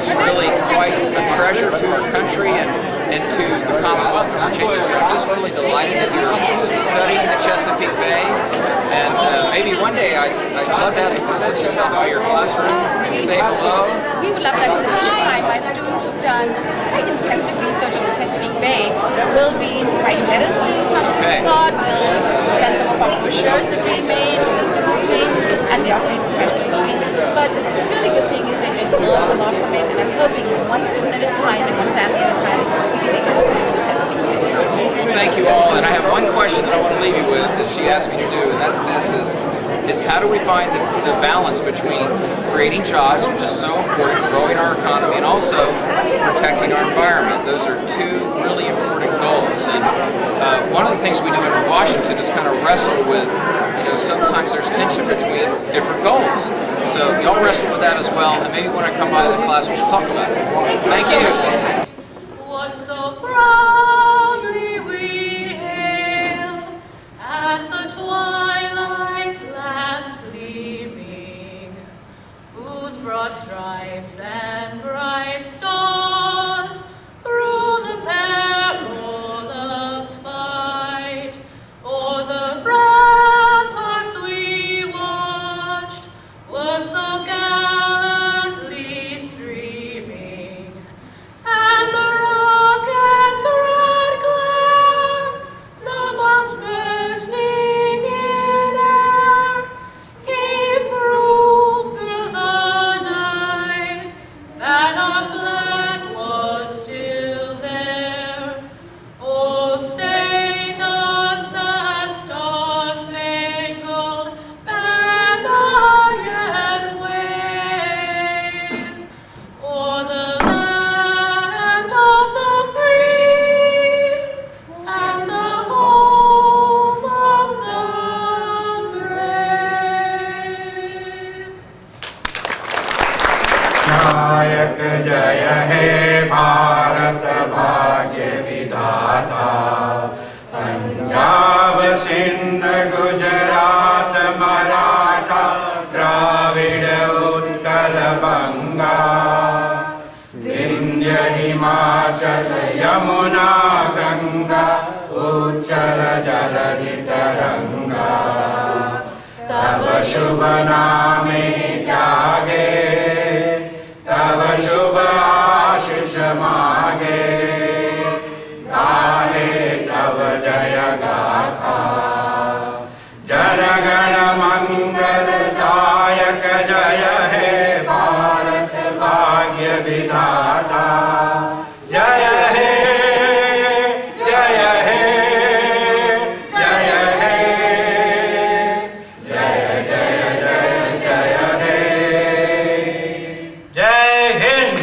it's really quite a treasure to our country and to the Commonwealth of Virginia. So I'm just really delighted that you're studying the Chesapeake Bay, and maybe one day I'd love to have the privilege to stop by your classroom and say hello. We would love that. In the meantime, my students who've done very intensive research on the Chesapeake Bay will be writing letters to Congressman Scott. We'll send some of our brochures that we made, the students made, and they are very professional looking. But the really good thing is they really learn a lot from it, and I'm hoping one student at a time and one family at a time, we can make it happen to the Chesapeake Bay. Well, thank you all, and I have one question that I want to leave you with that she asked me to do, and that's this, is how do we find the balance between creating jobs, which is so important, growing our economy, and also protecting our environment. Those are two really important goals, and one of the things we do in Washington is kind of wrestle with, sometimes there's tension between different goals. So y'all wrestle with that as well, and maybe when I come by the class we'll talk about it. Thank you. What so proudly we hail at the twilight's last gleaming, whose broad stripes and bright stars through the perilous fight o'er the ramparts we watched were so gallantly streaming, and the rocket's red glare, the bombs bursting in air, gave proof through the night that our flag was still there. Oh, state us that star-spangled banner yet wave o'er the land of the free and the home of the brave. नायक जय हे भारत भाग्य विधाता, पंजाब सिंध गुजरात मराठा द्राविड उत्कल बंगा, विंध्य हिमाचल यमुना गंगा उच्चल जलधि तरंगा, तब शुभ नामे जागे, तब शुभ आशीष मागे, गाहे तब जय गाथा। जन गण मंगल दायक जय हे भारत भाग्य विधाता, जय हे जय हे जय हे जय जय जय जय हे जय Hind.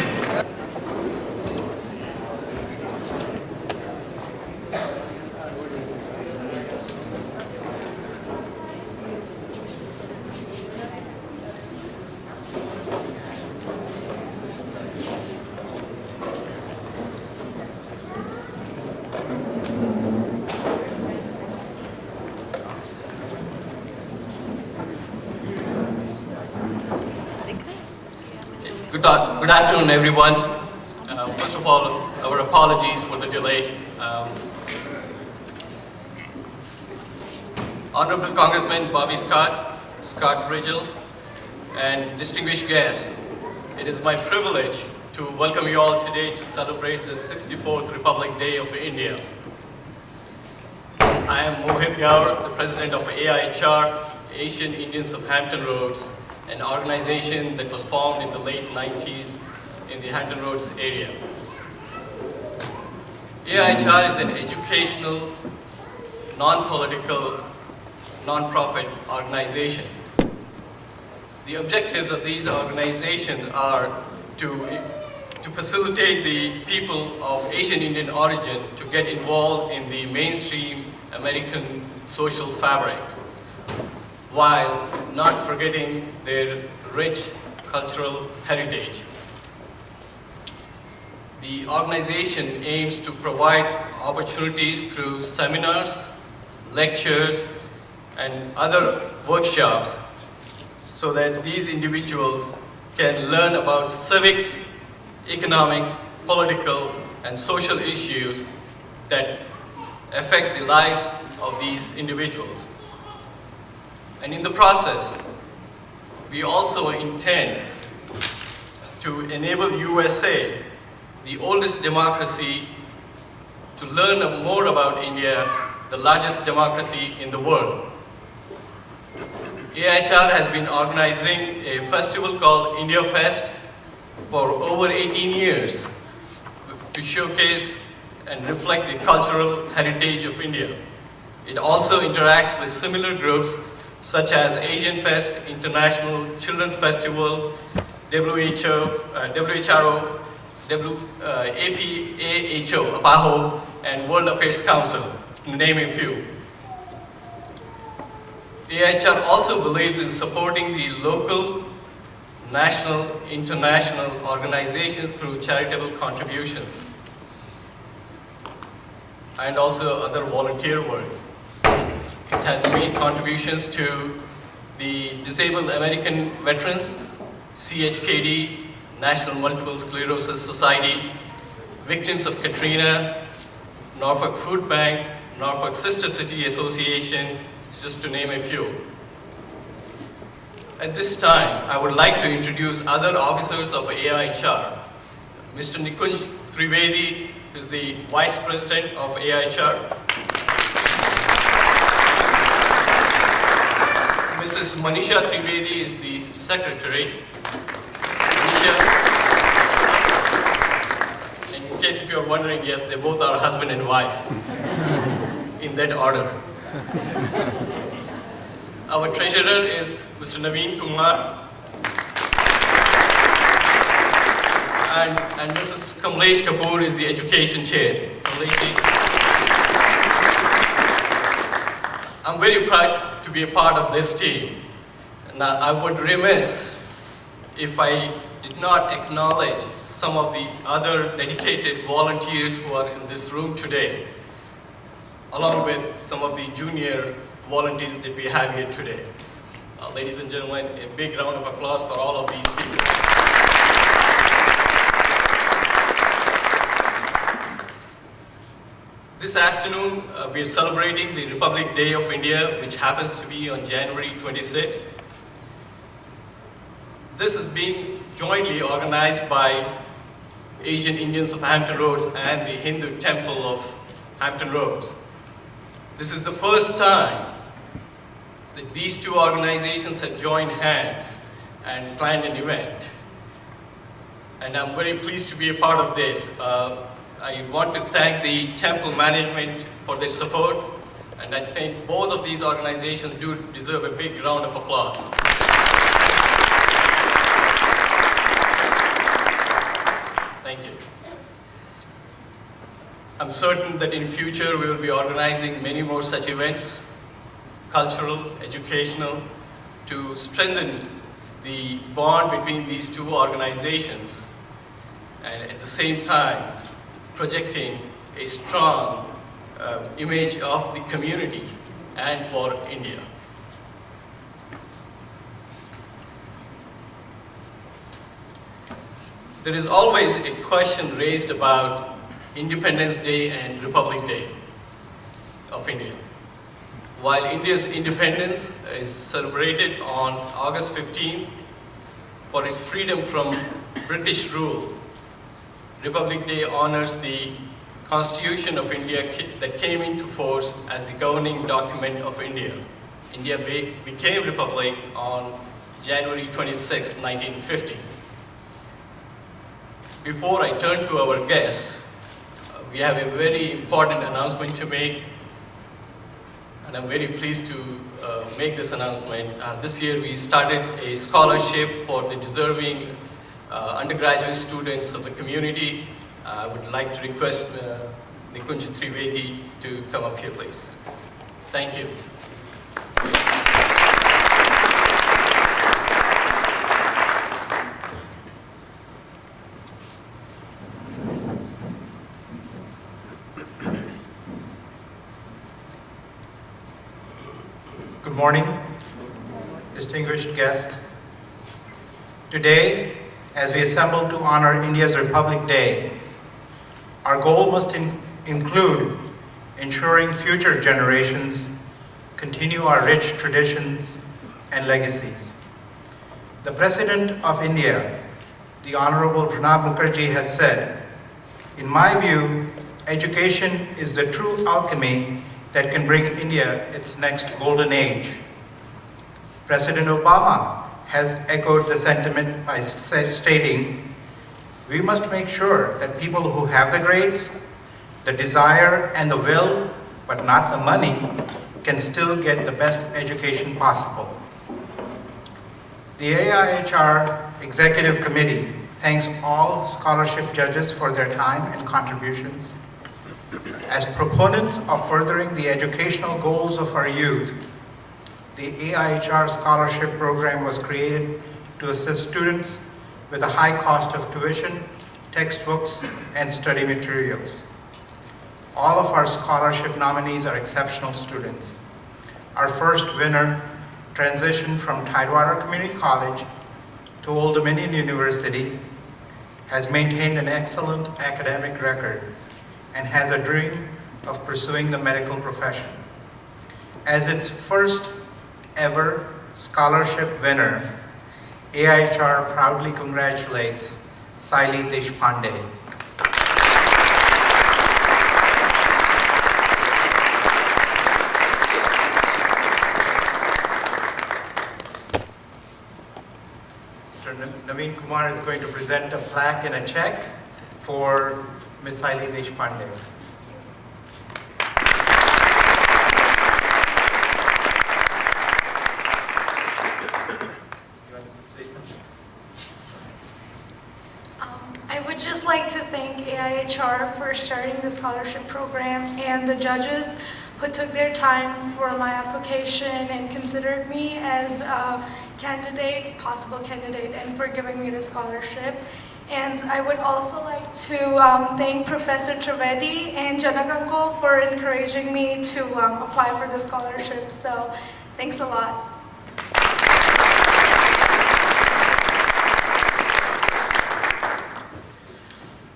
Good afternoon, everyone. First of all, our apologies for the delay. Honorable Congressman Bobby Scott, Scott Bridgel, and distinguished guests, it is my privilege to welcome you all today to celebrate the 64th Republic Day of India. I am Mohit Gaur, the president of AIHR, Asian Indians of Hampton Roads, an organization that was formed in the late 90s in the Hampton Roads area. AIHR is an educational, non-political, non-profit organization. The objectives of these organizations are to facilitate the people of Asian Indian origin to get involved in the mainstream American social fabric, while not forgetting their rich cultural heritage. The organization aims to provide opportunities through seminars, lectures, and other workshops so that these individuals can learn about civic economic, political, and social issues that affect the lives of these individuals. And in the process, we also intend to enable USA, the oldest democracy, to learn more about India, the largest democracy in the world. AIHR has been organizing a festival called India Fest for over 18 years to showcase and reflect the cultural heritage of India. It also interacts with similar groups such as Asian Fest, International Children's Festival, WHRO, APAHO, and World Affairs Council, to name a few. AIHR also believes in supporting the local, national, international organizations through charitable contributions and also other volunteer work. It has made contributions to the Disabled American Veterans, CHKD, National Multiple Sclerosis Society, Victims of Katrina, Norfolk Food Bank, Norfolk Sister City Association, just to name a few. At this time, I would like to introduce other officers of AIHR. Mr. Nikunj Trivedi is the Vice President of AIHR. Mrs. Manisha Trivedi is the Secretary. In case if you're wondering, yes, they both are husband and wife, in that order. Our treasurer is Mr. Naveen Kumar. And Mrs. Kamlesh Kapoor is the education chair. I'm very proud to be a part of this team. Now, I would remiss if I did not acknowledge some of the other dedicated volunteers who are in this room today, along with some of the junior volunteers that we have here today. Ladies and gentlemen, a big round of applause for all of these people. This afternoon, we are celebrating the Republic Day of India, which happens to be on January 26th. This is being jointly organized by Asian Indians of Hampton Roads and the Hindu Temple of Hampton Roads. This is the first time that these two organizations have joined hands and planned an event. And I'm very pleased to be a part of this. I want to thank the temple management for their support, and I think both of these organizations do deserve a big round of applause. Thank you. I'm certain that in future we will be organizing many more such events, cultural, educational, to strengthen the bond between these two organizations, and at the same time projecting a strong image of the community and for India. There is always a question raised about Independence Day and Republic Day of India. While India's independence is celebrated on August 15 for its freedom from British rule, Republic Day honors the Constitution of India that came into force as the governing document of India. India became Republic on January 26, 1950. Before I turn to our guests, we have a very important announcement to make, and I'm very pleased to make this announcement. This year we started a scholarship for the deserving undergraduate students of the community. I would like to request Nikunj Trivedi to come up here, please. Thank you. Good morning, distinguished guests. Today, as we assemble to honor India's Republic Day, our goal must include ensuring future generations continue our rich traditions and legacies. The President of India, the Honorable Pranab Mukherjee, has said, "In my view, education is the true alchemy that can bring India its next golden age." President Obama has echoed the sentiment by stating, "We must make sure that people who have the grades, the desire and the will, but not the money, can still get the best education possible." The AIHR Executive Committee thanks all scholarship judges for their time and contributions. As proponents of furthering the educational goals of our youth, the AIHR Scholarship Program was created to assist students with a high cost of tuition, textbooks, and study materials. All of our scholarship nominees are exceptional students. Our first winner transitioned from Tidewater Community College to Old Dominion University, has maintained an excellent academic record, and has a dream of pursuing the medical profession. As its first ever scholarship winner, AIHR proudly congratulates Saili Deshpande. Mr. Naveen Kumar is going to present a plaque and a check for Ms. Saili Deshpande. I would just like to thank AIHR for starting the scholarship program and the judges who took their time for my application and considered me as a candidate, possible candidate, and for giving me the scholarship. And I would also like to thank Professor Reddy and Janaganko for encouraging me to apply for the scholarship. So thanks a lot.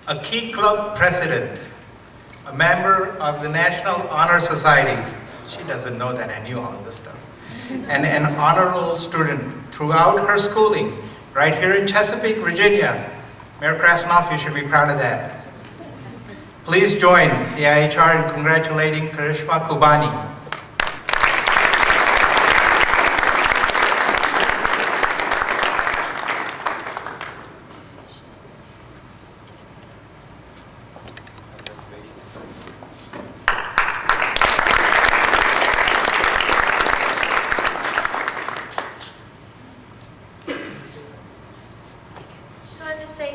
A Key Club president, a member of the National Honor Society, she doesn't know that I knew all of this stuff, and an honor roll student throughout her schooling, right here in Chesapeake, Virginia. Mayor Krasnoff, you should be proud of that. Please join the AIHR in congratulating Karishma Kubani.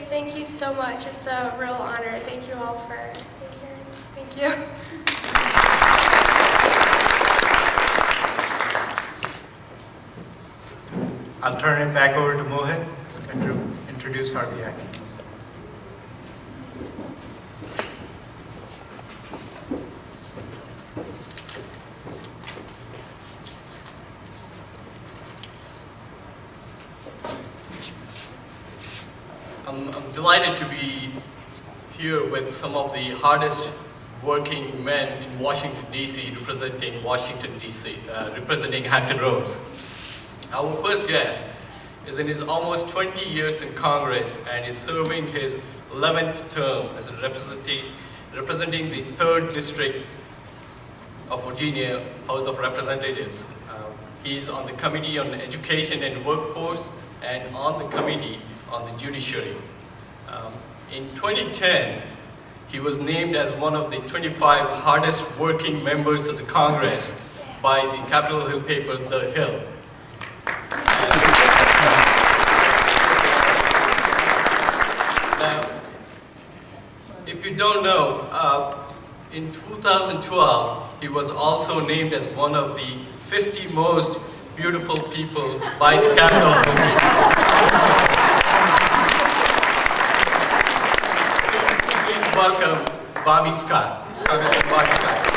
Thank you so much. It's a real honor. Thank you all for being here. Thank you. I'll turn it back over to Mohit, who's going to introduce our VIPs. I'm delighted to be here with some of the hardest working men in Washington, D.C., representing Washington, D.C., representing Hampton Roads. Our first guest is in his almost 20 years in Congress and is serving his 11th term as representing the 3rd District of Virginia House of Representatives. He's on the Committee on Education and Workforce and on the Committee on the Judiciary. In 2010, he was named as one of the 25 hardest working members of the Congress by the Capitol Hill paper, The Hill. Now, if you don't know, in 2012, he was also named as one of the 50 most beautiful people by the Capitol Hill paper. Please welcome Bobby Scott, Congressman Bobby Scott.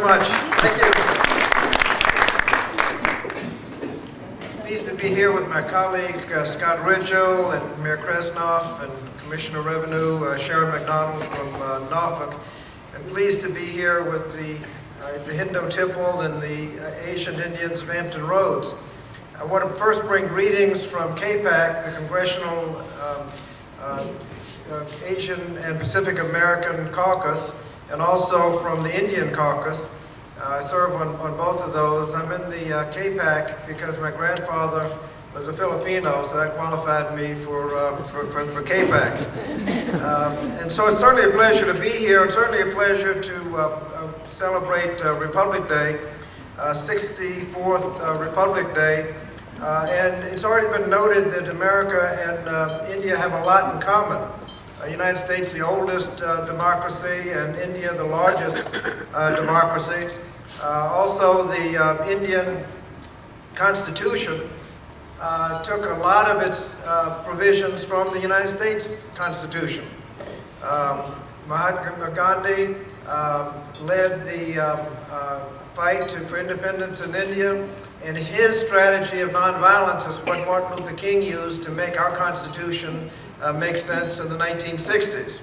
much. Thank you. Pleased to be here with my colleague Scott Ridgell and Mayor Krasnoff and Commissioner of Revenue Sharon McDonald from Norfolk. And pleased to be here with the Hindo Tipple and the Asian Indians of Hampton Roads. I want to first bring greetings from CAPAC, the Congressional Asian and Pacific American Caucus, and also from the Indian Caucus. I serve on both of those. I'm in the CAPAC because my grandfather was a Filipino, so that qualified me for CAPAC. And so it's certainly a pleasure to be here, and certainly a pleasure to celebrate Republic Day, 64th Republic Day. And it's already been noted that America and India have a lot in common. United States, the oldest democracy, and India, the largest democracy. Also, the Indian Constitution took a lot of its provisions from the United States Constitution. Mahatma Gandhi led the fight for independence in India, and his strategy of nonviolence is what Martin Luther King used to make our Constitution make sense in the 1960s.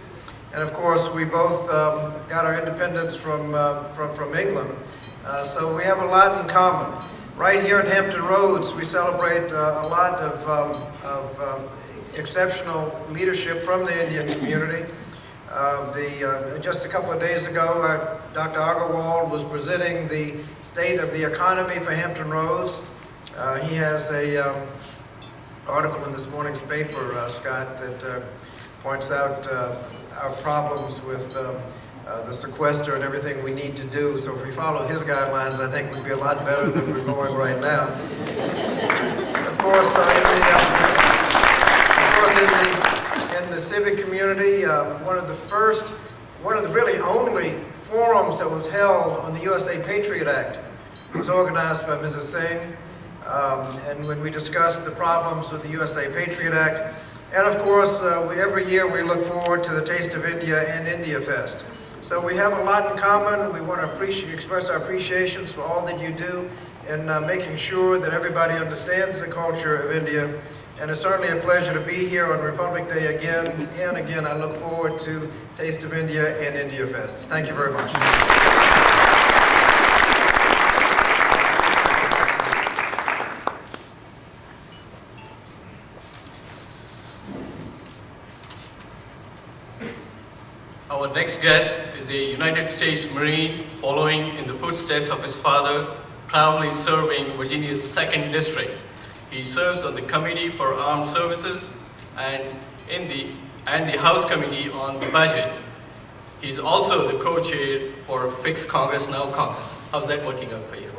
And of course, we both got our independence from England. So we have a lot in common. Right here at Hampton Roads, we celebrate a lot of exceptional leadership from the Indian community. Just a couple of days ago, Dr. Agarwal was presenting the state of the economy for Hampton Roads. He has a article in this morning's paper, Scott, that points out our problems with the sequester and everything we need to do. So if we follow his guidelines, I think we'd be a lot better than we're going right now. Of course, in the civic community, one of the really only forums that was held on the USA Patriot Act was organized by Mrs. Singh. And when we discussed the problems with the USA Patriot Act, and of course, every year we look forward to the Taste of India and India Fest. So we have a lot in common. We want to express our appreciations for all that you do in making sure that everybody understands the culture of India. And it's certainly a pleasure to be here on Republic Day again. And again, I look forward to Taste of India and India Fest. Thank you very much. Our next guest is a United States Marine following in the footsteps of his father, proudly serving Virginia's 2nd District. He serves on the Committee for Armed Services and the House Committee on the Budget. He's also the co-chair for Fix Congress Now Caucus. How's that working out for you?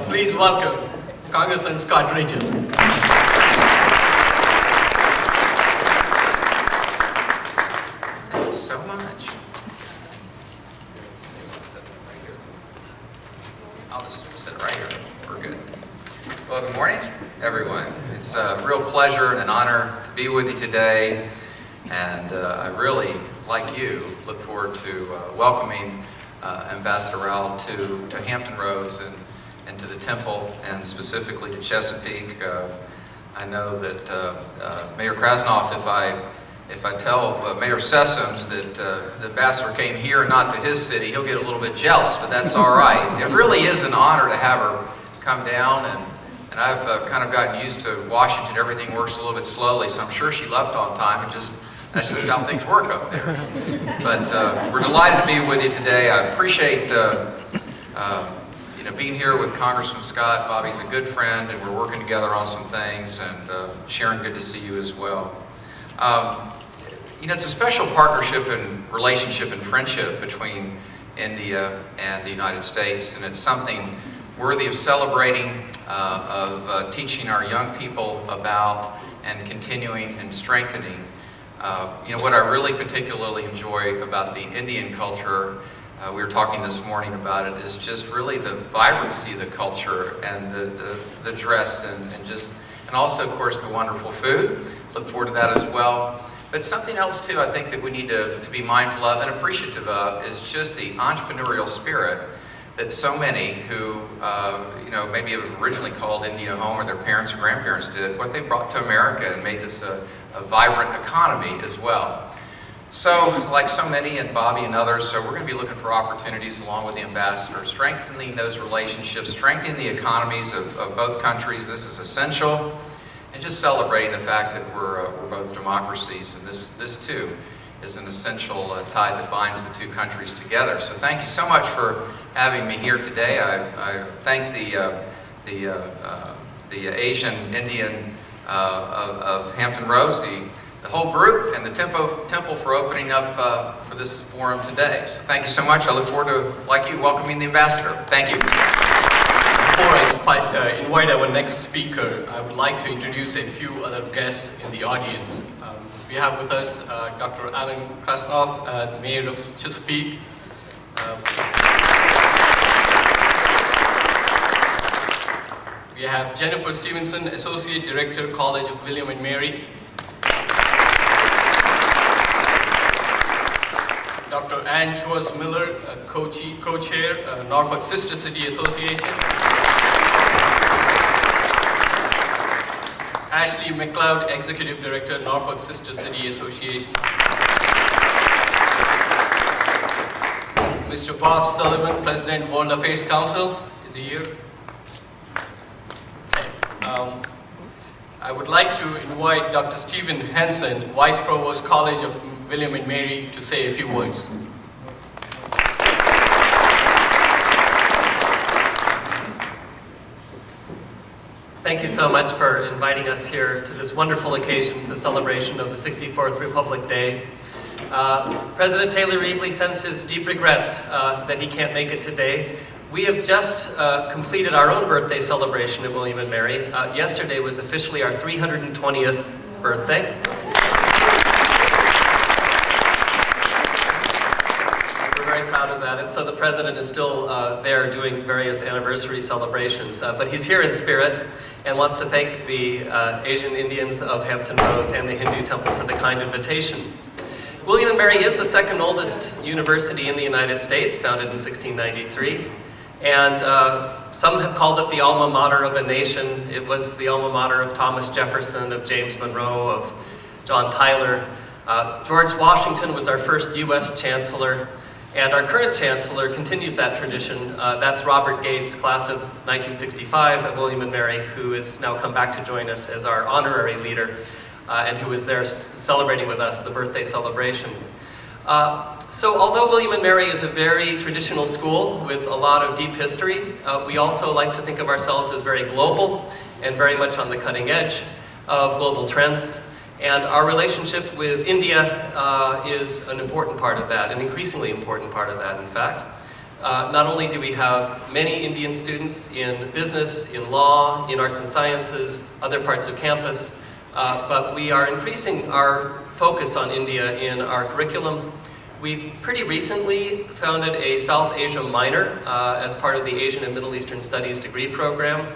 Please welcome Congressman Scott Ridgell. So much. I'll just sit right here. We're good. Well, good morning, everyone. It's a real pleasure and an honor to be with you today. And I really, like you, look forward to welcoming Ambassador Rao to Hampton Roads and to the Temple, and specifically to Chesapeake. I know that Mayor Krasnoff, if I tell Mayor Sessoms that the ambassador came here and not to his city, he'll get a little bit jealous, but that's all right. It really is an honor to have her come down, and I've kind of gotten used to Washington. Everything works a little bit slowly, so I'm sure she left on time. That's just how things work up there. But we're delighted to be with you today. I appreciate being here with Congressman Scott. Bobby's a good friend, and we're working together on some things. And Sharon, good to see you as well. It's a special partnership and relationship and friendship between India and the United States, and it's something worthy of celebrating, of teaching our young people about, and continuing and strengthening. What I really particularly enjoy about the Indian culture, we were talking this morning about it, is just really the vibrancy of the culture and the dress and also, of course, the wonderful food. Look forward to that as well. But something else too, I think that we need to be mindful of and appreciative of is just the entrepreneurial spirit that so many who, maybe have originally called India home, or their parents or grandparents did, what they brought to America and made this a vibrant economy as well. So, like so many, and Bobby and others, so we're going to be looking for opportunities along with the ambassador, strengthening those relationships, strengthening the economies of both countries. This is essential, and just celebrating the fact that we're both democracies, and this too is an essential tie that binds the two countries together. So thank you so much for having me here today. I thank the Asian Indian of Hampton Roads, the whole group, and the Temple for opening up for this forum today. So thank you so much. I look forward to, like you, welcoming the ambassador. Thank you. Before I invite our next speaker, I would like to introduce a few other guests in the audience. We have with us Dr. Alan Krasnov, Mayor of Chesapeake. We have Jennifer Stevenson, Associate Director, College of William and Mary. Dr. Ann Schwartz Miller, co-chair, Norfolk Sister City Association. Ashley McLeod, Executive Director, Norfolk Sister City Association. Mr. Bob Sullivan, President, World Affairs Council. Is he here? Okay. I would like to invite Dr. Stephen Hansen, Vice Provost, College of William and Mary, to say a few words. Thank you so much for inviting us here to this wonderful occasion, the celebration of the 64th Republic Day. President Taylor Reevely sends his deep regrets that he can't make it today. We have just completed our own birthday celebration at William and Mary. Yesterday was officially our 320th birthday. Proud of that, and so the president is still there doing various anniversary celebrations, but he's here in spirit and wants to thank the Asian Indians of Hampton Roads and the Hindu Temple for the kind invitation. William and Mary is the second oldest university in the United States, founded in 1693, and some have called it the alma mater of a nation. It was the alma mater of Thomas Jefferson, of James Monroe, of John Tyler. George Washington was our first U.S. Chancellor. And our current Chancellor continues that tradition. That's Robert Gates, class of 1965 at William and Mary, who has now come back to join us as our honorary leader, and who is there celebrating with us the birthday celebration. So although William and Mary is a very traditional school with a lot of deep history, we also like to think of ourselves as very global and very much on the cutting edge of global trends. And our relationship with India is an important part of that, an increasingly important part of that, in fact. Not only do we have many Indian students in business, in law, in arts and sciences, other parts of campus, but we are increasing our focus on India in our curriculum. We've pretty recently founded a South Asia minor as part of the Asian and Middle Eastern Studies degree program.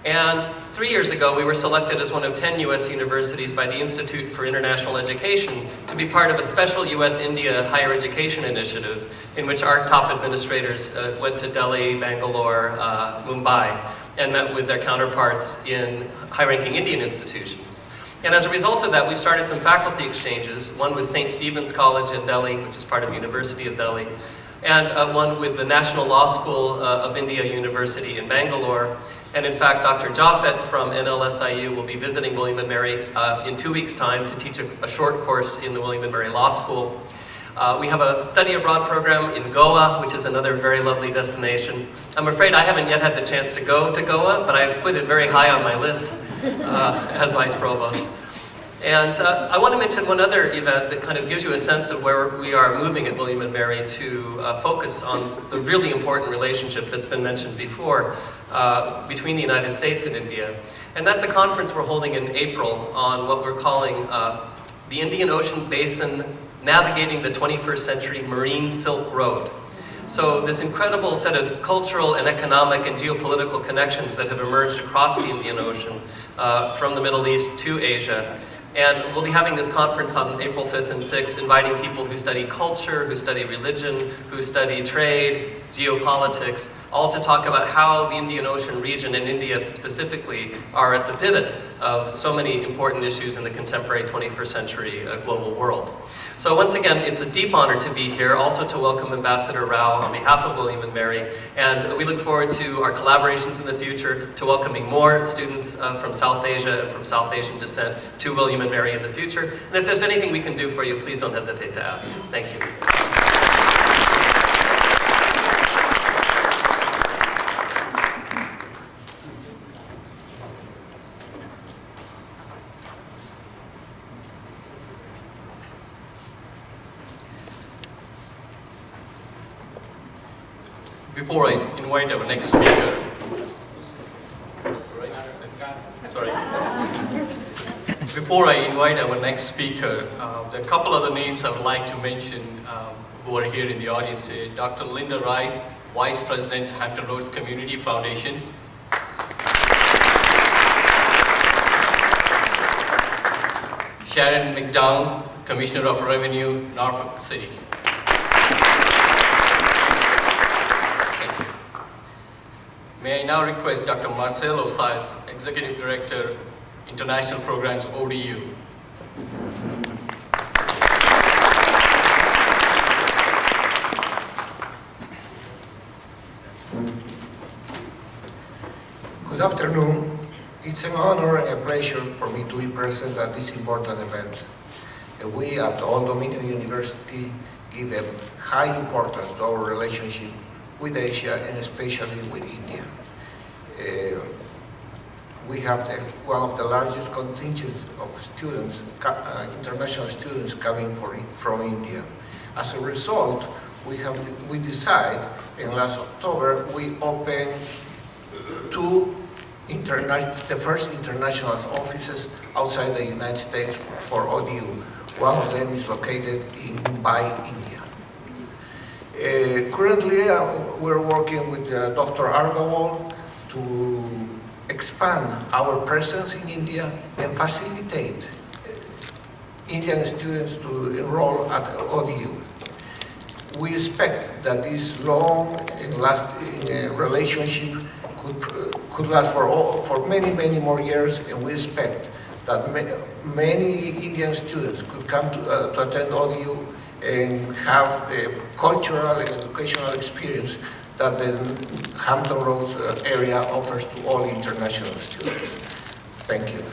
And 3 years ago, we were selected as one of 10 U.S. universities by the Institute for International Education to be part of a special U.S.-India higher education initiative in which our top administrators went to Delhi, Bangalore, Mumbai, and met with their counterparts in high-ranking Indian institutions. And as a result of that, we've started some faculty exchanges, one with St. Stephen's College in Delhi, which is part of the University of Delhi, and one with the National Law School of India University in Bangalore. And in fact, Dr. Jaffet from NLSIU will be visiting William and Mary in 2 weeks' time to teach a short course in the William and Mary Law School. We have a study abroad program in Goa, which is another very lovely destination. I'm afraid I haven't yet had the chance to go to Goa, but I've put it very high on my list as Vice Provost. And I want to mention one other event that kind of gives you a sense of where we are moving at William and Mary to focus on the really important relationship that's been mentioned before between the United States and India. And that's a conference we're holding in April on what we're calling the Indian Ocean Basin Navigating the 21st Century Marine Silk Road. So this incredible set of cultural and economic and geopolitical connections that have emerged across the Indian Ocean from the Middle East to Asia And we'll be having this conference on April 5th and 6th, inviting people who study culture, who study religion, who study trade, geopolitics, all to talk about how the Indian Ocean region and India specifically are at the pivot of so many important issues in the contemporary 21st century global world. So once again, it's a deep honor to be here, also to welcome Ambassador Rao on behalf of William & Mary, and we look forward to our collaborations in the future, to welcoming more students from South Asia and from South Asian descent to William & Mary in the future. And if there's anything we can do for you, please don't hesitate to ask. Thank you. Before I invite our next speaker, Before I invite our next speaker, there are a couple other names I would like to mention who are here in the audience today. Dr. Linda Rice, Vice President, Hampton Roads Community Foundation. Sharon McDowell, Commissioner of Revenue, Norfolk City. Thank you. May I now request Dr. Marcelo Siles, Executive Director, International Programs, ODU. Good afternoon. It's an honor and a pleasure for me to be present at this important event. We at Old Dominion University give a high importance to our relationship with Asia and especially with India. We have one of the largest contingents of students, international students coming from India. As a result, we decided, in last October, we opened the first international offices outside the United States for ODU. One of them is located in Mumbai, India. Currently, we're working with Dr. Argawal to expand our presence in India and facilitate Indian students to enroll at ODU. We expect that this long and lasting relationship could last for many, many more years, and we expect that many Indian students could come to attend ODU and have the cultural and educational experience that the Hampton Roads area offers to all international students. Thank you.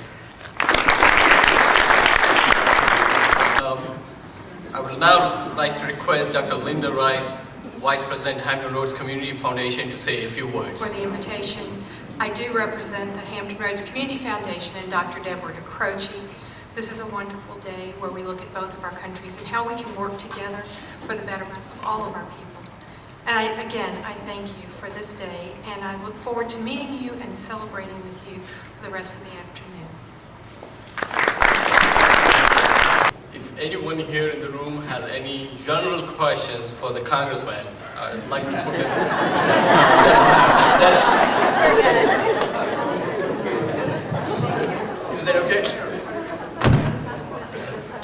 I would now like to request Dr. Linda Rice, Vice President, Hampton Roads Community Foundation, to say a few words. For the invitation. I do represent the Hampton Roads Community Foundation and Dr. Deborah DeCroce. This is a wonderful day where we look at both of our countries and how we can work together for the betterment of all of our people. And I thank you for this day, and I look forward to meeting you and celebrating with you for the rest of the afternoon. If anyone here in the room has any general questions for the Congressman, I'd like to put them. Is that okay?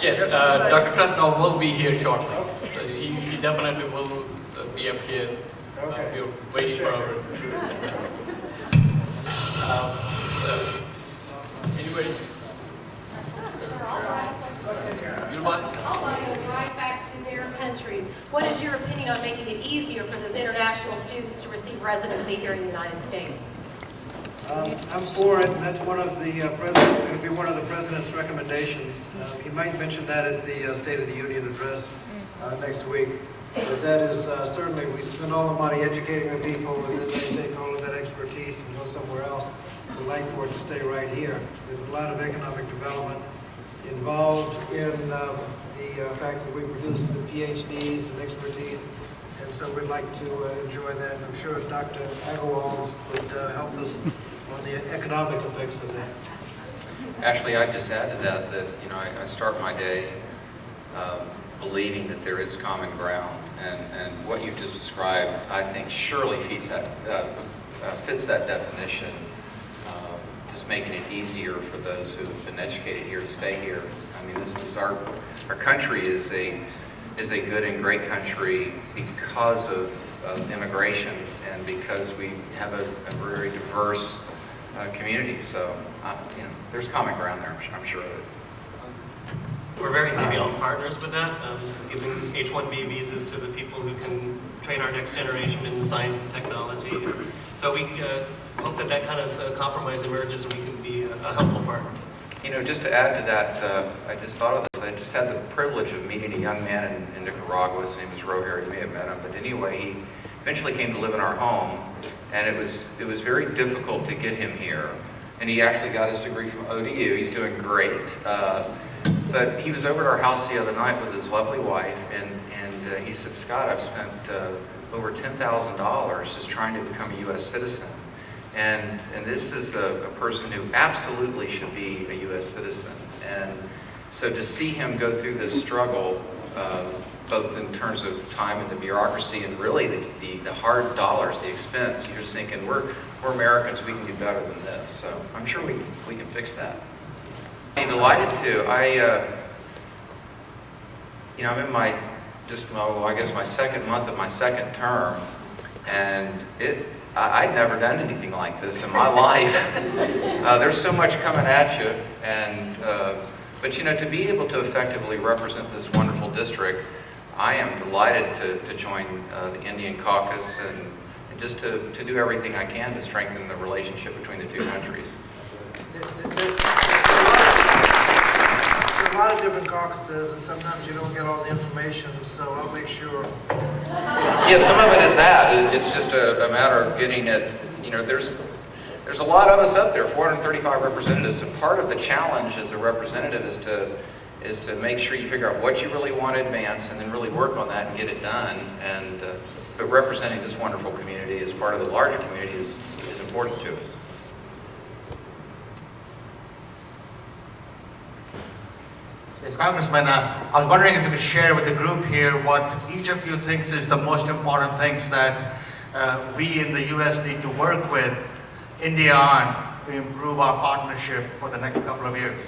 Yes, Dr. Krasnov will be here shortly. So he definitely will be up here. Okay. We're waiting for our... anyway. All of them right back to their countries. What is your opinion on making it easier for those international students to receive residency here in the United States? I'm for it, and that's one of the president's going to be one of the president's recommendations. He might mention that at the State of the Union address next week. But that is certainly, we spend all the money educating the people, and then they take all of that expertise and go somewhere else. We'd like for it to stay right here. There's a lot of economic development involved in the fact that we produce the PhDs and expertise, and so we'd like to enjoy that. I'm sure Dr. Agarwal would help us on the economic effects of that. Actually, I'd just add to that you know, I start my day believing that there is common ground, and what you've just described, I think, surely fits that definition just making it easier for those who have been educated here to stay here. I mean, this is our country is a good and great country because of immigration and because we have a very diverse community. So, there's common ground there, I'm sure of it. We're very happy all partners with that, giving H-1B visas to the people who can train our next generation in science and technology. So we hope that that kind of compromise emerges and we can be a helpful partner. Just to add to that, I just thought of this. I just had the privilege of meeting a young man in Nicaragua. His name is Roher. You may have met him, but anyway, he eventually came to live in our home, and it was very difficult to get him here. And he actually got his degree from ODU. He's doing great. But he was over at our house the other night with his lovely wife, and he said, "Scott, I've spent over $10,000 just trying to become a U.S. citizen." And this is a person who absolutely should be a U.S. citizen. And so to see him go through this struggle, both in terms of time and the bureaucracy and really the hard dollars, the expense, you're just thinking, we're Americans, we can do better than this. So I'm sure we can fix that. I'm delighted to. I'm in my, I guess my second month of my second term, and I'd never done anything like this in my life. There's so much coming at you, and but to be able to effectively represent this wonderful district, I am delighted to join the Indian Caucus and just to do everything I can to strengthen the relationship between the two countries. A lot of different caucuses, and sometimes you don't get all the information, so I'll make sure. Yeah, some of it is that. It's just a matter of getting it, there's a lot of us up there, 435 representatives, and part of the challenge as a representative is to make sure you figure out what you really want to advance and then really work on that and get it done. And but representing this wonderful community as part of the larger community is important to us. Yes, Congressman, I was wondering if you could share with the group here what each of you thinks is the most important things that we in the U.S. need to work with India on to improve our partnership for the next couple of years.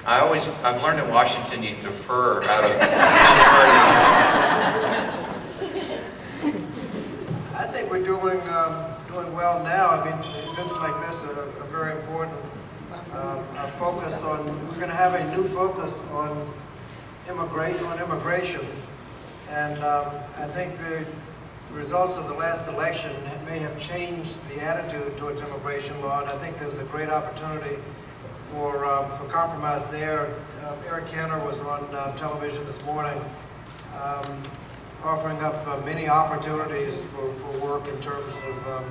I've learned in Washington you defer out of seniority. I think we're doing well now. I mean, events like this are very important. Our focus on, we're going to have a new focus on immigration, and I think the results of the last election may have changed the attitude towards immigration law, and I think there's a great opportunity for compromise there. Eric Cantor was on television this morning offering up many opportunities for work in terms of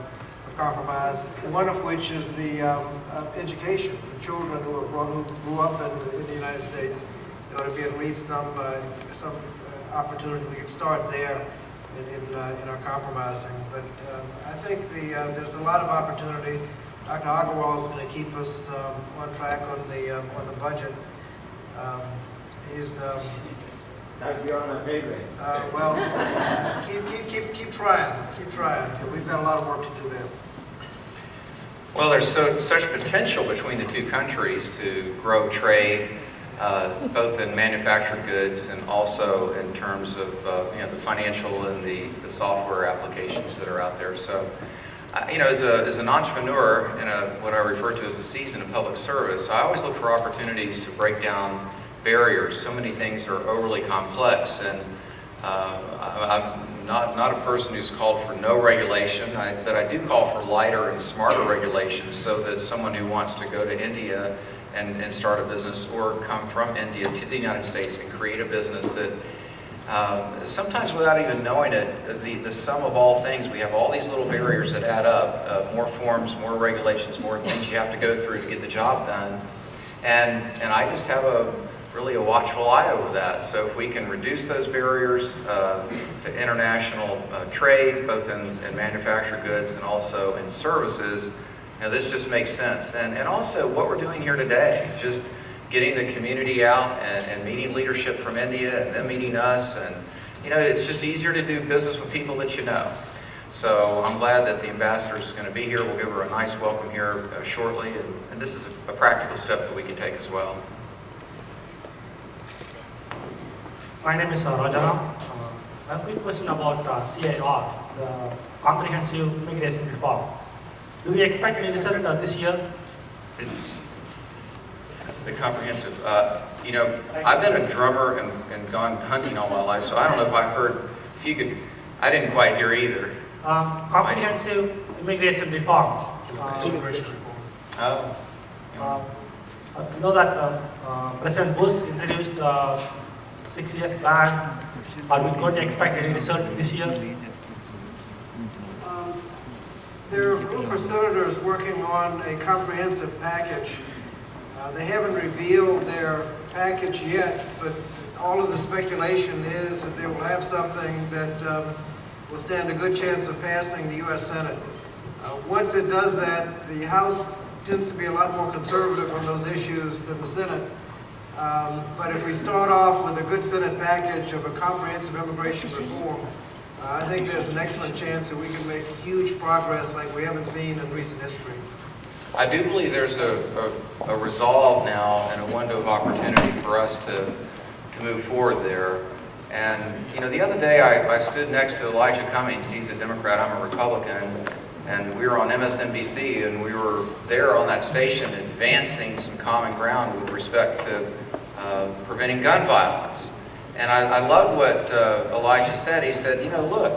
compromise, one of which is the education for children who grew up in the United States. There ought to be at least some opportunity we can start there in our compromising. But I think there's a lot of opportunity. Dr. Agarwal is going to keep us on track on the budget. He's That'd be on my pay grade. well, keep trying. We've got a lot of work to do there. Well, there's such potential between the two countries to grow trade, both in manufactured goods and also in terms of the financial and the software applications that are out there. So, as an entrepreneur in what I refer to as a season of public service, I always look for opportunities to break down barriers. So many things are overly complex, and I'm not a person who's called for no regulation, but I do call for lighter and smarter regulations so that someone who wants to go to India and start a business or come from India to the United States and create a business that sometimes without even knowing it, the sum of all things, we have all these little barriers that add up, more forms, more regulations, more things you have to go through to get the job done. And I just have really a watchful eye over that. So if we can reduce those barriers to international trade, both in manufactured goods and also in services, this just makes sense. And also what we're doing here today, just getting the community out and meeting leadership from India and them meeting us. And it's just easier to do business with people that you know. So I'm glad that the ambassador is going to be here. We'll give her a nice welcome here shortly, and this is a practical step that we can take as well. My name is Rajana. I have a quick question about CIR, the Comprehensive Immigration Reform. Do we expect any result this year? It's the comprehensive. You know, I've been a drummer and gone hunting all my life, so I don't know if I heard. If you could, I didn't quite hear either. Comprehensive Immigration Reform. Oh. You know that President Bush introduced 6 years plan. Are we going to expect any result this year? There are a group of senators working on a comprehensive package. They haven't revealed their package yet, but all of the speculation is that they will have something that will stand a good chance of passing the U.S. Senate. Once it does that, the House tends to be a lot more conservative on those issues than the Senate. But if we start off with a good Senate package of a comprehensive immigration reform, I think there's an excellent chance that we can make huge progress like we haven't seen in recent history. I do believe there's a resolve now and a window of opportunity for us to move forward there. And, you know, the other day I stood next to Elijah Cummings. He's a Democrat, I'm a Republican, and we were on MSNBC, and we were there on that station advancing some common ground with respect to preventing gun violence. And I loved what Elijah said. He said, you know, look,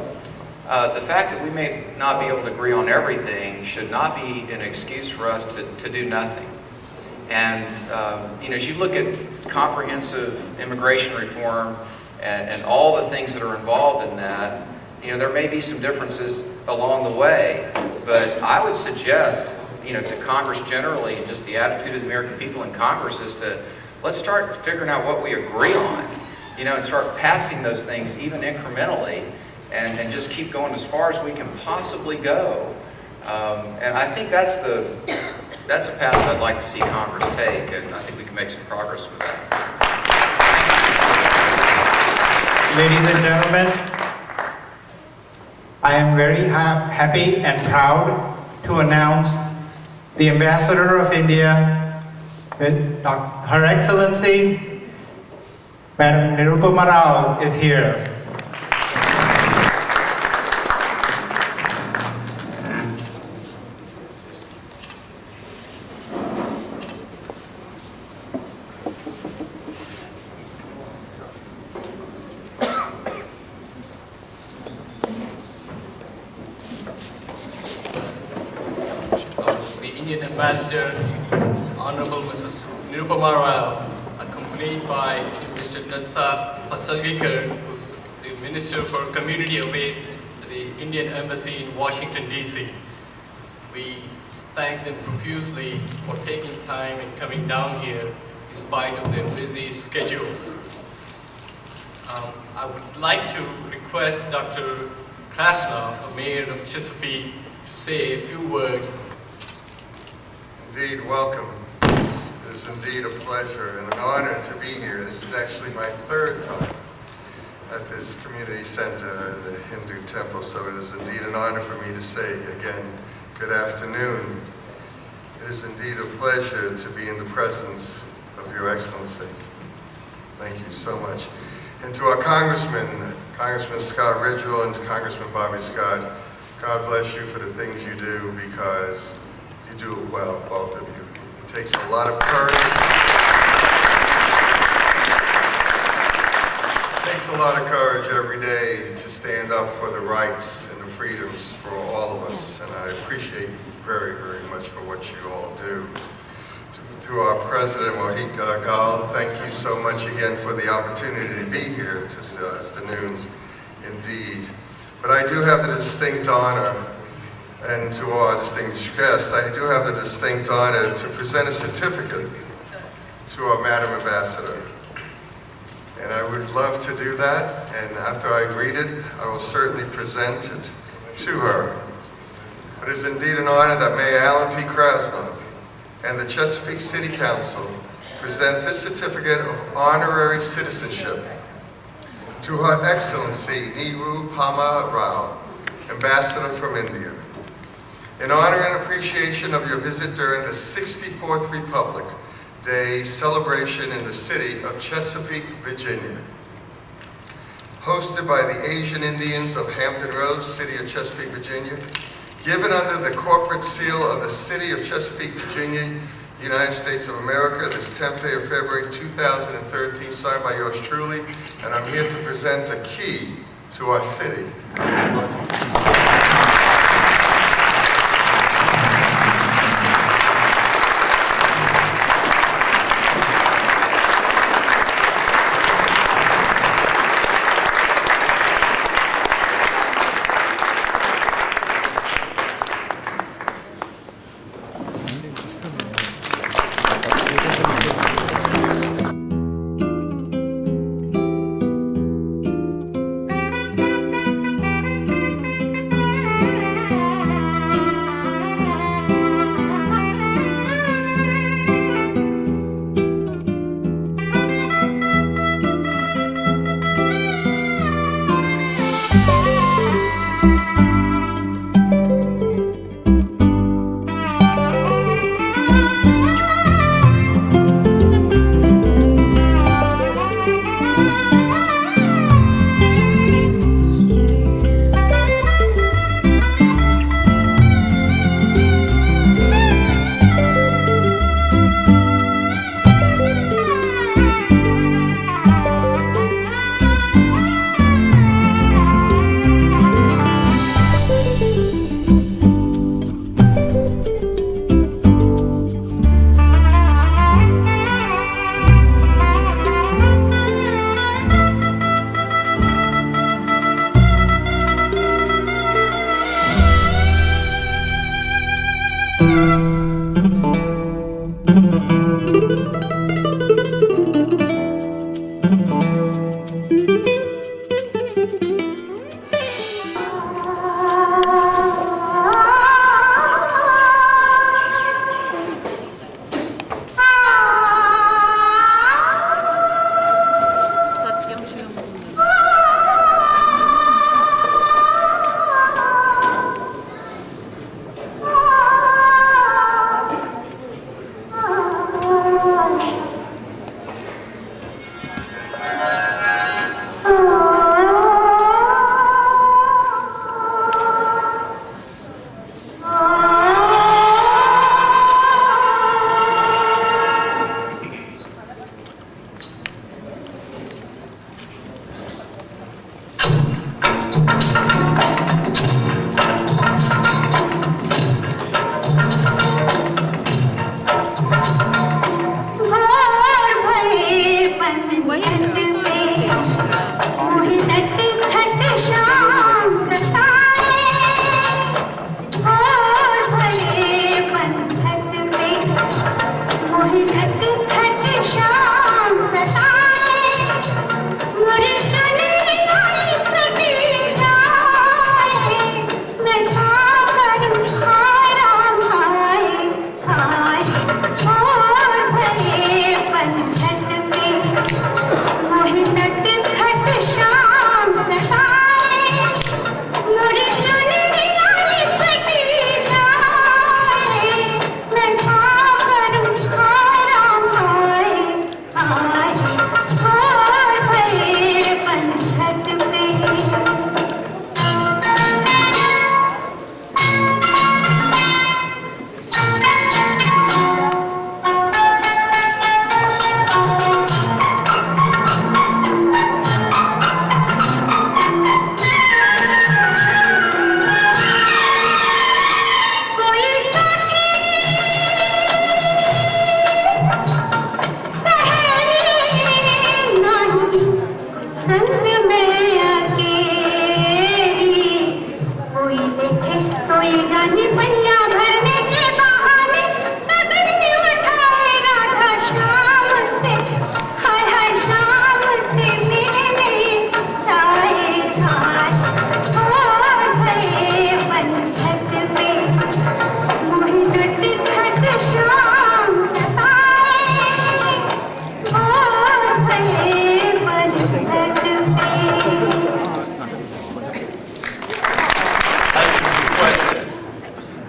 the fact that we may not be able to agree on everything should not be an excuse for us to do nothing. And, you know, as you look at comprehensive immigration reform and all the things that are involved in that, you know, there may be some differences along the way, but I would suggest, you know, to Congress generally, and just the attitude of the American people in Congress is to, let's start figuring out what we agree on, you know, and start passing those things even incrementally, and just keep going as far as we can possibly go. And I think that's a path that I'd like to see Congress take, and I think we can make some progress with that. Ladies and gentlemen, I am very happy and proud to announce the Ambassador of India, Her Excellency, Madam Nirupama Rao is here. Indian Ambassador, Honorable Mrs. Nirupama Rao, accompanied by Mr. Datta Pasalvikar, who's the Minister for Community Affairs at the Indian Embassy in Washington, D.C. We thank them profusely for taking time and coming down here in spite of their busy schedules. I would like to request Dr. Krasnov, Mayor of Chesapeake, to say a few words. Indeed, welcome. It is indeed a pleasure and an honor to be here. This is actually my third time at this community center in the Hindu temple, so it is indeed an honor for me to say again, good afternoon. It is indeed a pleasure to be in the presence of Your Excellency. Thank you so much. And to our Congressman Scott Ridgewell and Congressman Bobby Scott, God bless you for the things you do, because you do it well, both of you. It takes a lot of courage. It takes a lot of courage every day to stand up for the rights and the freedoms for all of us, and I appreciate you very, very much for what you all do. To our President, Wahid Gal, thank you so much again for the opportunity to be here this afternoon, indeed. But I do have the distinct honor, and to our distinguished guests, I do have the distinct honor to present a certificate to our Madam Ambassador. And I would love to do that, and after I read it, I will certainly present it to her. It is indeed an honor that Mayor Alan P. Krasnov and the Chesapeake City Council present this certificate of honorary citizenship to Her Excellency Nirupama Rao, Ambassador from India. In honor and appreciation of your visit during the 64th Republic Day celebration in the city of Chesapeake, Virginia, hosted by the Asian Indians of Hampton Roads, City of Chesapeake, Virginia, given under the corporate seal of the City of Chesapeake, Virginia, United States of America, this 10th day of February 2013, signed by yours truly, and I'm here to present a key to our city.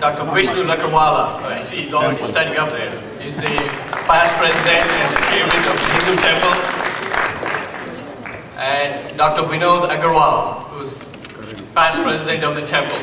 Dr. Vishnu Nakarwala. I see he's already standing up there. He's the past president and the chairman of the Hindu Temple. And Dr. Vinod Agarwal, who's past president of the temple.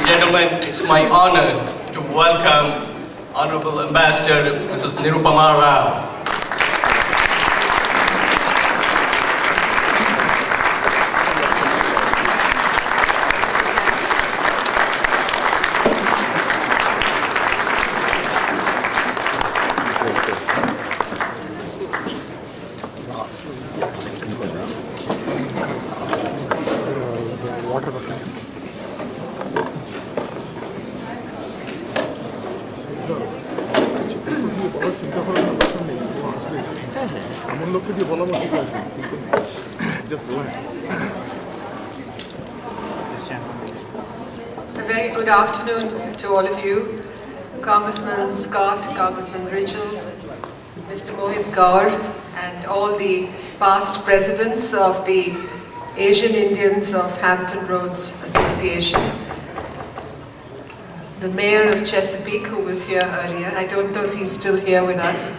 Gentlemen, it's my honor to welcome Honorable Ambassador Mrs. Nirupama Rao. Just relax. A very good afternoon to all of you, Congressman Scott, Congressman Ridgel, Mr. Mohit Gaur, and all the past presidents of the Asian Indians of Hampton Roads Association. The mayor of Chesapeake, who was here earlier, I don't know if he's still here with us,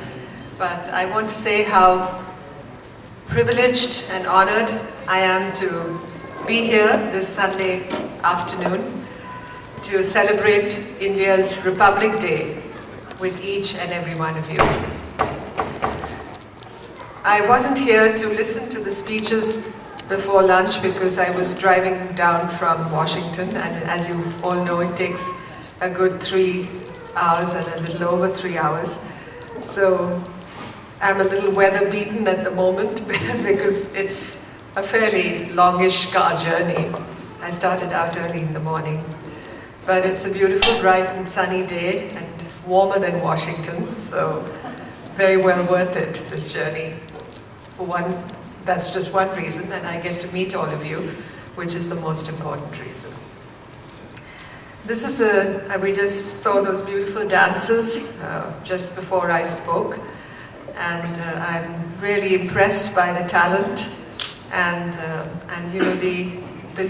but I want to say how privileged and honored I am to be here this Sunday afternoon to celebrate India's Republic Day with each and every one of you. I wasn't here to listen to the speeches before lunch because I was driving down from Washington, and as you all know, it takes a good 3 hours and a little over 3 hours. So I'm a little weather beaten at the moment because it's a fairly longish car journey. I started out early in the morning. But it's a beautiful, bright and sunny day and warmer than Washington, so very well worth it, this journey. For one, that's just one reason, and I get to meet all of you, which is the most important reason. This is we just saw those beautiful dances just before I spoke. And I'm really impressed by the talent and you know the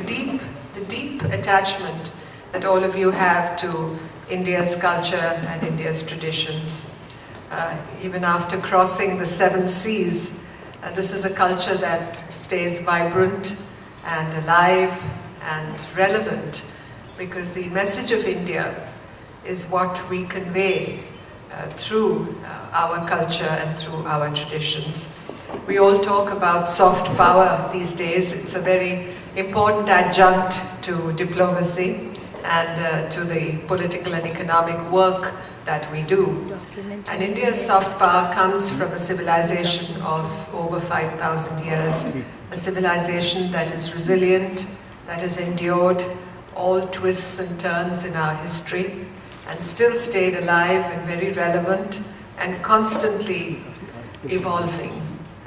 deep attachment that all of you have to India's culture and India's traditions. Even after crossing the 7 seas, This is a culture that stays vibrant and alive and relevant, because the message of India is what we convey through our culture and through our traditions. We all talk about soft power these days. It's a very important adjunct to diplomacy and to the political and economic work that we do. And India's soft power comes from a civilization of over 5,000 years, a civilization that is resilient, that has endured all twists and turns in our history, and still stayed alive and very relevant and constantly evolving.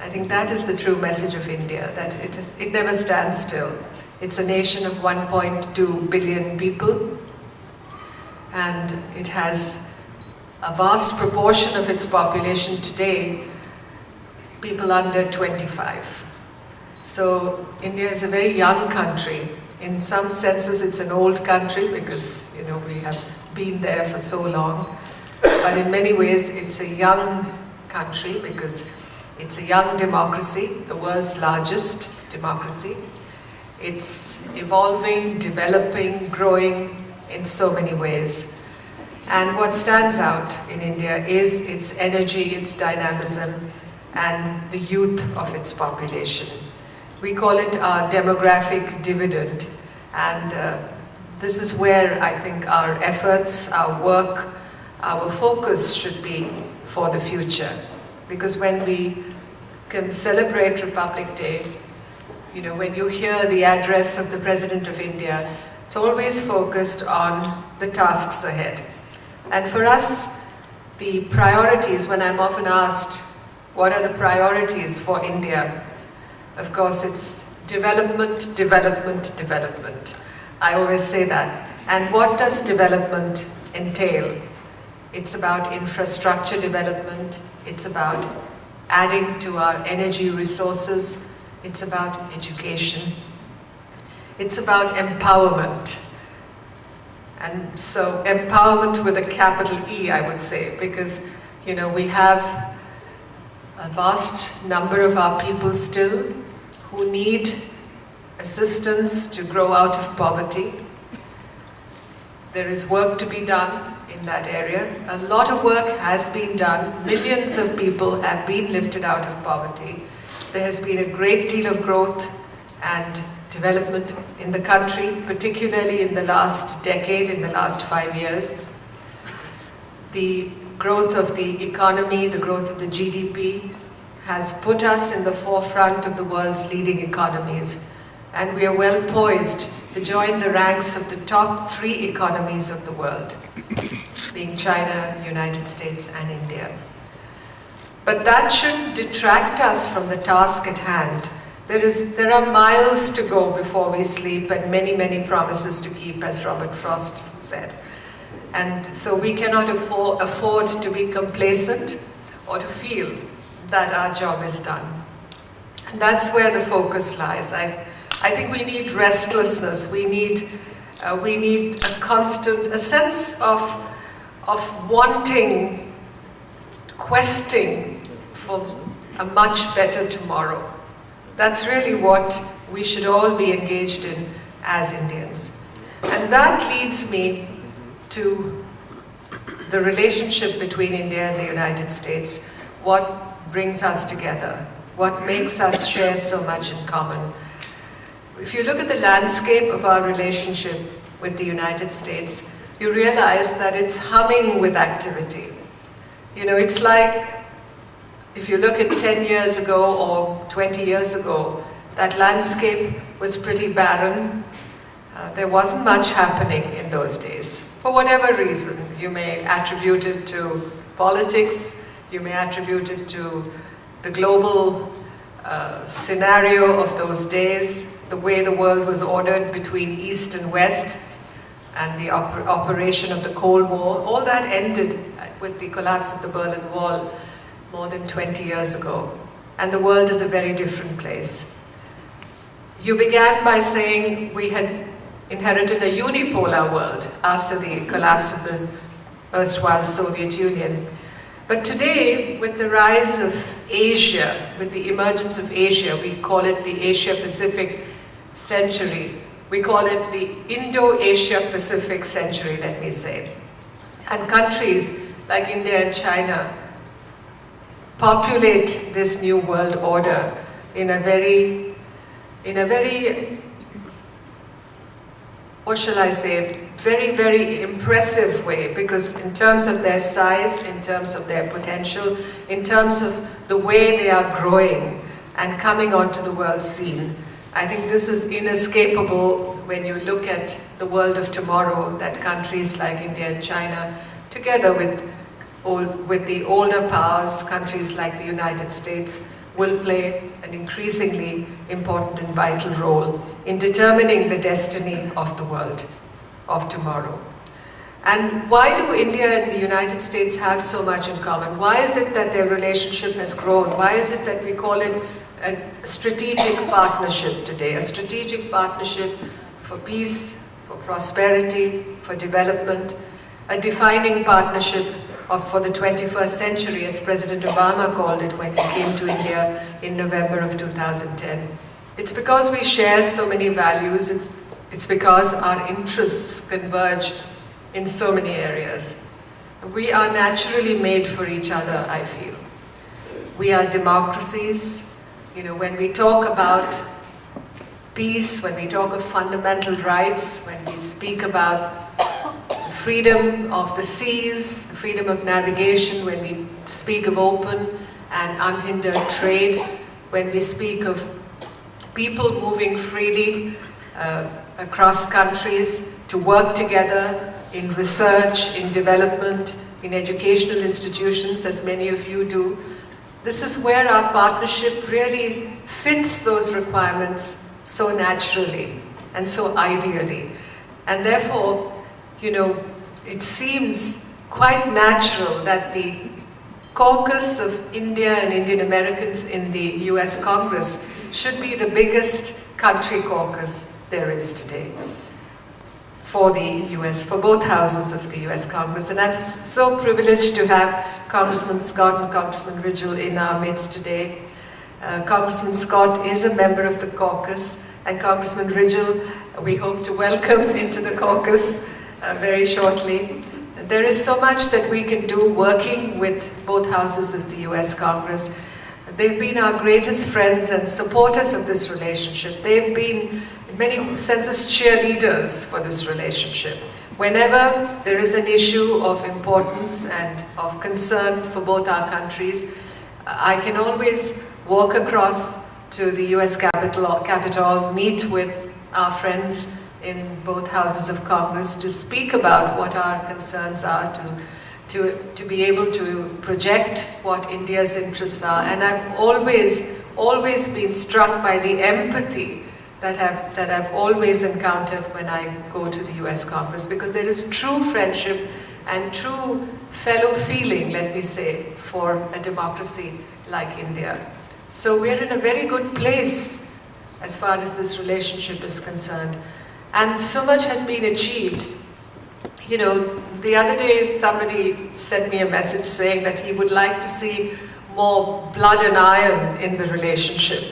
I think that is the true message of India, that it never stands still. It's a nation of 1.2 billion people, and it has a vast proportion of its population today, people under 25. So India is a very young country. In some senses it's an old country because, you know, we have been there for so long. But in many ways it's a young country because it's a young democracy, the world's largest democracy. It's evolving, developing, growing in so many ways. And what stands out in India is its energy, its dynamism, and the youth of its population. We call it our demographic dividend. And this is where I think our efforts, our work, our focus should be for the future. Because when we can celebrate Republic Day, you know, when you hear the address of the President of India, it's always focused on the tasks ahead. And for us, the priorities, when I'm often asked, what are the priorities for India? Of course, it's development, development, development. I always say that. And what does development entail? It's about infrastructure development. It's about adding to our energy resources. It's about education. It's about empowerment. And so empowerment with a capital E, I would say, because, you know, we have a vast number of our people still who need assistance to grow out of poverty. There is work to be done in that area. A lot of work has been done. Millions of people have been lifted out of poverty. There has been a great deal of growth and development in the country, particularly in the last decade, in the last 5 years. The growth of the economy, the growth of the GDP has put us in the forefront of the world's leading economies, and we are well poised to join the ranks of the top 3 economies of the world, being China, United States, and India. But that shouldn't detract us from the task at hand. There are miles to go before we sleep and many, many promises to keep, as Robert Frost said. And so we cannot afford to be complacent or to feel that our job is done. And that's where the focus lies. I think we need restlessness. We need a sense of wanting, questing for a much better tomorrow. That's really what we should all be engaged in as Indians. And that leads me to the relationship between India and the United States. What brings us together? What makes us share so much in common? If you look at the landscape of our relationship with the United States, you realize that it's humming with activity. You know, it's like, if you look at 10 years ago or 20 years ago, that landscape was pretty barren. There wasn't much happening in those days. For whatever reason, you may attribute it to politics, you may attribute it to the global scenario of those days, the way the world was ordered between East and West, and the operation of the Cold War. All that ended with the collapse of the Berlin Wall more than 20 years ago. And the world is a very different place. You began by saying we had inherited a unipolar world after the collapse of the erstwhile Soviet Union. But today, with the rise of Asia, with the emergence of Asia, we call it the Asia-Pacific century. We call it the Indo-Asia-Pacific century, let me say. And countries like India and China populate this new world order in a very, what shall I say, very, very impressive way, because in terms of their size, in terms of their potential, in terms of the way they are growing and coming onto the world scene, I think this is inescapable when you look at the world of tomorrow, that countries like India and China, together with the older powers, countries like the United States, will play an increasingly important and vital role in determining the destiny of the world of tomorrow. And why do India and the United States have so much in common? Why is it that their relationship has grown? Why is it that we call it a strategic partnership today? A strategic partnership for peace, for prosperity, for development, a defining partnership for the 21st century, as President Obama called it when he came to India in November of 2010. It's because we share so many values, it's because our interests converge in so many areas. We are naturally made for each other, I feel. We are democracies. You know, when we talk about peace, when we talk of fundamental rights, when we speak about the freedom of the seas, the freedom of navigation, when we speak of open and unhindered trade, when we speak of people moving freely across countries to work together in research, in development, in educational institutions, as many of you do, this is where our partnership really fits those requirements so naturally and so ideally. And therefore, you know, it seems quite natural that the caucus of India and Indian Americans in the US Congress should be the biggest country caucus there is today for the US, for both houses of the US Congress. And I'm so privileged to have Congressman Scott and Congressman Ridgell in our midst today. Congressman Scott is a member of the caucus, and Congressman Ridgell we hope to welcome into the caucus very shortly. There is so much that we can do working with both houses of the US Congress. They've been our greatest friends and supporters of this relationship. They've been, in many senses, cheerleaders for this relationship. Whenever there is an issue of importance and of concern for both our countries, I can always walk across to the US Capitol, meet with our friends in both houses of Congress to speak about what our concerns are, to be able to project what India's interests are. And I've always been struck by the empathy that I've always encountered when I go to the US Congress, because there is true friendship and true fellow feeling, let me say, for a democracy like India. So we're in a very good place as far as this relationship is concerned. And so much has been achieved. You know, the other day somebody sent me a message saying that he would like to see more blood and iron in the relationship.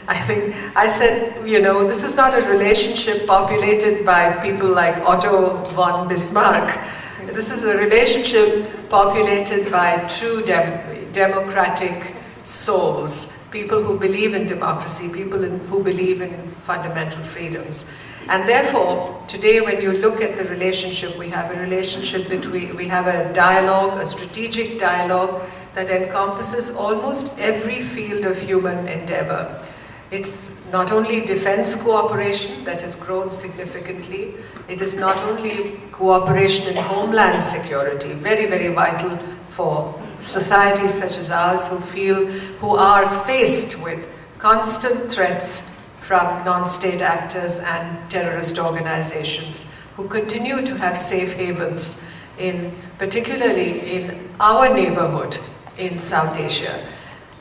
I said, you know, this is not a relationship populated by people like Otto von Bismarck. This is a relationship populated by true democratic souls, people who believe in democracy, people who believe in fundamental freedoms. And therefore, today when you look at the relationship, we have a dialogue, a strategic dialogue that encompasses almost every field of human endeavor. It's not only defense cooperation that has grown significantly, it is not only cooperation in homeland security, very, very vital for societies such as ours who are faced with constant threats from non-state actors and terrorist organizations who continue to have safe havens, particularly in our neighborhood in South Asia.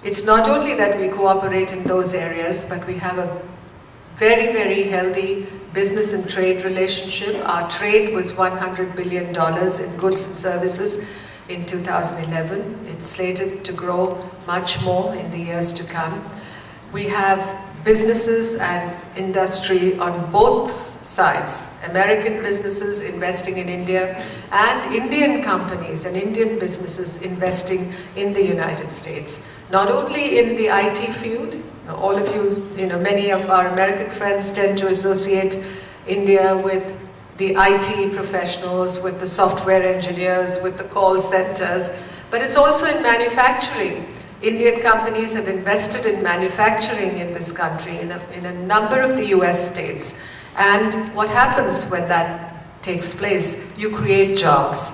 It's not only that we cooperate in those areas, but we have a very, very healthy business and trade relationship. Our trade was $100 billion in goods and services in 2011. It's slated to grow much more in the years to come. We have businesses and industry on both sides, American businesses investing in India and Indian companies and Indian businesses investing in the United States. Not only in the IT field, all of you, many of our American friends tend to associate India with the IT professionals, with the software engineers, with the call centers, but it's also in manufacturing. Indian companies have invested in manufacturing in this country, in a number of the US states. And what happens when that takes place? You create jobs.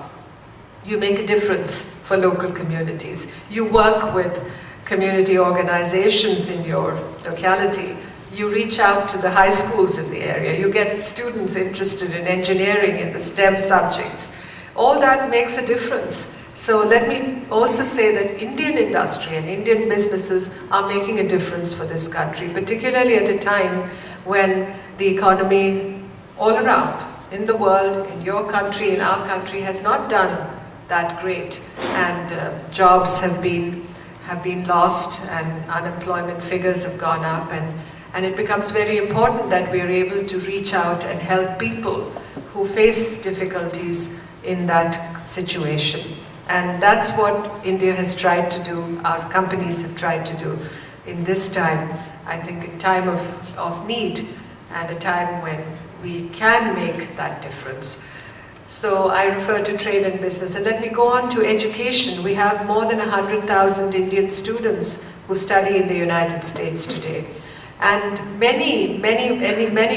You make a difference for local communities. You work with community organizations in your locality. You reach out to the high schools in the area. You get students interested in engineering, in the STEM subjects. All that makes a difference. So let me also say that Indian industry and Indian businesses are making a difference for this country, particularly at a time when the economy all around in the world, in your country, in our country, has not done that great. And jobs have been lost and unemployment figures have gone up, and it becomes very important that we are able to reach out and help people who face difficulties in that situation. And that's what India has tried to do, our companies have tried to do in this time, I think a time of need and a time when we can make that difference. So I refer to trade and business. And let me go on to education. We have more than 100,000 Indian students who study in the United States today. And many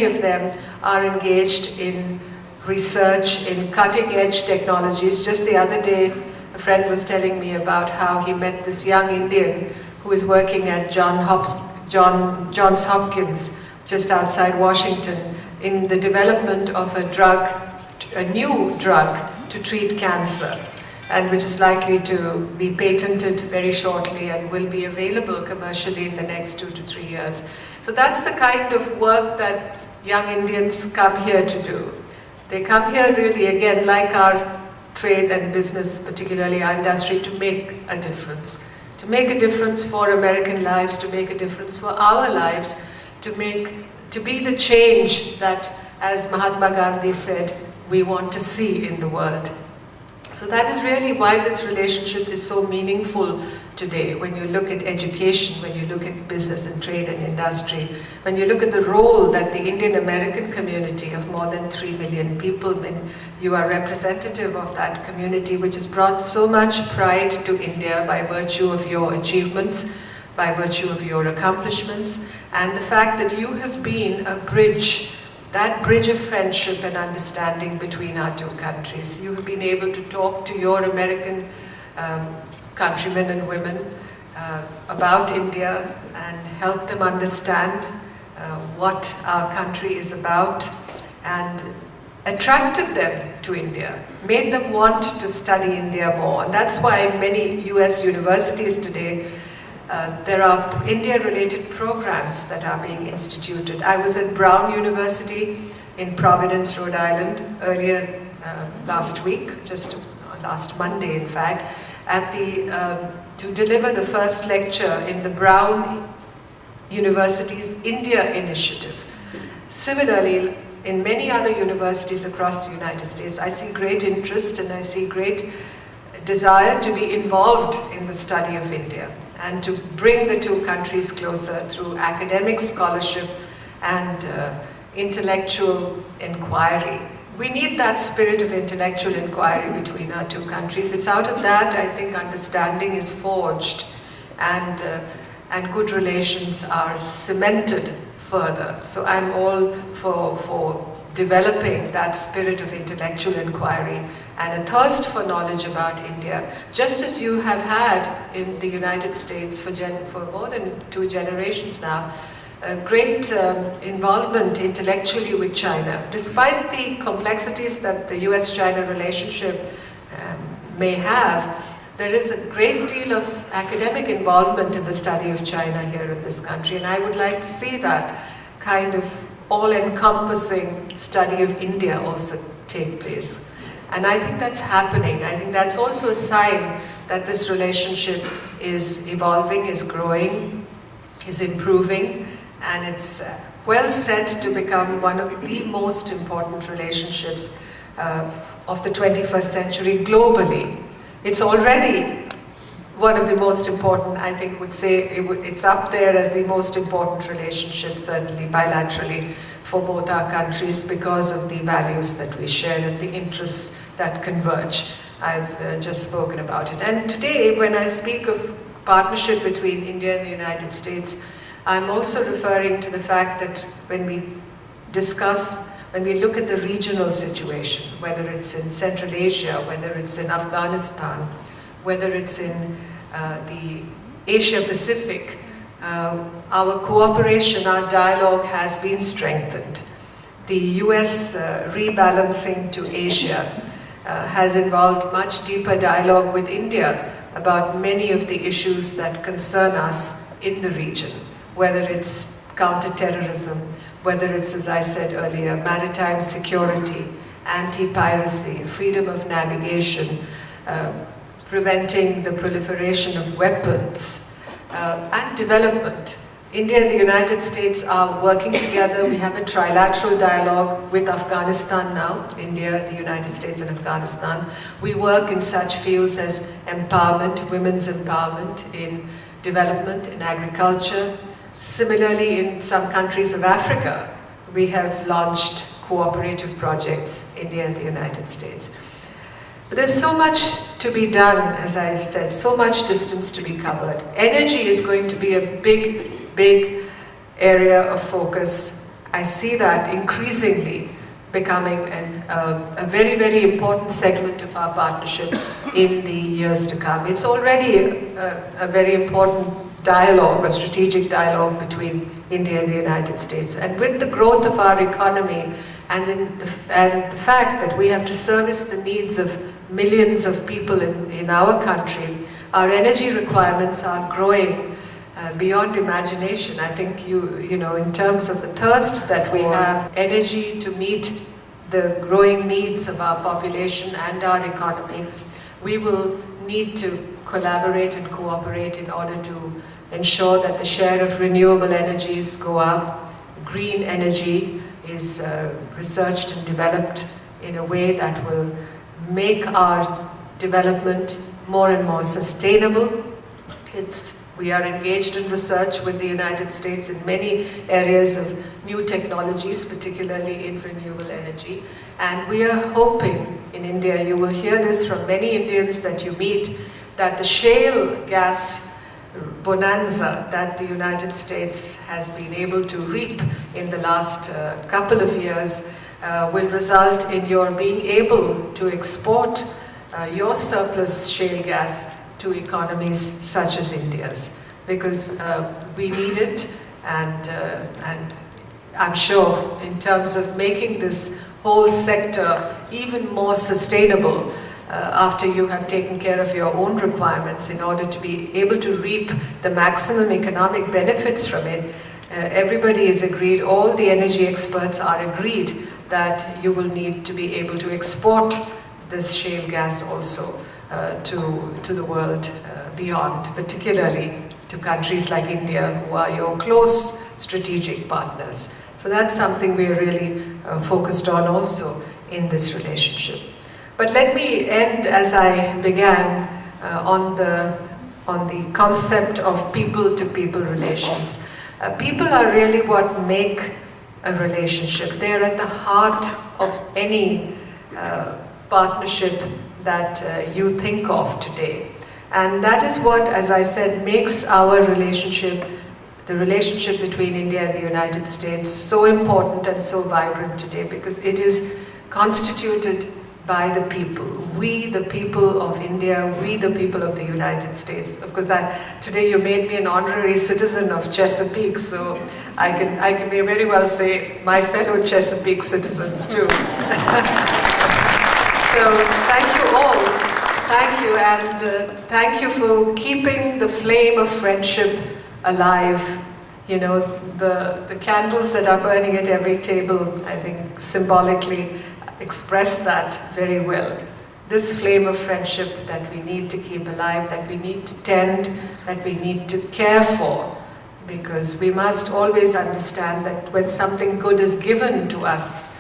of them are engaged in research, in cutting-edge technologies. Just the other day, a friend was telling me about how he met this young Indian who is working at Johns Hopkins, just outside Washington, in the development of a new drug to treat cancer, and which is likely to be patented very shortly and will be available commercially in the next 2 to 3 years. So that's the kind of work that young Indians come here to do. They come here really, again, like our trade and business, particularly our industry, to make a difference. To make a difference for American lives, to make a difference for our lives, to be the change that, as Mahatma Gandhi said, we want to see in the world. So that is really why this relationship is so meaningful today. When you look at education, when you look at business and trade and industry, when you look at the role that the Indian American community of more than 3 million people, when you are representative of that community, which has brought so much pride to India by virtue of your achievements, by virtue of your accomplishments, and the fact that you have been a bridge, that bridge of friendship and understanding between our two countries. You have been able to talk to your American countrymen and women about India and help them understand what our country is about, and attracted them to India, made them want to study India more. And that's why in many US universities today, there are India-related programs that are being instituted. I was at Brown University in Providence, Rhode Island, earlier last week, just last Monday, in fact, at to deliver the first lecture in the Brown University's India Initiative. Similarly, in many other universities across the United States, I see great interest and I see great desire to be involved in the study of India and to bring the two countries closer through academic scholarship and intellectual inquiry. We need that spirit of intellectual inquiry between our two countries. It's out of that, I think, understanding is forged and good relations are cemented further. So I'm all for developing that spirit of intellectual inquiry and a thirst for knowledge about India, just as you have had in the United States for more than 2 generations now. A great involvement intellectually with China. Despite the complexities that the US-China relationship may have, there is a great deal of academic involvement in the study of China here in this country, and I would like to see that kind of all-encompassing study of India also take place. And I think that's happening. I think that's also a sign that this relationship is evolving, is growing, is improving, and it's well set to become one of the most important relationships of the 21st century globally. It's already one of the most important, I think would say it's up there as the most important relationship, certainly bilaterally, for both our countries because of the values that we share and the interests that converge. I've just spoken about it. And today, when I speak of partnership between India and the United States, I'm also referring to the fact that when we look at the regional situation, whether it's in Central Asia, whether it's in Afghanistan, whether it's in the Asia Pacific, our cooperation, our dialogue has been strengthened. The US rebalancing to Asia has involved much deeper dialogue with India about many of the issues that concern us in the region, whether it's counterterrorism, whether it's, as I said earlier, maritime security, anti-piracy, freedom of navigation, preventing the proliferation of weapons, and development. India and the United States are working together. We have a trilateral dialogue with Afghanistan now, India, the United States and Afghanistan. We work in such fields as empowerment, women's empowerment, in development, in agriculture. Similarly, in some countries of Africa, we have launched cooperative projects, India and the United States. But there's so much to be done, as I said, so much distance to be covered. Energy is going to be a big area of focus. I see that increasingly becoming a very, very important segment of our partnership in the years to come. It's already a very important dialogue, a strategic dialogue between India and the United States. And with the growth of our economy and the fact that we have to service the needs of millions of people in our country, our energy requirements are growing beyond imagination. I think you know, in terms of the thirst that we have, energy to meet the growing needs of our population and our economy, we will need to collaborate and cooperate in order to ensure that the share of renewable energies go up. Green energy is researched and developed in a way that will make our development more and more sustainable. We are engaged in research with the United States in many areas of new technologies, particularly in renewable energy. And we are hoping in India, you will hear this from many Indians that you meet, that the shale gas bonanza that the United States has been able to reap in the last couple of years will result in your being able to export your surplus shale gas to economies such as India's, because we need it, and I'm sure in terms of making this whole sector even more sustainable after you have taken care of your own requirements in order to be able to reap the maximum economic benefits from it. Everybody is agreed, all the energy experts are agreed that you will need to be able to export this shale gas also to the world beyond, particularly to countries like India, who are your close strategic partners. So that's something we are really focused on also in this relationship. But let me end as I began on the concept of people-to-people relations. People are really what make a relationship. They're at the heart of any partnership that you think of today. And that is what, as I said, makes our relationship, the relationship between India and the United States, so important and so vibrant today, because it is constituted by the people. We, the people of India, we, the people of the United States. Of course, today you made me an honorary citizen of Chesapeake, so I can very well say my fellow Chesapeake citizens too. So thank you all. Thank you, and thank you for keeping the flame of friendship alive. You know, the candles that are burning at every table, I think symbolically, expressed that very well. This flame of friendship that we need to keep alive, that we need to tend, that we need to care for, because we must always understand that when something good is given to us,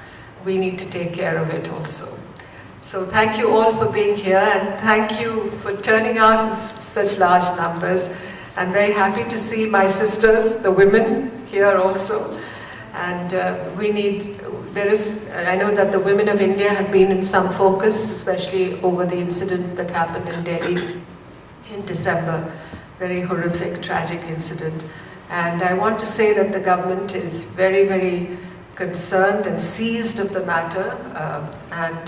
we need to take care of it also. So thank you all for being here, and thank you for turning out in such large numbers. I'm very happy to see my sisters, the women, here also. And I know that the women of India have been in some focus, especially over the incident that happened in Delhi in December. Very horrific, tragic incident. And I want to say that the government is very, very concerned and seized of the matter, and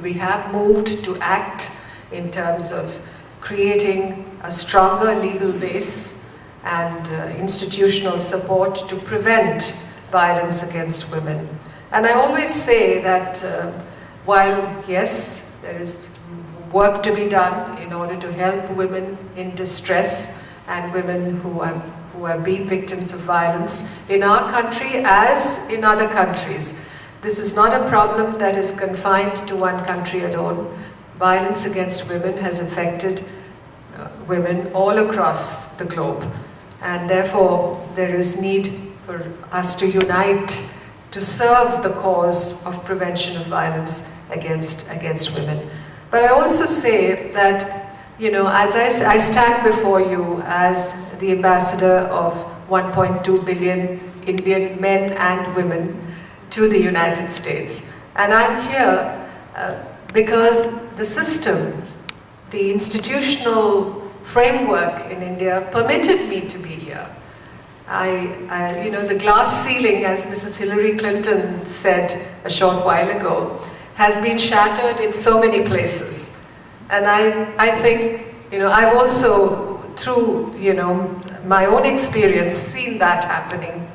we have moved to act in terms of creating a stronger legal base and institutional support to prevent violence against women. And I always say that while, yes, there is work to be done in order to help women in distress and women who have been victims of violence in our country as in other countries. This is not a problem that is confined to one country alone. Violence against women has affected women all across the globe. And therefore, there is need for us to unite to serve the cause of prevention of violence against women. But I also say that, as I stand before you as the ambassador of 1.2 billion Indian men and women to the United States. And I'm here because the system, the institutional framework in India permitted me to be here. The glass ceiling, as Mrs. Hillary Clinton said a short while ago, has been shattered in so many places. And I think, I've also, through, my own experience, seen that happening.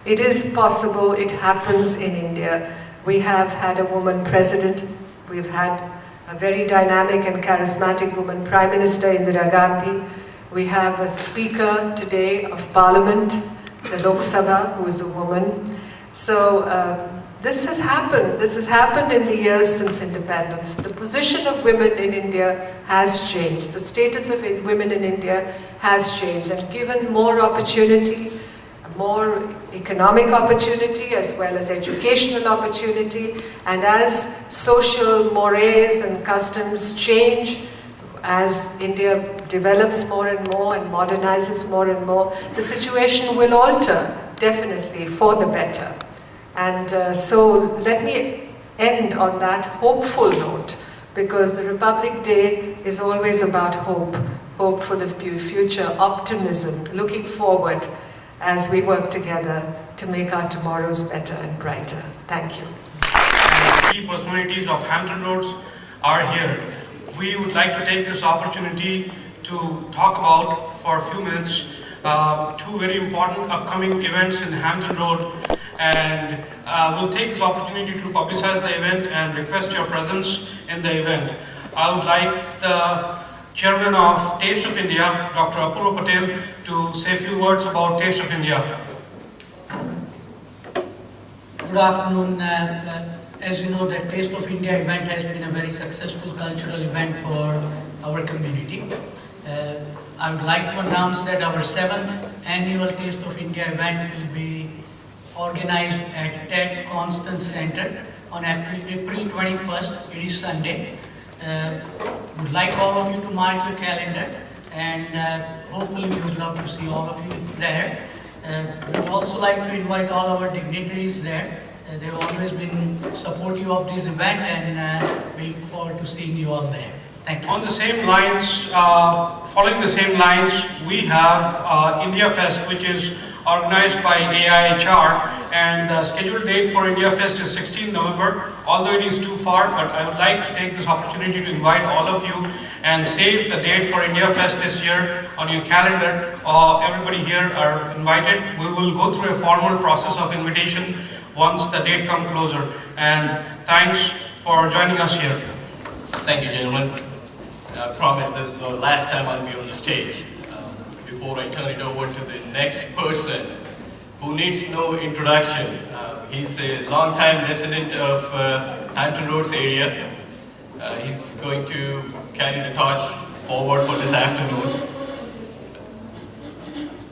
It is possible, it happens in India. We have had a woman president, we've had a very dynamic and charismatic woman Prime Minister Indira Gandhi. We have a speaker today of Parliament, the Lok Sabha, who is a woman. So this has happened in the years since independence. The position of women in India has changed. The status of women in India has changed and given more opportunity, more economic opportunity as well as educational opportunity. And as social mores and customs change, as India develops more and more and modernizes more and more, the situation will alter, definitely, for the better. And so let me end on that hopeful note, because the Republic Day is always about hope, hope for the future, optimism, looking forward as we work together to make our tomorrows better and brighter. Thank you. Key personalities of Hampton Roads are here. We would like to take this opportunity to talk about, for a few minutes, two very important upcoming events in Hampton Road, and we'll take this opportunity to publicize the event and request your presence in the event. I would like the Chairman of Taste of India, Dr. Apurva Patel, to say a few words about Taste of India. Good afternoon. As you know, the Taste of India event has been a very successful cultural event for our community. I would like to announce that our 7th annual Taste of India event will be organized at TED Constance Center on April 21st. It is Sunday. Would like all of you to mark your calendar, and hopefully we would love to see all of you there. We would also like to invite all our dignitaries there. They've always been supportive of this event, and we look forward to seeing you all there. Thank you. On the same lines, following the same lines, we have India Fest, which is organized by AIHR, and the scheduled date for India Fest is 16 November. Although it is too far, but I would like to take this opportunity to invite all of you and save the date for India Fest this year on your calendar. Everybody here are invited. We will go through a formal process of invitation once the date comes closer. And thanks for joining us here. Thank you, gentlemen. I promise this is the last time I'll be on the stage. Before I turn it over to the next person who needs no introduction. He's a long-time resident of Hampton Roads area. He's going to carry the torch forward for this afternoon.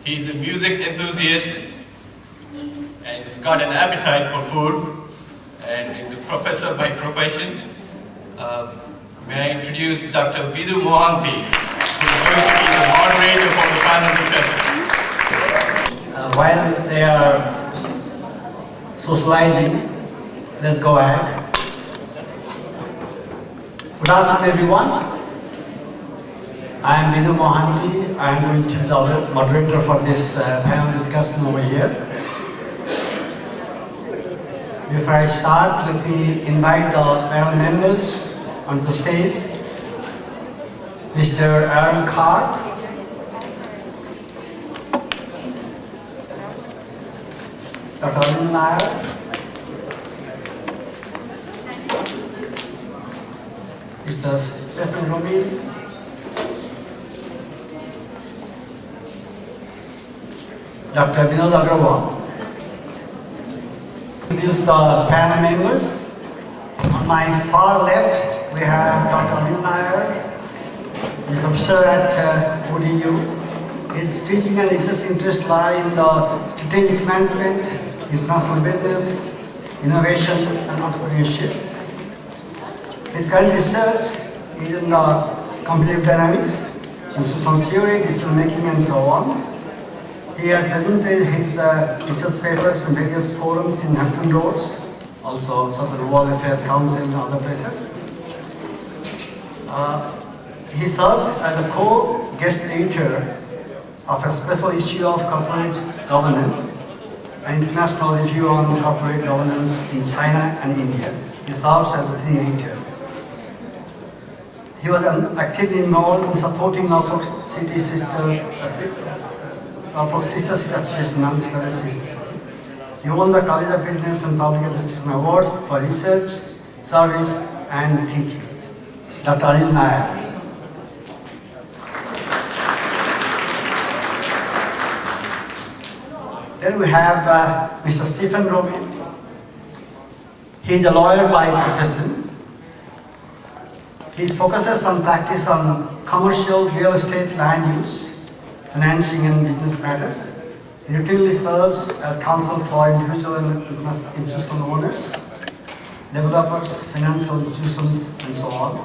He's a music enthusiast and he's got an appetite for food, and he's a professor by profession. May I introduce Dr. Vidhu Mohanty, who is going to be the moderator for the panel discussion. While they are socializing, let's go ahead. Good afternoon, everyone. I am Vidhu Mohanty. I am going to be the moderator for this panel discussion over here. Before I start, let me invite the panel members onto the stage. Mr. Aaron Carr, Dr. Arun Nair, Mr. Stephen Romil, Dr. Venudhar. Introduce the panel members. On my far left, we have Dr. Arun Nair, the professor at ODU. His teaching and research interests lie in the strategic management, international business, innovation, and entrepreneurship. His current research is in the competitive dynamics, institutional theory, decision making, and so on. He has presented his research papers in various forums in Hampton Roads, also such as the World Affairs Council and other places. He served as a co-guest editor of a special issue of corporate governance, an international review on corporate governance in China and India. He serves as a senior editor. He was actively involved in supporting Norfolk City Norfolk Sister City Association and Sister City. He won the College of Business and Public Administration Awards for research, service, and teaching. Dr. Arun Nair. Then we have Mr. Stephen Romil. He is a lawyer by profession. He focuses on practice on commercial real estate land use, financing and business matters. He routinely serves as counsel for individual and institutional owners, developers, financial institutions, and so on.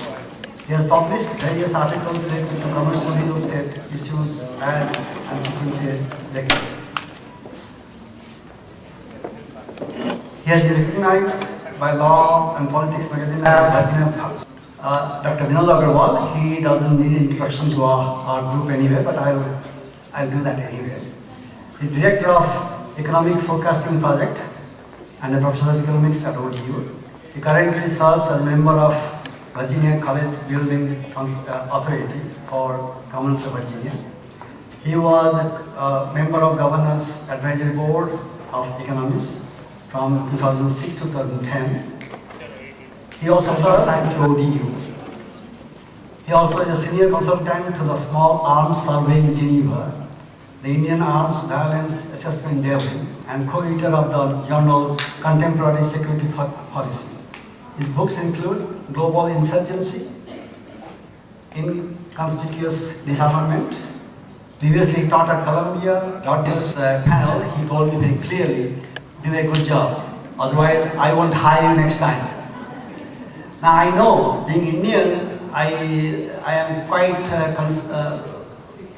He has published various articles related to commercial real estate issues as and frequently lectures. He has been recognized by Law and Politics magazine Virginia. Dr. Venudhar, he doesn't need introduction to our group anyway, but I'll do that anyway. He's Director of Economic Forecasting Project and a Professor of Economics at ODU. He currently serves as a member of Virginia College Building Authority for Commonwealth of Virginia. He was a member of Governor's Advisory Board of Economics from 2006 to 2010. He also served to ODU. He also is a senior consultant to the Small Arms Survey in Geneva, the Indian Arms Violence Assessment Daily, and co-editor of the journal Contemporary Security Policy. His books include Global Insurgency, Inconspicuous Disarmament. Previously taught at Columbia. Got this panel, he told me very clearly, do a good job, otherwise I won't hire you next time. Now I know, being Indian, I am quite,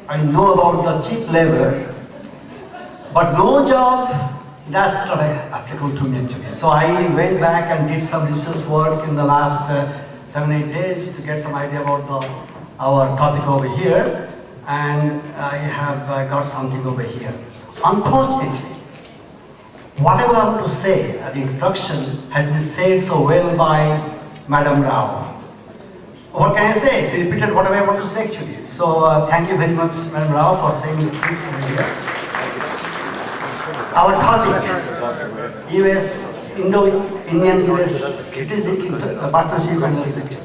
I know about the cheap labor, but no job, that's not applicable to me actually. So I went back and did some research work in the last 7-8 days to get some idea about our topic over here, and I have got something over here. Unfortunately, whatever I want to say as introduction has been said so well by Madam Rao. What can I say? She repeated whatever I want to say actually. So thank you very much, Madam Rao, for saying things over here. Our topic, US, Indo-Indian US strategic partnership and research.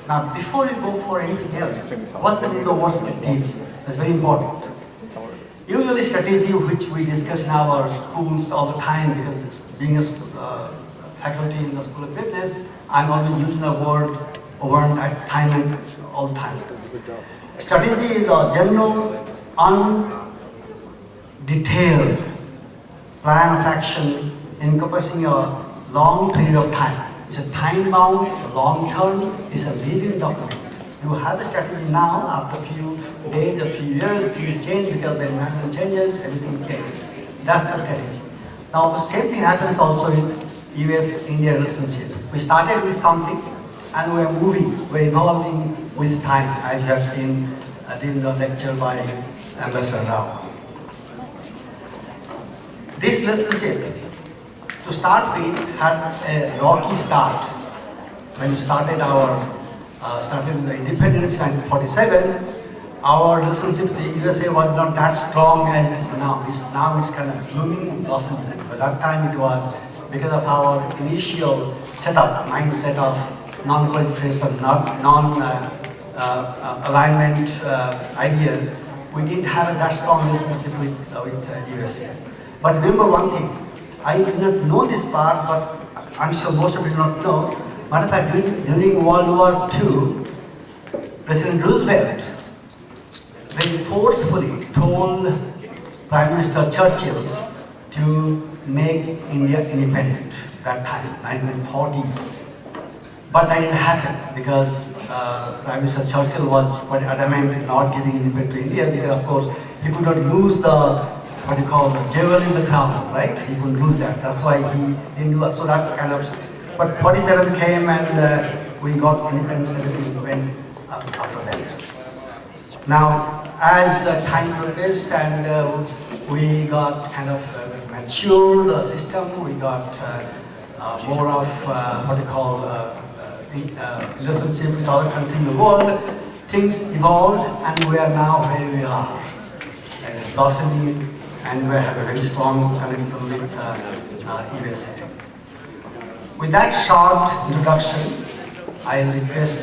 Now, before we go for anything else, what's the meaning of word strategy? That's very important. Usually strategy which we discuss in our schools all the time, because being a faculty in the School of Business, I'm always using the word overnight all the time. Strategy is a general, undetailed plan of action encompassing a long period of time. It's a time-bound, long-term, it's a living document. You have a strategy now, after a few days, a few years, things change because the environment changes, everything changes. That's the strategy. Now, the same thing happens also with US-India relationship. We started with something and we are moving, we're evolving with time, as you have seen in the lecture by Ambassador Rao. This relationship, to start with, had a rocky start. When we started started the independence in 1947, our relationship with the USA was not that strong as it is now. Now it's kind of blooming and blossoming. But that time it was because of our initial mindset of non-proliferation, non-alignment ideas. We didn't have that strong relationship with USA. But remember one thing, I did not know this part, but I'm sure most of you do not know. Matter of fact, during World War II, President Roosevelt very forcefully told Prime Minister Churchill to make India independent that time, 1940s. But that didn't happen because Prime Minister Churchill was quite adamant in not giving independence to India because, of course, he could not lose the jewel in the crown, right? He couldn't lose that. That's why he didn't do that. So that kind of, but 47 came and we got independence, everything went after that. Now, as time progressed and we got kind of matured the system, we got more of relationship with other countries in the world, things evolved and we are now where we are, blossoming, and we have a very strong connection with USA. With that short introduction, I request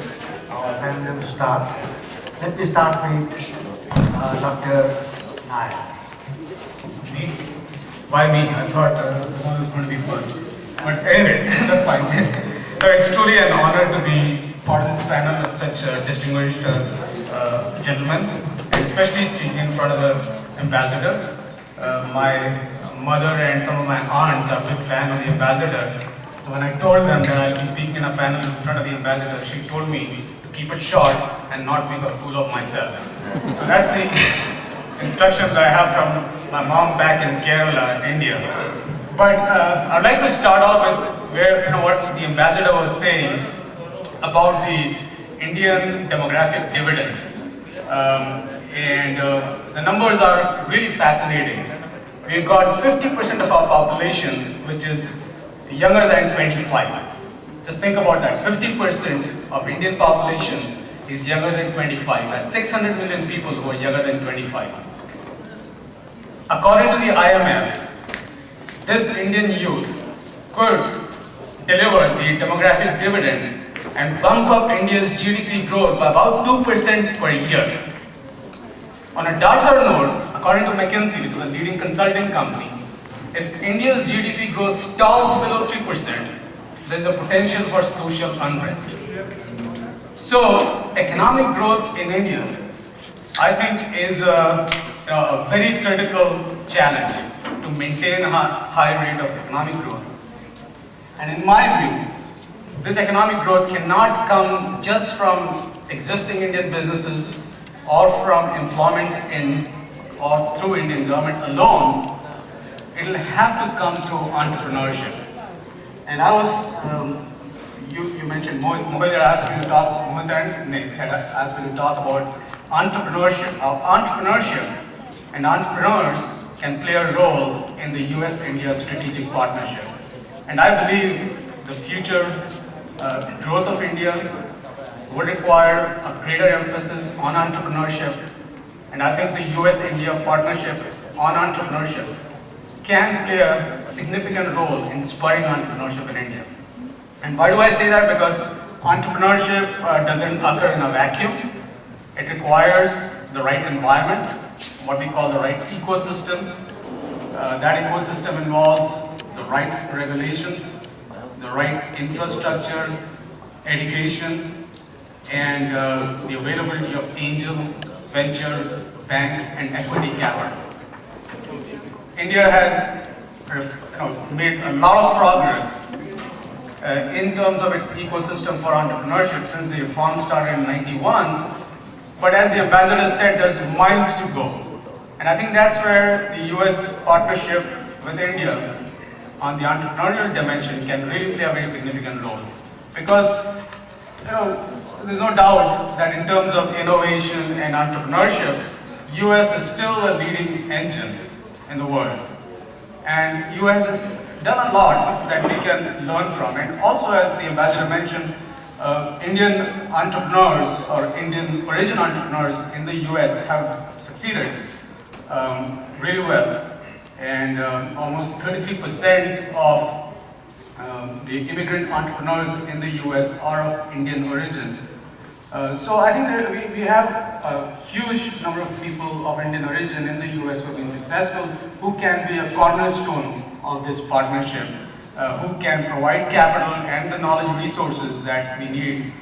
our panel to start. Let me start with Dr. Nair. Me? Why me? I thought I was going to be first. But anyway, that's fine. It's truly an honor to be part of this panel with such distinguished gentlemen, and especially speaking in front of the ambassador. My mother and some of my aunts are big fan of the ambassador. So when I told them that I'll be speaking in a panel in front of the ambassador, she told me to keep it short and not make a fool of myself. So that's the instructions I have from my mom back in Kerala, India. But I'd like to start off with what the ambassador was saying about the Indian demographic dividend. The numbers are really fascinating. We've got 50% of our population which is younger than 25. Just think about that. 50% of Indian population is younger than 25. That's 600 million people who are younger than 25. According to the IMF, this Indian youth could deliver the demographic dividend and bump up India's GDP growth by about 2% per year. On a darker note, according to McKinsey, which is a leading consulting company, if India's GDP growth stalls below 3%, there's a potential for social unrest. So, economic growth in India, I think, is a very critical challenge to maintain a high rate of economic growth. And in my view, this economic growth cannot come just from existing Indian businesses or from employment in or through Indian government alone. It will have to come through entrepreneurship. And I was, you mentioned Mohit asked me to talk, Mohit and Nick had asked me to talk about entrepreneurship. Entrepreneurship and entrepreneurs can play a role in the US-India strategic partnership. And I believe the future growth of India would require a greater emphasis on entrepreneurship. And I think the US-India partnership on entrepreneurship can play a significant role in spurring entrepreneurship in India. And why do I say that? Because entrepreneurship doesn't occur in a vacuum. It requires the right environment, what we call the right ecosystem. That ecosystem involves the right regulations, the right infrastructure, education, and the availability of angel, venture, bank, and equity capital. India has made a lot of progress in terms of its ecosystem for entrepreneurship since the reform started in '91. But as the ambassador said, there's miles to go. And I think that's where the US partnership with India on the entrepreneurial dimension can really play a very significant role. Because, there's no doubt that in terms of innovation and entrepreneurship, US is still a leading engine in the world. And US has done a lot that we can learn from. And also, as the ambassador mentioned, Indian entrepreneurs or Indian origin entrepreneurs in the US have succeeded really well. And almost 33% of the immigrant entrepreneurs in the US are of Indian origin. So I think we have a huge number of people of Indian origin in the US who have been successful, who can be a cornerstone of this partnership, who can provide capital and the knowledge resources that we need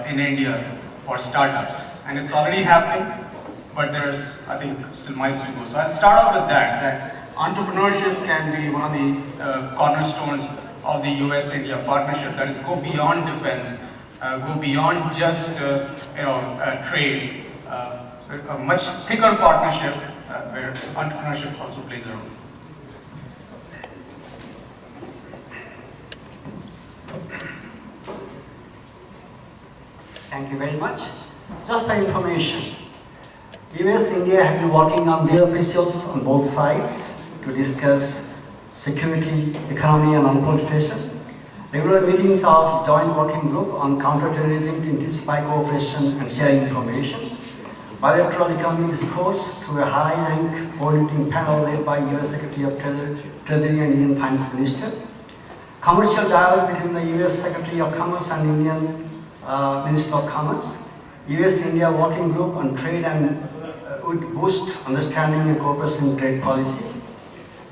in India for startups. And it's already happening, but there's, I think, still miles to go. So I'll start off with that entrepreneurship can be one of the cornerstones of the US-India partnership. That is, go beyond defense, go beyond just trade, a much thicker partnership where entrepreneurship also plays a role. Thank you very much. Just for information, US-India have been working on their officials on both sides to discuss security, economy, and non-proliferation. Regular meetings of Joint Working Group on Counterterrorism to intensify cooperation and sharing information. Bilateral economic discourse through a high-rank coordinating panel led by US Secretary of Treasury and Indian Finance Minister. Commercial dialogue between the US Secretary of Commerce and Indian Minister of Commerce. US-India Working Group on Trade and would boost understanding and cooperation in trade policy.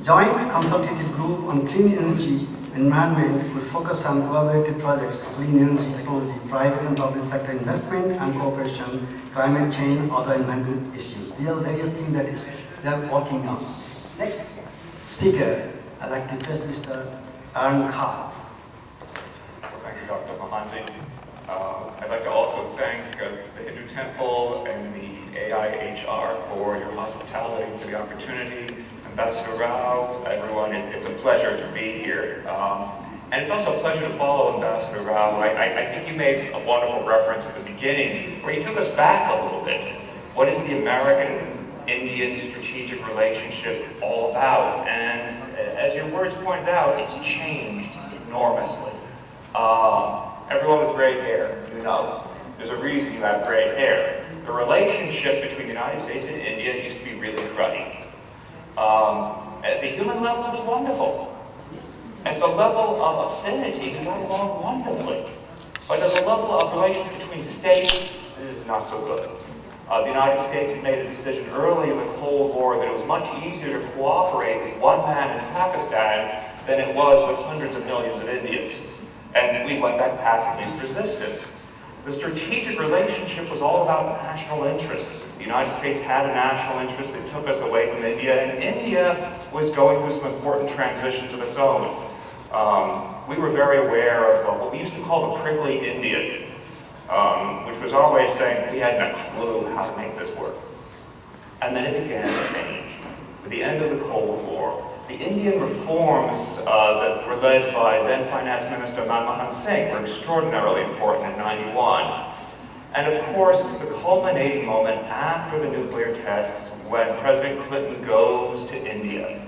Joint Consultative Group on Clean Energy Environment would focus on collaborative projects, clean energy technology, private and public sector investment and cooperation, climate change, other environmental issues. These are various things that they are working on. Next speaker, I'd like to request Mr. Aaron Carr. Thank you, Dr. Mohanty. I'd like to also thank the Hindu Temple and the AIHR for your hospitality, for the opportunity. Ambassador Rao, everyone, it's a pleasure to be here. And it's also a pleasure to follow Ambassador Rao. I think you made a wonderful reference at the beginning where you took us back a little bit. What is the American-Indian strategic relationship all about? And as your words pointed out, it's changed enormously. Everyone with gray hair, there's a reason you have gray hair. The relationship between the United States and India used to be really cruddy. At the human level, it was wonderful. At the level of affinity, we got along wonderfully. But at the level of relations between states, this is not so good. The United States had made a decision early in the Cold War that it was much easier to cooperate with one man in Pakistan than it was with hundreds of millions of Indians. And we went that path of least resistance. The strategic relationship was all about national interests. The United States had a national interest that took us away from India, and India was going through some important transitions of its own. We were very aware of what we used to call the prickly Indian, which was always saying we hadn't a clue how to make this work. And then it began to change. With the end of the Cold War, the Indian reforms that were led by then Finance Minister Manmohan Singh were extraordinarily important in '91. And of course, the culminating moment after the nuclear tests, when President Clinton goes to India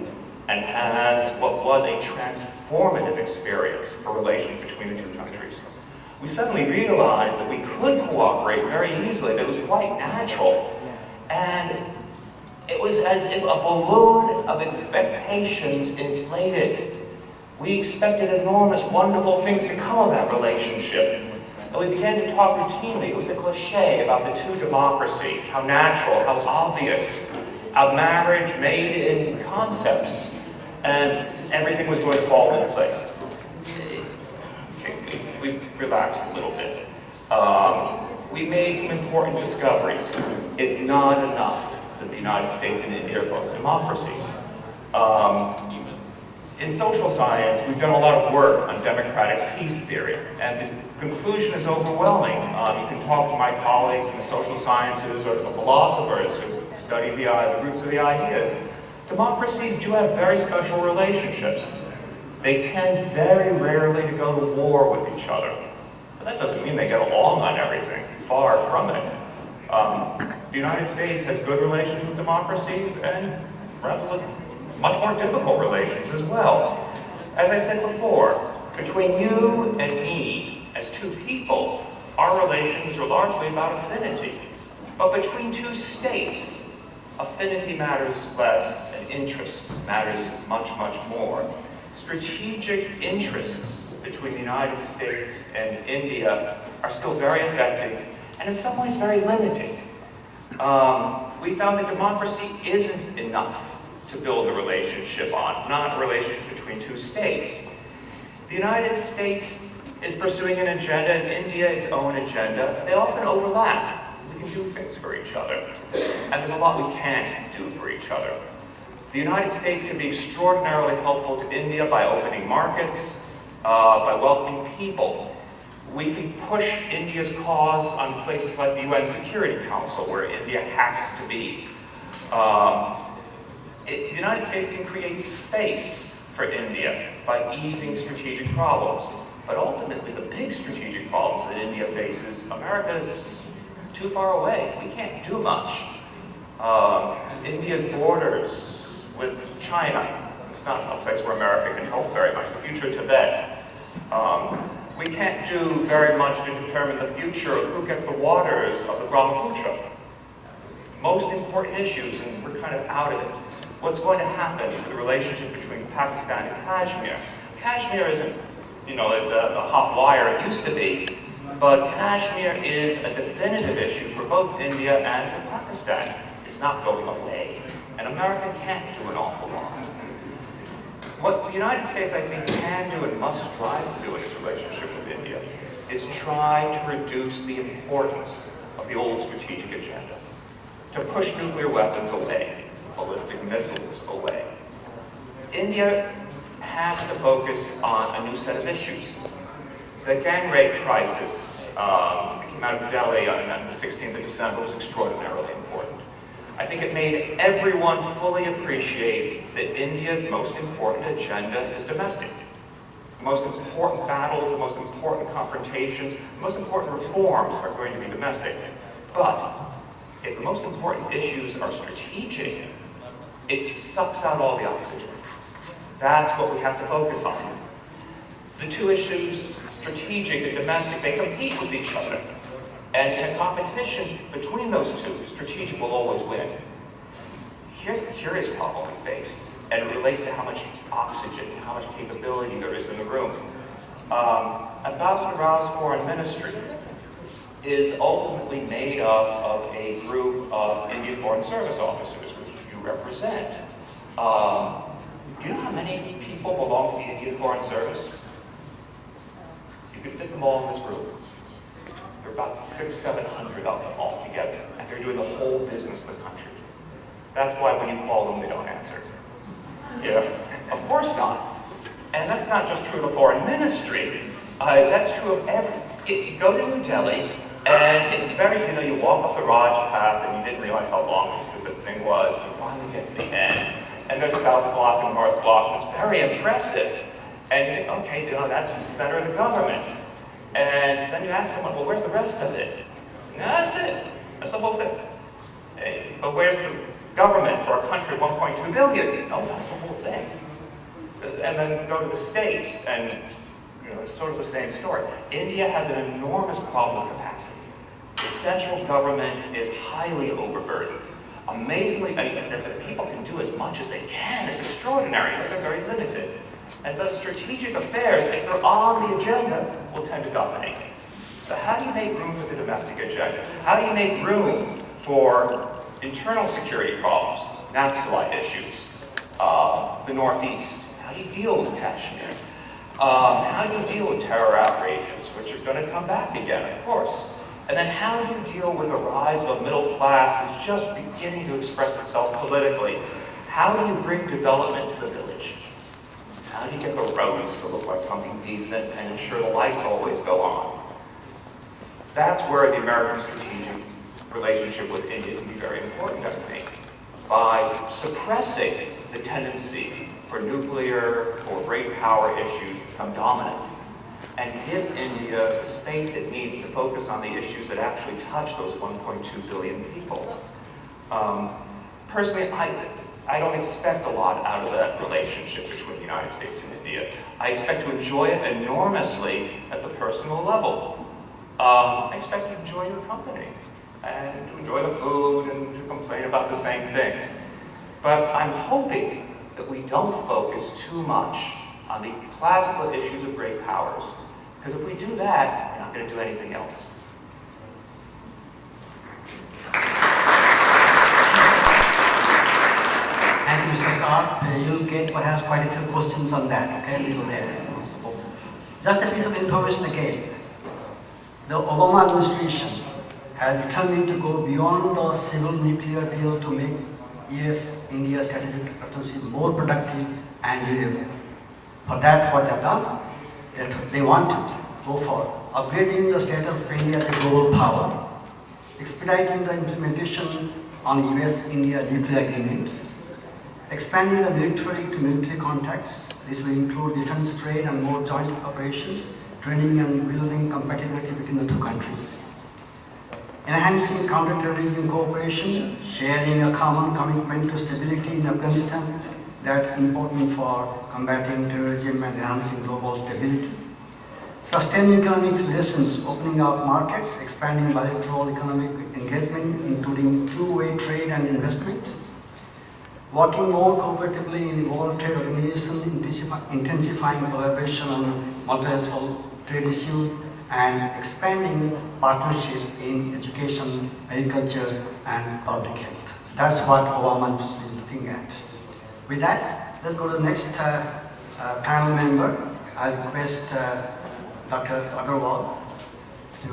and has what was a transformative experience for relations between the two countries. We suddenly realized that we could cooperate very easily, that it was quite natural. And it was as if a balloon of expectations inflated. We expected enormous, wonderful things to come of that relationship. And we began to talk routinely. It was a cliche about the two democracies, how natural, how obvious, a marriage made in concepts, and everything was going to fall into place. we've relaxed a little bit. We made some important discoveries. It's not enough that the United States and India are both democracies. In social science, we've done a lot of work on democratic peace theory, and the conclusion is overwhelming. You can talk to my colleagues in the social sciences or the philosophers who study the roots of the ideas. Democracies do have very special relationships. They tend very rarely to go to war with each other. But that doesn't mean they get along on everything. Far from it. The United States has good relations with democracies and rather much more difficult relations as well. As I said before, between you and me, as two people, our relations are largely about affinity. But between two states, affinity matters less and interest matters much, much more. Strategic interests between the United States and India are still very affecting and in some ways very limiting. We found that democracy isn't enough to build a relationship on, not a relationship between two states. The United States is pursuing an agenda and India its own agenda. They often overlap. We can do things for each other. And there's a lot we can't do for each other. The United States can be extraordinarily helpful to India by opening markets, by welcoming people. We can push India's cause on places like the UN Security Council, where India has to be. The United States can create space for India by easing strategic problems. But ultimately, the big strategic problems that India faces, America's too far away. We can't do much. India's borders with China, it's not a place where America can help very much. The future of Tibet. We can't do very much to determine the future of who gets the waters of the Brahmaputra. Most important issues, and we're kind of out of it. What's going to happen to the relationship between Pakistan and Kashmir? Kashmir isn't, you know, the hot wire it used to be, but Kashmir is a definitive issue for both India and for Pakistan. It's not going away, and America can't do an awful lot. What the United States, I think, can do and must strive to do in its relationship with India is try to reduce the importance of the old strategic agenda, to push nuclear weapons away, ballistic missiles away. India has to focus on a new set of issues. The gang rape crisis that came out of Delhi on the 16th of December was extraordinarily important. I think it made everyone fully appreciate that India's most important agenda is domestic. The most important battles, the most important confrontations, the most important reforms are going to be domestic. But if the most important issues are strategic, it sucks out all the oxygen. That's what we have to focus on. The two issues, strategic and domestic, they compete with each other. And in a competition between those two, strategic will always win. Here's a curious problem we face, and it relates to how much oxygen, how much capability there is in the room. Ambassador Rao's foreign ministry is ultimately made up of a group of Indian Foreign Service officers, which you represent. Do you know how many people belong to the Indian Foreign Service? You could fit them all in this room. There are about 600-700 of them all together, and they're doing the whole business of the country. That's why when you call them, they don't answer. Yeah, of course not. And that's not just true of the foreign ministry. That's true of every. You go to New Delhi, and it's very, you know, you walk up the Raj path, and you didn't realize how long this stupid thing was. You finally get to the end, and there's South Block and North Block, and it's very impressive. And you think, okay, you know, that's the center of the government. And then you ask someone, well, where's the rest of it? No, that's it. That's the whole thing. But where's the government for a country of 1.2 billion? No, that's the whole thing. And then go to the States, and you know, it's sort of the same story. India has an enormous problem with capacity. The central government is highly overburdened. Amazingly, I mean, that the people can do as much as they can is extraordinary, but they're very limited. And thus strategic affairs, if they're on the agenda, will tend to dominate. So how do you make room for the domestic agenda? How do you make room for internal security problems, Naxalite issues, the Northeast? How do you deal with Kashmir? How do you deal with terror outrages, which are going to come back again, of course? And then how do you deal with the rise of a middle class that's just beginning to express itself politically? How do you bring development to the village? How do you get the roads to look like something decent and ensure the lights always go on? That's where the American strategic relationship with India can be very important, I think, by suppressing the tendency for nuclear or great power issues to become dominant and give India the space it needs to focus on the issues that actually touch those 1.2 billion people. Personally, I don't expect a lot out of that relationship between the United States and India. I expect to enjoy it enormously at the personal level. I expect to enjoy your company and to enjoy the food and to complain about the same things. But I'm hoping that we don't focus too much on the classical issues of great powers. Because if we do that, we're not going to do anything else. Thank you, Mr. Karp. You'll get perhaps quite a few questions on that, okay, a little later. Just a piece of information again. The Obama administration has determined to go beyond the civil nuclear deal to make US-India strategic partnership more productive and durable. For that, what they've done, they want to go for upgrading the status of India as a global power, expediting the implementation on US-India nuclear agreement, expanding the military-to-military contacts. This will include defense trade and more joint operations, training and building compatibility between the two countries. Enhancing counterterrorism cooperation, sharing a common commitment to stability in Afghanistan that's important for combating terrorism and enhancing global stability. Sustaining economic relations, opening up markets, expanding bilateral economic engagement, including two-way trade and investment. Working more cooperatively in the World Trade Organization, intensifying collaboration on multilateral trade issues, and expanding partnership in education, agriculture, and public health. That's what Obama is looking at. With that, let's go to the next panel member. I request Dr. Agarwal to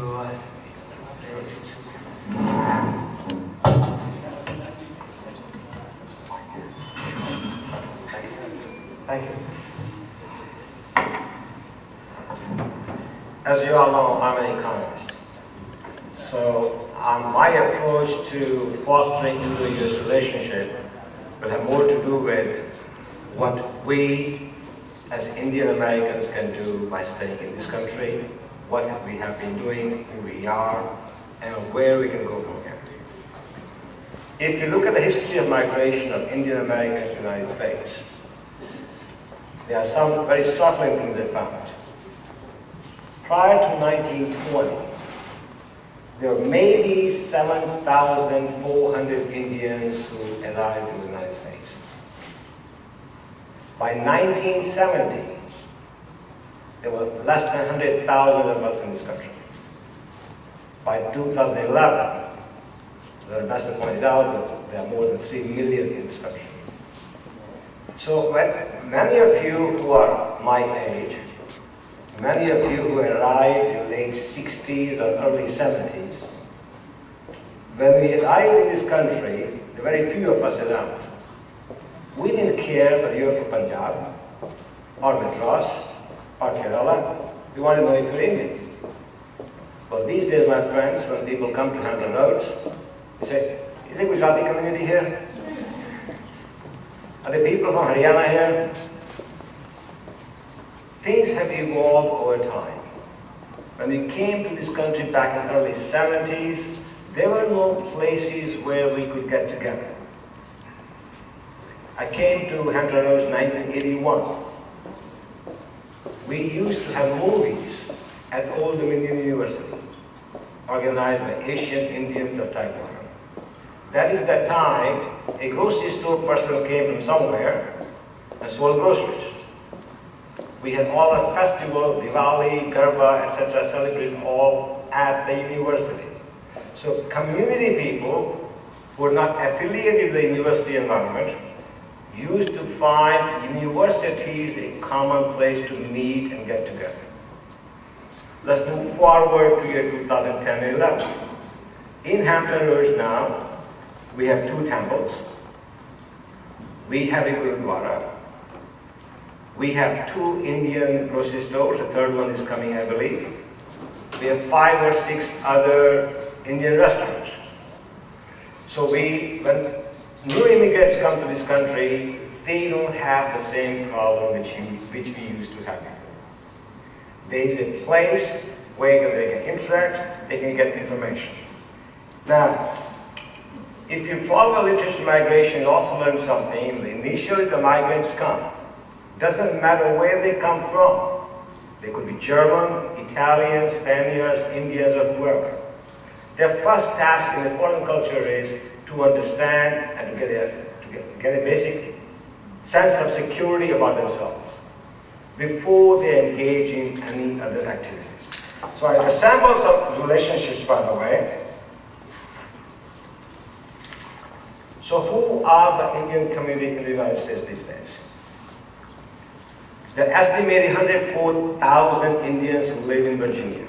Thank you. As you all know, I'm an economist. So my approach to fostering Indo-US relationship will have more to do with what we as Indian Americans can do by staying in this country, what we have been doing, who we are, and where we can go from here. If you look at the history of migration of Indian Americans to the United States, there are some very startling things I found. Prior to 1920, there were maybe 7,400 Indians who arrived in the United States. By 1970, there were less than 100,000 of us in this country. By 2011, the ambassador pointed out that there are more than 3 million in this country. So many of you who are my age, many of you who arrived in the late 60s or early 70s, when we arrived in this country, there were very few of us around. We didn't care whether you were from Punjab, or Madras, or Kerala. We wanted to know if you were Indian. Well, these days, my friends, when people come to Hampton Roads, they say, is there a Gujarati community here? Are there people from Haryana here? Things have evolved over time. When we came to this country back in the early 70s, there were no places where we could get together. I came to Hampton Roads in 1981. We used to have movies at Old Dominion University, organized by Asian Indians of Taiwan. That is the time a grocery store person came from somewhere and sold groceries. We had all our festivals, Diwali, Garba, etc., celebrated all at the university. So community people who were not affiliated with the university environment used to find universities a common place to meet and get together. Let's move forward to year 2010 and 11. In Hampton Roads now, we have 2 temples. We have a Gurudwara. We have 2 Indian grocery stores. The 3rd one is coming, I believe. We have 5 or 6 other Indian restaurants. So when new immigrants come to this country, they don't have the same problem which we used to have before. There is a place where they can interact, they can get information. Now, if you follow literature migration, you also learn something. Initially, the migrants come. Doesn't matter where they come from. They could be German, Italian, Spaniards, Indians, or whoever. Their first task in a foreign culture is to understand and to get a basic sense of security about themselves before they engage in any other activities. So I assembled some relationships, by the way. So who are the Indian community in the United States these days? There are estimated 104,000 Indians who live in Virginia,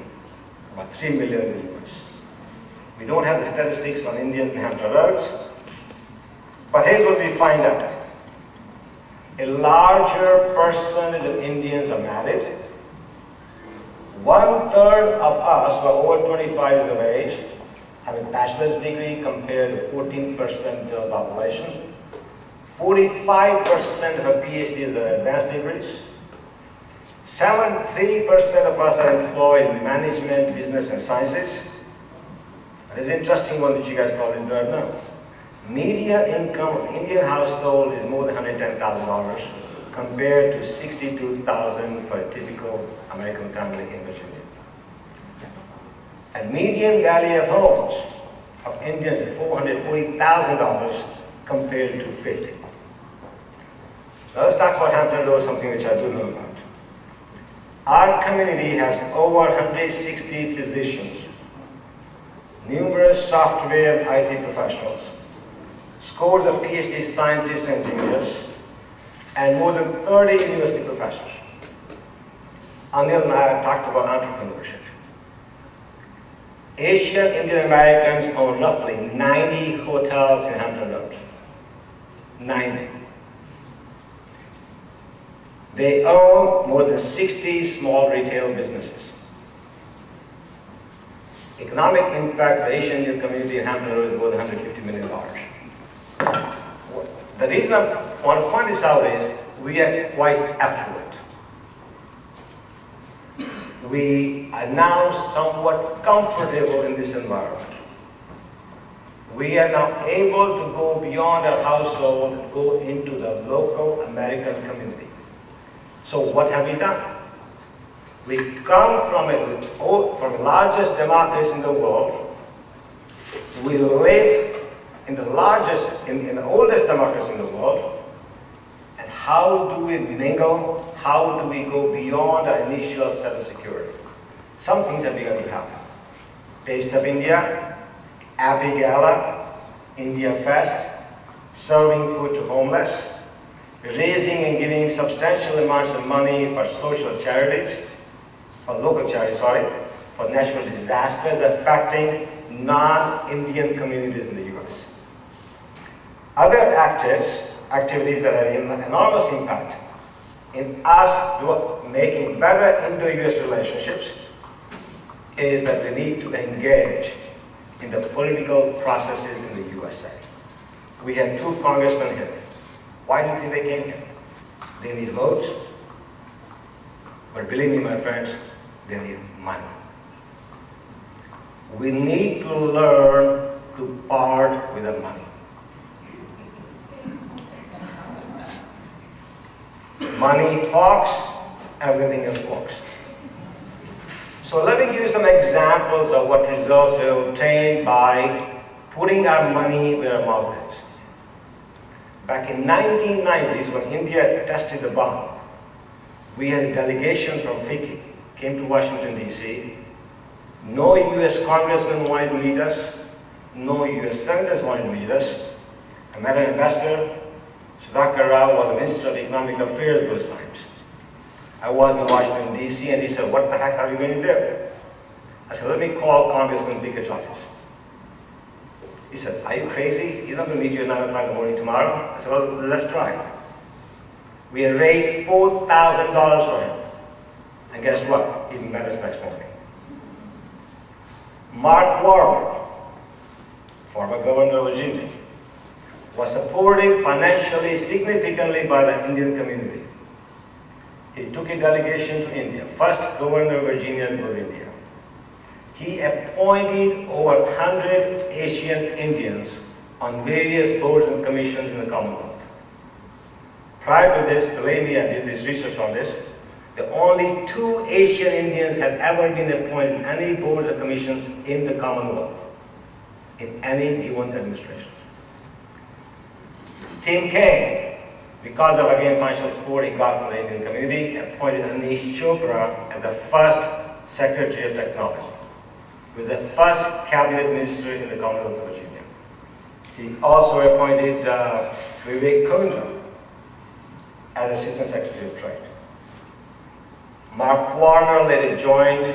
about 3 million in the US. We don't have the statistics on Indians in Hampton Roads, but here's what we find out. A larger percentage of Indians are married. 1/3 of us who are over 25 years of age have a bachelor's degree compared to 14% of the population. 45% of our PhDs are advanced degrees. 73% of us are employed in management, business, and sciences. There's an interesting one that you guys probably don't know. Median income of Indian household is more than $110,000 compared to $62,000 for a typical American family in Virginia. And median value of homes of Indians is $440,000 compared to $50,000. Now let's talk about Hampton Roads, something which I do know about. Our community has over 160 physicians, numerous software and IT professionals, scores of PhD scientists and engineers, and more than 30 university professors. Anil and I talked about entrepreneurship. Asian Indian Americans own roughly 90 hotels in Hampton Roads. 90. They own more than 60 small retail businesses. Economic impact of the Asian Indian community in Hampton Roads is more than $150 million. The reason I want to point this out is we are quite affluent. We are now somewhat comfortable in this environment. We are now able to go beyond our household and go into the local American community. So what have we done? We come from the largest democracy in the world. We live in the oldest democracy in the world. And how do we mingle? How do we go beyond our initial set of security? Some things have begun to happen. Taste of India, Abbey Gala, India Fest, serving food to homeless, raising and giving substantial amounts of money for social charities, for local charities, for natural disasters affecting non-Indian communities in the US. Other activities that have an enormous impact in us making better Indo-US relationships is that we need to engage in the political processes in the USA. We have 2 congressmen here. Why do you think they came here? They need votes, but believe me, my friends, they need money. We need to learn to part with the money. Money talks, everything else walks. So let me give you some examples of what results we have obtained by putting our money where our mouth is. Back in 1990s, when India tested the bomb, we had a delegation from FICCI, came to Washington, D.C. No U.S. congressman wanted to meet us. No U.S. senators wanted to meet us. I met an investor. So Sudhakar Rao was the Minister of Economic Affairs those times. I was in Washington, D.C., and he said, what the heck are you going to do? I said, let me call Congressman Pickett's office. He said, are you crazy? He's not going to meet you at 9 o'clock in the morning tomorrow. I said, well, let's try. We had raised $4,000 for him. And guess what? He met us next morning. Mark Warburg, former governor of Virginia, was supported financially significantly by the Indian community. He took a delegation to India, first governor of Virginia to go to India. He appointed over 100 Asian Indians on various boards and commissions in the Commonwealth. Prior to this, believe me, I did this research on this, the only 2 Asian Indians had ever been appointed in any boards or commissions in the Commonwealth, in any given administration. Tim Kaine, because of, again, financial support he got from the Indian community, appointed Anish Chopra as the first Secretary of Technology. He was the first cabinet minister in the Commonwealth of Virginia. He also appointed Vivek Kundra as Assistant Secretary of Trade. Mark Warner later joined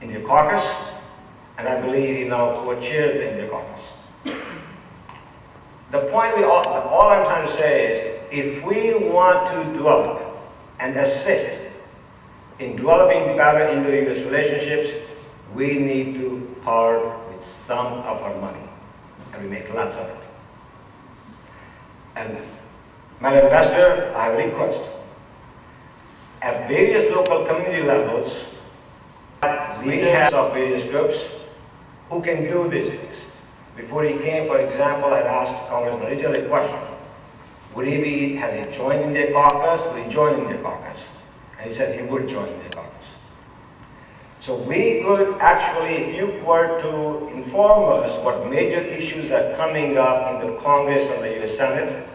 India Caucus, and I believe he now co-chairs the India Caucus. The point all I'm trying to say is, if we want to develop and assist in developing better Indo-US relationships, we need to part with some of our money, and we make lots of it. And, Madam Ambassador, I have a request. At various local community levels, we have of various groups who can do these things. Before he came, for example, I asked Congressman Reddy a question. Has he joined India Caucus? Will he join India Caucus? And he said he would join India Caucus. So we could actually, if you were to inform us what major issues are coming up in the Congress and the US Senate,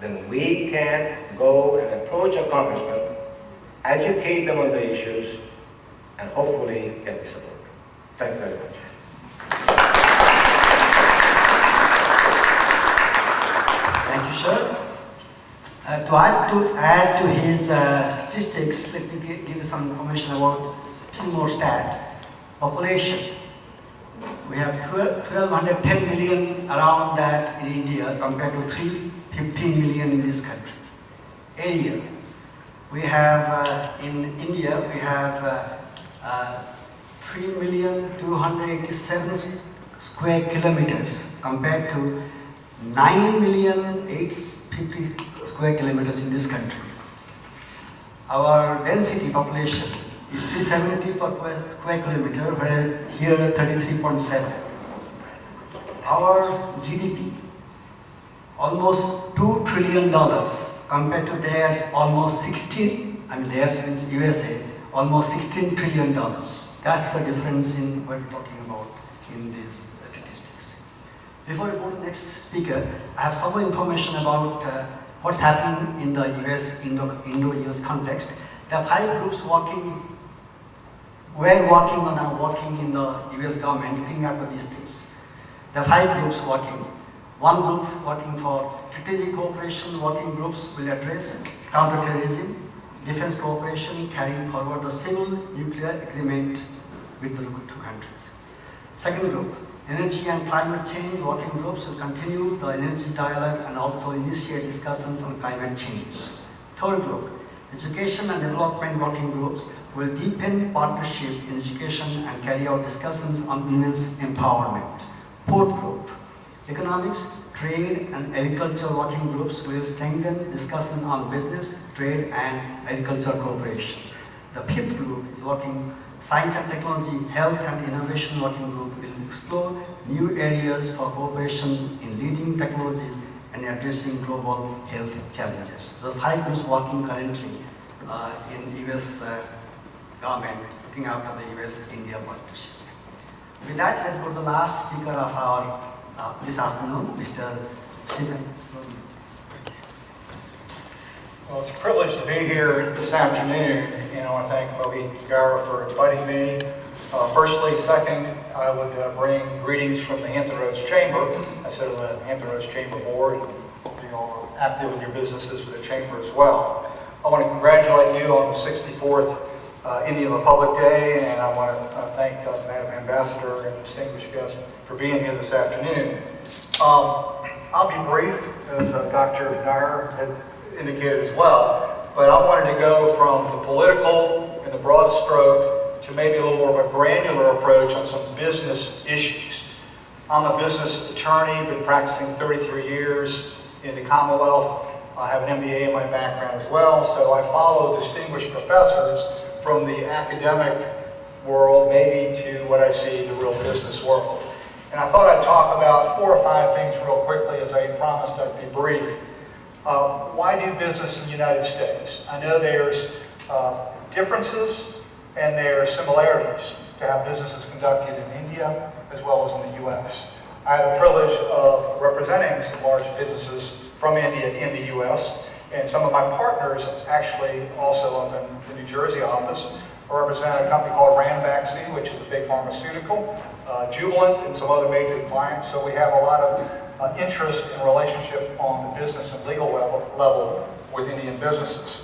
then we can go and approach a congressman, educate them on the issues, and hopefully get the support. Thank you very much. Thank you, sir. To add to his statistics, let me give you some information about a few more stats. Population. We have 1,210 million around that in India compared to 315 million in this country. Area. We have, in India, we have 3,287,000 square kilometers compared to 9,850,000 square kilometers in this country. Our density population is 370 per square kilometer, whereas here 33.7. Our GDP, almost $2 trillion compared to theirs almost 16, theirs means USA, almost $16 trillion. That's the difference in what we're talking about in these statistics. Before we go to the next speaker, I have some more information about what's happening in the US, Indo-US context. There are 5 groups were working or now working in the US government looking at these things. There are 5 groups working. One group working for strategic cooperation, working groups will address counterterrorism, defense cooperation, carrying forward the civil nuclear agreement with the 2 countries. Second group, energy and climate change working groups will continue the energy dialogue and also initiate discussions on climate change. Third group, education and development working groups will deepen partnership in education and carry out discussions on women's empowerment. Fourth group, economics, trade and agriculture working groups will strengthen discussion on business, trade and agriculture cooperation. The 5th group is working science and technology, health and innovation working group will explore new areas for cooperation in leading technologies and addressing global health challenges. The 5 groups working currently in US government looking after the US-India partnership. With that, let's go to the last speaker of our this afternoon, Mr. Stephen. Well, it's a privilege to be here this afternoon, and I want to thank Mohit Gara for inviting me. Firstly, second, I would bring greetings from the Hampton Roads Chamber. I sit on the Hampton Roads Chamber Board, and we all active in your businesses for the Chamber as well. I want to congratulate you on the 64th Indian Republic Day, and I want to thank Madam Ambassador and distinguished guests for being here this afternoon. I'll be brief, as Dr. Nair had indicated as well, but I wanted to go from the political and the broad stroke to maybe a little more of a granular approach on some business issues. I'm a business attorney, been practicing 33 years in the Commonwealth. I have an MBA in my background as well, so I follow distinguished professors from the academic world, maybe to what I see the real business world. And I thought I'd talk about 4 or 5 things real quickly, as I promised I'd be brief. Why do business in the United States? I know there's differences and there are similarities to how business is conducted in India as well as in the US. I have the privilege of representing some large businesses from India in the US, and some of my partners actually also up in the New Jersey office represent a company called Ranbaxy, which is a big pharmaceutical, Jubilant, and some other major clients. So we have a lot of interest and relationship on the business and legal level with Indian businesses.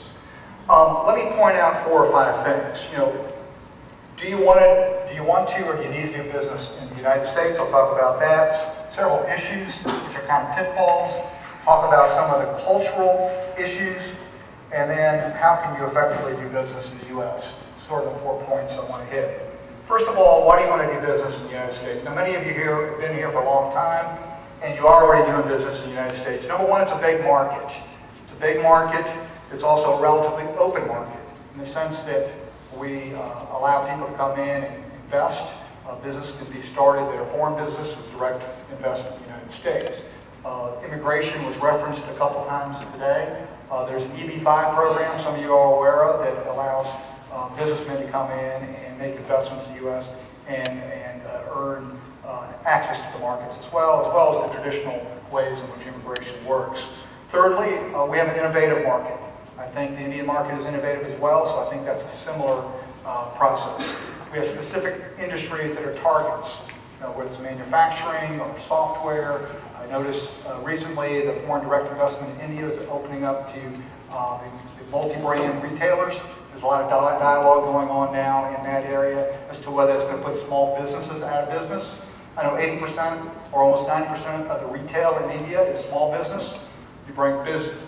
Let me point out 4 or 5 things. You know, do you want to or do you need to do business in the United States? I'll talk about that. Several issues, which are kind of pitfalls. Talk about some of the cultural issues, and then how can you effectively do business in the U.S. Sort of the 4 points I want to hit. First of all, why do you want to do business in the United States? Now, many of you here have been here for a long time, and you are already doing business in the United States. Number one, it's a big market. It's a big market. It's also a relatively open market in the sense that we allow people to come in and invest. Business can be started that are foreign business with direct investment in the United States. Immigration was referenced a couple times today. There's an EB-5 program some of you are aware of that allows businessmen to come in and make investments in the U.S. and earn access to the markets as well as the traditional ways in which immigration works. Thirdly, we have an innovative market. I think the Indian market is innovative as well, so I think that's a similar process. We have specific industries that are targets, whether it's manufacturing or software. I noticed recently the foreign direct investment in India is opening up to the multi-brand retailers. There's a lot of dialogue going on now in that area as to whether it's going to put small businesses out of business. I know 80% or almost 90% of the retail in India is small business. You bring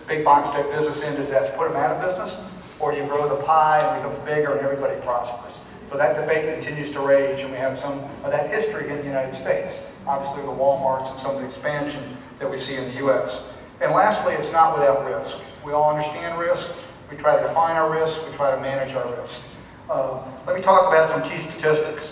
big box type business in, does that put them out of business? Or you grow the pie and it becomes bigger and everybody prospers. So that debate continues to rage, and we have some of that history in the United States. Obviously the Walmarts and some of the expansion that we see in the US. And lastly, it's not without risk. We all understand risk. We try to define our risk. We try to manage our risk. Let me talk about some key statistics.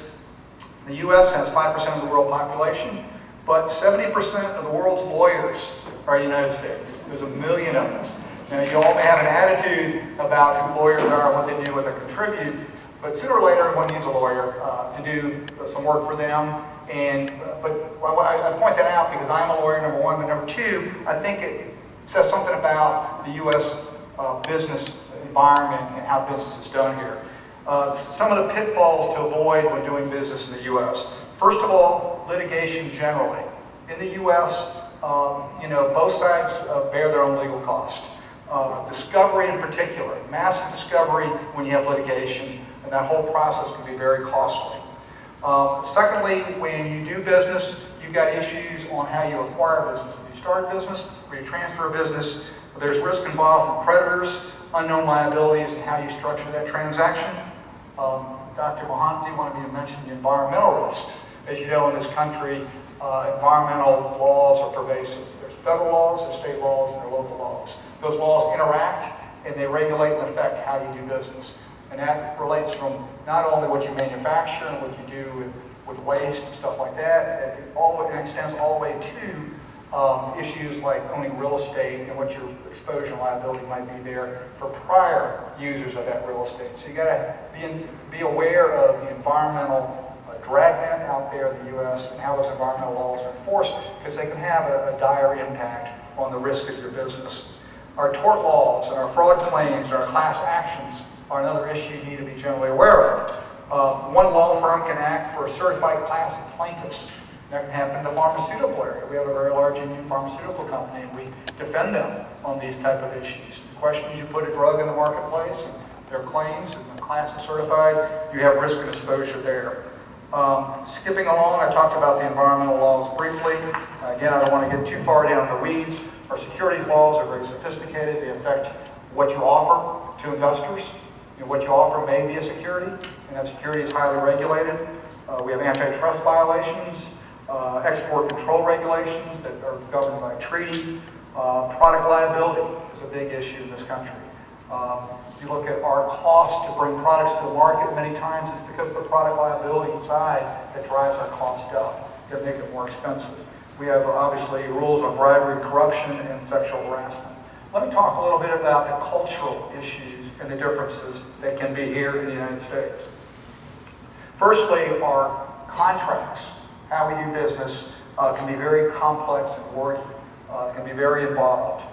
The US has 5% of the world population, but 70% of the world's lawyers are in the United States. There's 1 million of us. Now, you all may have an attitude about who lawyers are, what they do, what they contribute, but sooner or later, everyone needs a lawyer to do some work for them. But I point that out because I'm a lawyer, number one, but number two, I think it says something about the U.S. Business environment and how business is done here. Some of the pitfalls to avoid when doing business in the U.S. First of all, litigation generally. In the U.S., both sides bear their own legal cost. Discovery in particular, massive discovery when you have litigation, and that whole process can be very costly. Secondly, when you do business, you've got issues on how you acquire business. When you start a business or you transfer a business, there's risk involved from creditors, unknown liabilities, and how you structure that transaction. Dr. Mohanty wanted me to mention the environmental risks. As you know, in this country, environmental laws are pervasive. There's federal laws, there's state laws, and there are local laws. Those laws interact, and they regulate and affect how you do business. And that relates from not only what you manufacture and what you do with waste and stuff like that, it extends all the way to issues like owning real estate and what your exposure and liability might be there for prior users of that real estate. So you got to be aware of the environmental dragnet out there in the U.S. and how those environmental laws are enforced, because they can have a dire impact on the risk of your business. Our tort laws and our fraud claims and our class actions are another issue you need to be generally aware of. One law firm can act for a certified class of plaintiffs. That can happen in the pharmaceutical area. We have a very large Indian pharmaceutical company, and we defend them on these type of issues. The question is, you put a drug in the marketplace, and there are claims, and the class is certified, you have risk and exposure there. Skipping along, I talked about the environmental laws briefly. Again, I don't want to get too far down the weeds. Our securities laws are very sophisticated. They affect what you offer to investors. And what you offer may be a security, and that security is highly regulated. We have antitrust violations, export control regulations that are governed by treaty. Product liability is a big issue in this country. If you look at our cost to bring products to the market, many times it's because of the product liability side that drives our cost up, that make it more expensive. We have obviously rules on bribery, corruption, and sexual harassment. Let me talk a little bit about the cultural issues and the differences that can be here in the United States. Firstly, our contracts, how we do business, can be very complex and wordy, can be very involved.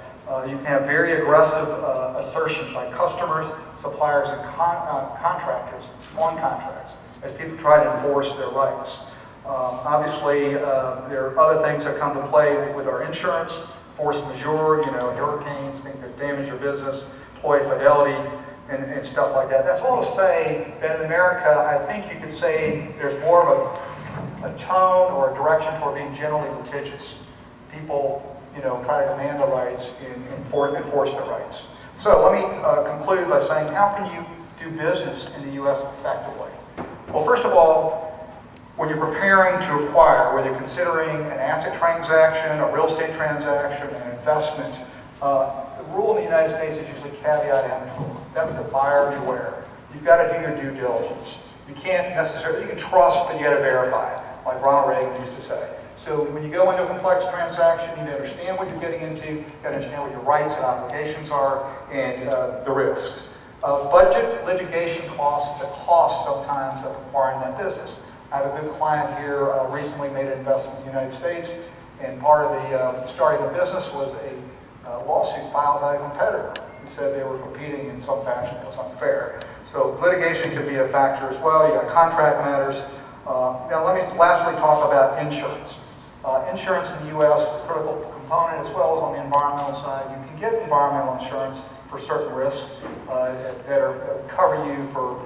You can have very aggressive assertions by customers, suppliers, and contractors on contracts as people try to enforce their rights. Obviously, there are other things that come to play with our insurance, force majeure, hurricanes, things that damage your business, employee fidelity, and stuff like that. That's all to say that in America, I think you could say there's more of a tone or a direction toward being generally litigious. People try to demand the rights and enforce their rights. So let me conclude by saying, how can you do business in the U.S. effectively? Well, first of all, when you're preparing to acquire, whether you're considering an asset transaction, a real estate transaction, an investment, the rule in the United States is usually caveat emptor. That's the buyer beware. You've got to do your due diligence. You can't necessarily, you can trust, but you got to verify, like Ronald Reagan used to say. So when you go into a complex transaction, you need to understand what you're getting into, you got to understand what your rights and obligations are, and the risks. Budget litigation costs is a cost sometimes of acquiring that business. I have a good client here recently made an investment in the United States, and part of the starting the business was a lawsuit filed by a competitor who said they were competing in some fashion that was unfair. So litigation could be a factor as well. You got contract matters. Now let me lastly talk about insurance. Insurance in the U.S. is a critical component, as well as on the environmental side. You can get environmental insurance for certain risks that cover you for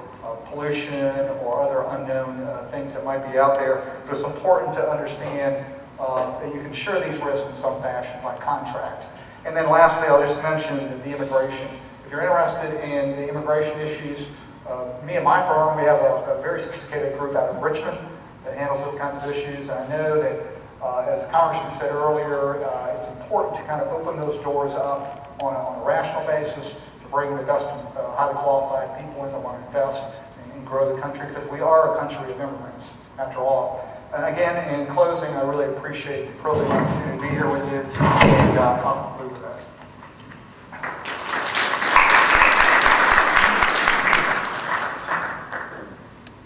pollution or other unknown things that might be out there. But it's important to understand that you can share these risks in some fashion, like contract. And then lastly, I'll just mention the immigration. If you're interested in the immigration issues, me and my firm, we have a very sophisticated group out of Richmond that handles those kinds of issues. And I know that, as the Congressman said earlier, it's important to kind of open those doors up on a rational basis to bring the best highly qualified people in that want to invest and grow the country, because we are a country of immigrants, after all. And again, in closing, I really appreciate the privilege and opportunity to be here with you, and I'll conclude with that.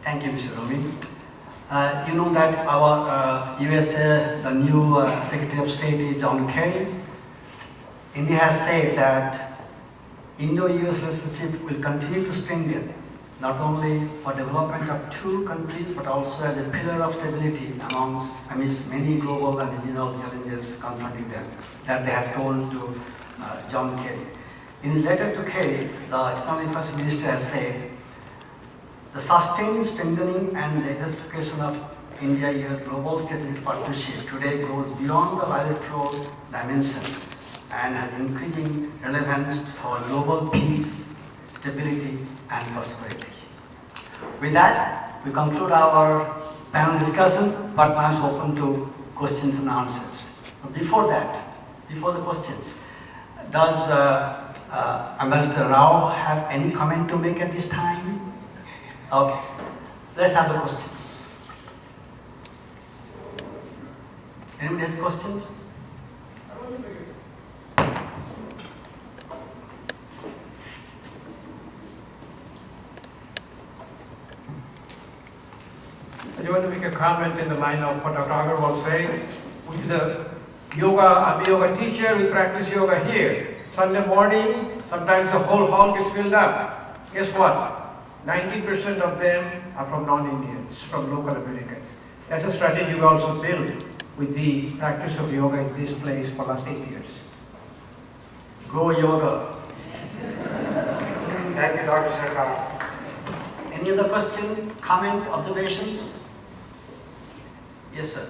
Thank you, Mr. Romi. You know that our USA, the new Secretary of State is John Kerry. India has said that Indo-US relationship will continue to strengthen, not only for development of two countries, but also as a pillar of stability amidst many global and regional challenges confronting them, that they have told to John Kerry. In his letter to Kerry, the External Affairs Minister has said, the sustained strengthening and diversification of India-US global strategic partnership today goes beyond the bilateral dimension and has increasing relevance for global peace, stability, and prosperity. With that, we conclude our panel discussion, but now it's open to questions and answers. Before that, before the questions, does Ambassador Rao have any comment to make at this time? Okay, let's have the questions. Anybody has questions? I just want to make a comment in the line of what Dr. Agarwal said. We do the yoga, I'm a yoga teacher, we practice yoga here. Sunday morning, sometimes the whole hall gets filled up. Guess what? 90% of them are from non-Indians, from local Americans. That's a strategy we also built with the practice of yoga in this place for last 8 years. Go yoga. Thank you, Dr. Sarkar. Any other question, comment, observations? Yes, sir.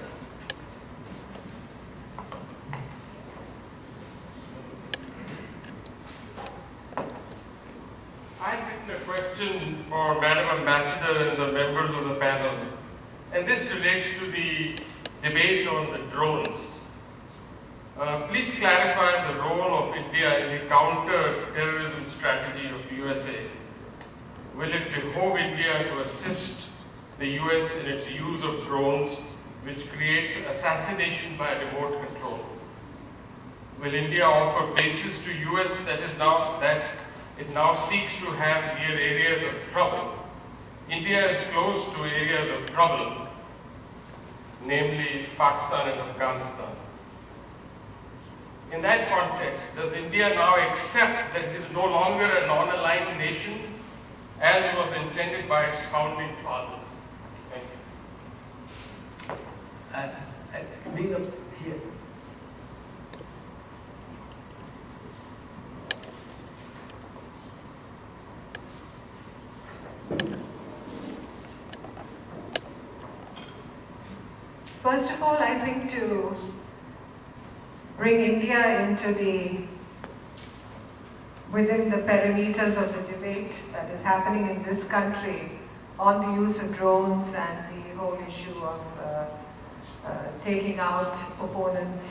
I have a question for Madam Ambassador and the members of the panel. And this relates to the debate on the drones. Please clarify the role of India in the counter-terrorism strategy of the USA. Will it behoove India to assist the US in its use of drones, which creates assassination by remote control? Will India offer bases to US that it now seeks to have near areas of trouble? India is close to areas of trouble, namely Pakistan and Afghanistan. In that context, does India now accept that it is no longer a non-aligned nation as was intended by its founding fathers? Thank you. Being up here. First of all, I think to bring India into within the perimeters of the debate that is happening in this country on the use of drones and the whole issue of taking out opponents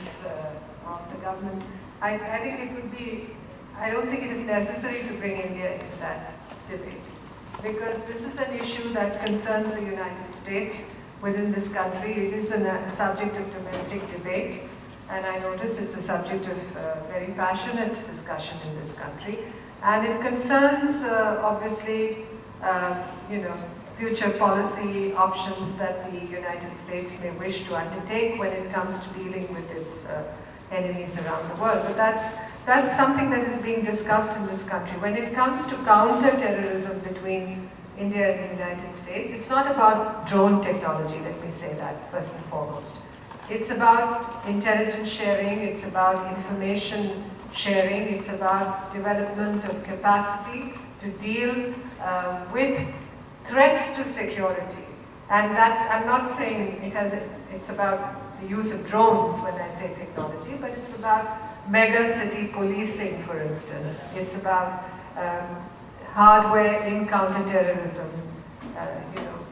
of the government. I think it would be, I don't think it is necessary to bring India into that debate, because this is an issue that concerns the United States within this country. It is a subject of domestic debate, and I notice it's a subject of very passionate discussion in this country. And it concerns, obviously, future policy options that the United States may wish to undertake when it comes to dealing with its enemies around the world. But that's something that is being discussed in this country. When it comes to counter-terrorism between India and the United States, it's not about drone technology, let me say that first and foremost. It's about intelligence sharing, it's about information sharing, it's about development of capacity to deal with threats to security. And that, I'm not saying it's about the use of drones when I say technology, but it's about mega city policing, for instance. It's about hardware in counterterrorism,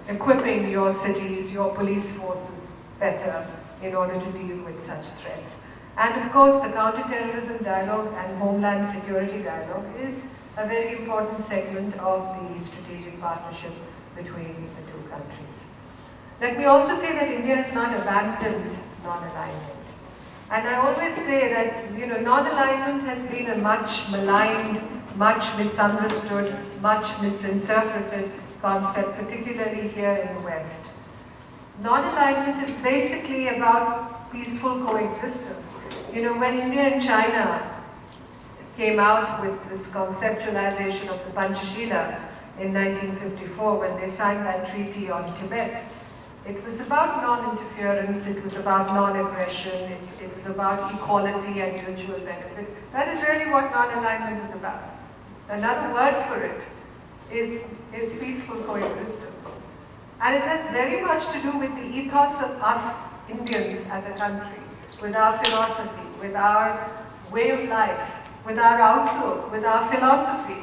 equipping your cities, your police forces better in order to deal with such threats. And of course, the counterterrorism dialogue and homeland security dialogue is a very important segment of the strategic partnership between the two countries. Let me also say that India has not abandoned non-alignment. And I always say that, non-alignment has been a much maligned, much misunderstood, much misinterpreted concept, particularly here in the West. Non-alignment is basically about peaceful coexistence. When India and China came out with this conceptualization of the Panchashila in 1954, when they signed that treaty on Tibet, it was about non-interference, it was about non-aggression, it was about equality and mutual benefit. That is really what non-alignment is about. Another word for it is peaceful coexistence. And it has very much to do with the ethos of us Indians as a country, with our philosophy, with our way of life, with our outlook, with our philosophy.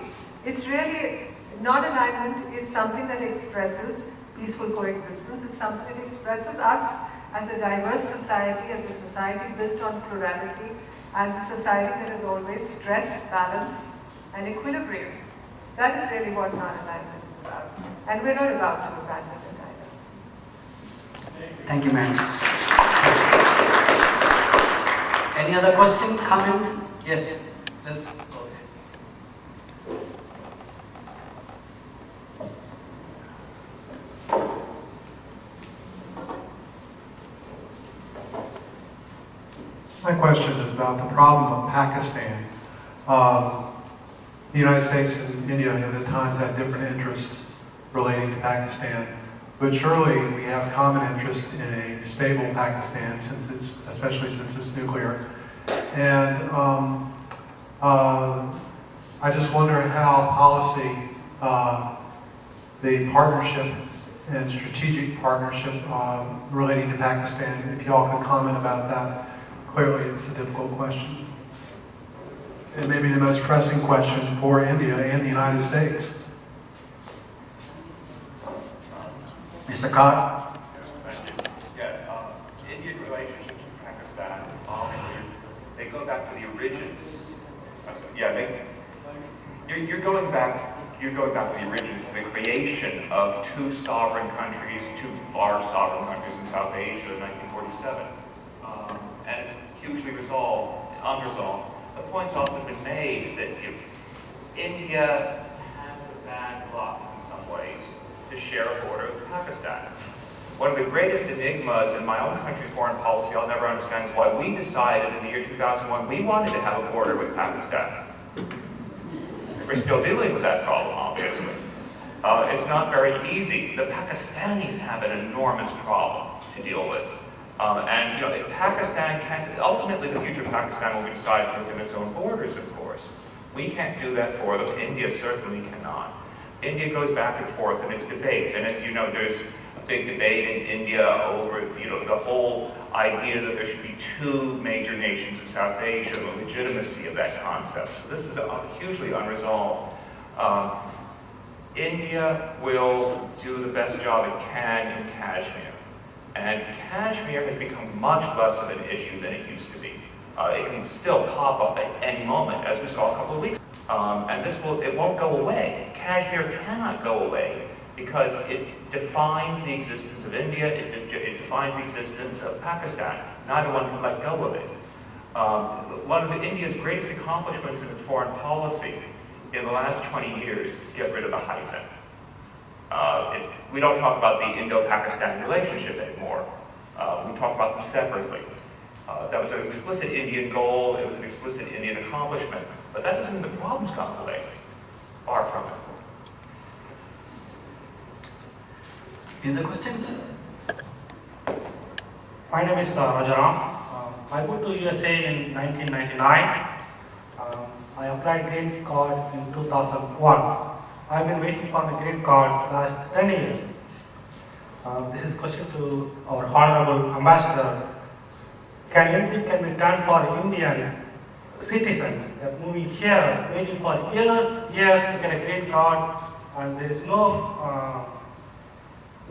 It's really, non-alignment is something that expresses peaceful coexistence. It's something that expresses us as a diverse society, as a society built on plurality, as a society that has always stressed balance and equilibrium. That is really what non-alignment is about. And we're not about to abandon it either. Thank you, ma'am. Any other question, comment? Yes, let's go ahead. My question is about the problem of Pakistan. The United States and India have at times had different interests relating to Pakistan, but surely we have common interest in a stable Pakistan, especially since it's nuclear. And I just wonder how policy, the partnership and strategic partnership relating to Pakistan, if y'all could comment about that. Clearly, it's a difficult question. It may be the most pressing question for India and the United States. Mr. Carr. Indian relationships with Pakistan, they go back to the origins. You're going back to the origins, to the creation of two sovereign countries, two large sovereign countries in South Asia in 1947. And it's hugely unresolved. The point's often been made that if India has the bad luck in some ways to share a border with Pakistan. One of the greatest enigmas in my own country's foreign policy I'll never understand is why we decided in the year 2001 we wanted to have a border with Pakistan. We're still dealing with that problem, obviously. It's not very easy. The Pakistanis have an enormous problem to deal with. And if Pakistan can't, ultimately the future of Pakistan will be decided within its own borders, of course. We can't do that for them. India certainly cannot. India goes back and forth in its debates, and as you know, there's a big debate in India over, the whole idea that there should be two major nations in South Asia, the legitimacy of that concept. So this is hugely unresolved. India will do the best job it can in Kashmir. And Kashmir has become much less of an issue than it used to be. It can still pop up at any moment, as we saw a couple of weeks ago. And it won't go away. Kashmir cannot go away because it defines the existence of India, it defines the existence of Pakistan. Neither one can let go of it. One of India's greatest accomplishments in its foreign policy in the last 20 years is to get rid of the hyphen. We don't talk about the Indo-Pakistan relationship anymore. We talk about them separately. That was an explicit Indian goal, it was an explicit Indian accomplishment, but that doesn't mean the problem's gone away. Far from it. Any other question? My name is Rajaram. I moved to USA in 1999. I applied green card in 2001. I've been waiting for the green card last 10 years. This is a question to our Honorable Ambassador. Can anything can be done for Indian citizens that moving here, waiting for years to get a green card, and there is no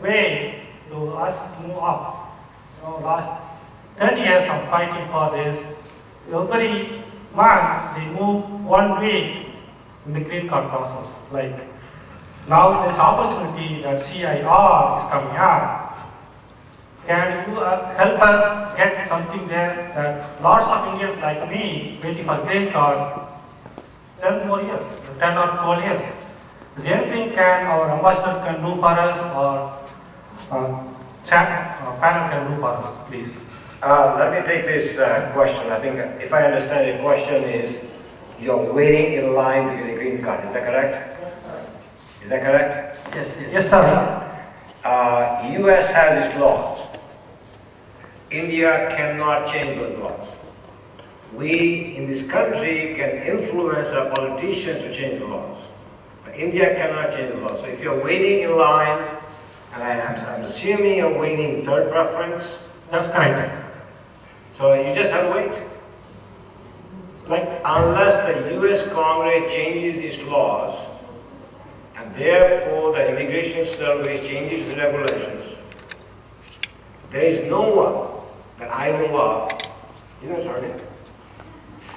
way to us to move up? Last 10 years I'm fighting for this. Every month they move 1 week in the green card process. Like now there's opportunity that CIR is coming up. Can you help us get something there that lots of Indians like me waiting for green card 10 more years, 10 or 12 years. Is there anything can our ambassador can do for us or panel can do for us, please? Let me take this question. I think if I understand your question is, you're waiting in line to get a green card. Is that correct? Is that correct? Yes, yes. Yes, sir. US has its laws. India cannot change those laws. We in this country can influence our politicians to change the laws. But India cannot change the laws. So if you're waiting in line, and I'm assuming you're waiting third preference. That's correct. So you just have to wait. Unless the US Congress changes its laws, and therefore the Immigration Service changes the regulations, there is no one that I know of,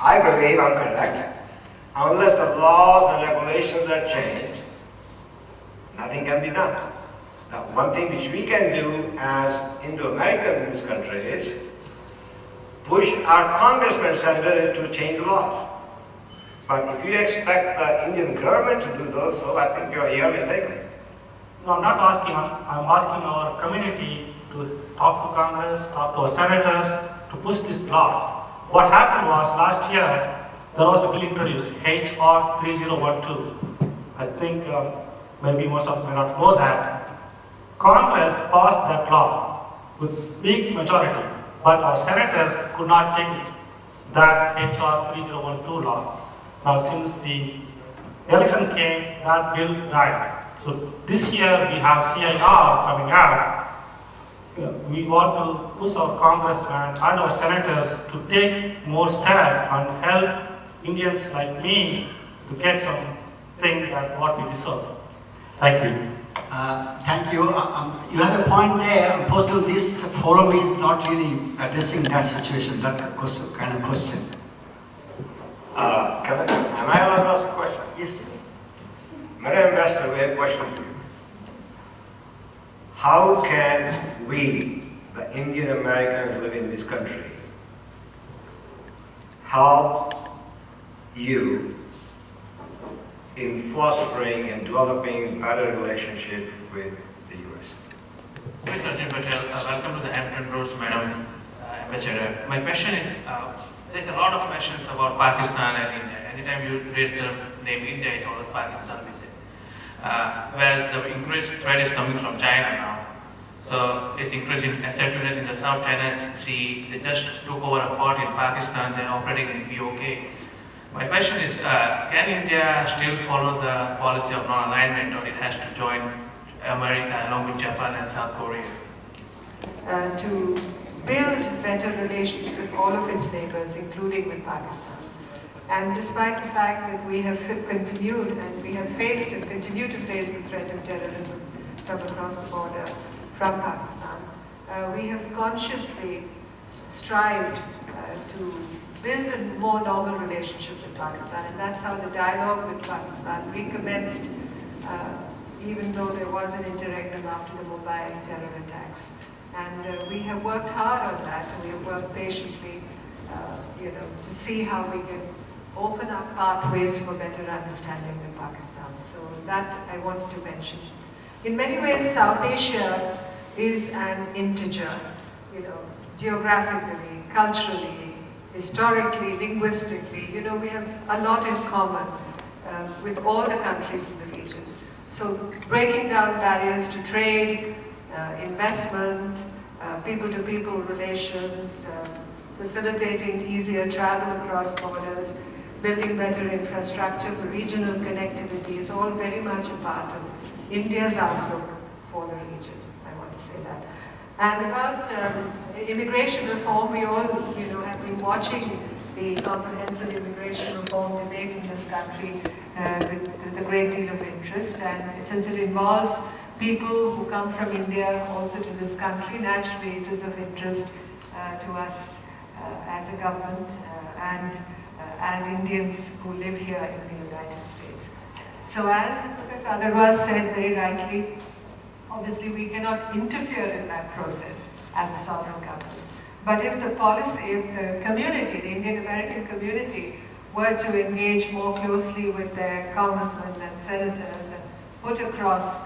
I believe I'm correct, unless the laws and regulations are changed, nothing can be done. Now, one thing which we can do as Indo-Americans in this country is push our congressmen, senators to change the laws. But if you expect the Indian government to do those, so I think you're mistaken. No, I'm not asking. I'm asking our community to talk to Congress, talk to our senators, to push this law. What happened was last year, there was a bill introduced, HR 3012. I think maybe most of you may not know that. Congress passed that law with big majority, but our senators could not take it, that HR 3012 law. Now since the election came, that bill died. So this year we have CIR coming out. We want to push our congressmen and our senators to take more step and help Indians like me to get something that what we deserve. Thank you. Thank you. You have a point there. Unfortunately, this forum is not really addressing that situation, that kind of question. Am I allowed to ask a question? Yes. Madam Ambassador, we have a question to you. How can we, the Indian Americans living in this country, help you in fostering and developing better relationship with the U.S.? Mr. Patel, welcome to the Hampton Roads, Madam Ambassador. My question is, there's a lot of questions about Pakistan and India. Anytime you raise the name India, it's always Pakistan with it. Whereas the increased threat is coming from China now. So it's increasing assertiveness in the South China Sea. They just took over a port in Pakistan. They're operating in POK. My question is, can India still follow the policy of non-alignment, or it has to join America along with Japan and South Korea? To build better relations with all of its neighbors, including with Pakistan. And despite the fact that we have continued and we have faced and continue to face the threat of terrorism from across the border from Pakistan, we have consciously strived to build a more normal relationship with Pakistan, and that's how the dialogue with Pakistan recommenced, even though there was an interregnum after the Mumbai terror attacks. And we have worked hard on that, and we have worked patiently, to see how we can open up pathways for better understanding with Pakistan. So that I wanted to mention. In many ways, South Asia is an integer, geographically, culturally, historically, linguistically. We have a lot in common with all the countries in the region. So breaking down barriers to trade, investment, people-to-people relations, facilitating easier travel across borders, building better infrastructure for regional connectivity is all very much a part of India's outlook for the region. I want to say that. And about immigration reform, we all have been watching the comprehensive immigration reform debate in this country with a great deal of interest. And since it involves people who come from India also to this country, naturally it is of interest to us as a government and as Indians who live here in the United States. So as Professor Agarwal said very rightly, obviously we cannot interfere in that process as a sovereign government. But if the policy, if the community, the Indian American community, were to engage more closely with their congressmen and senators and put across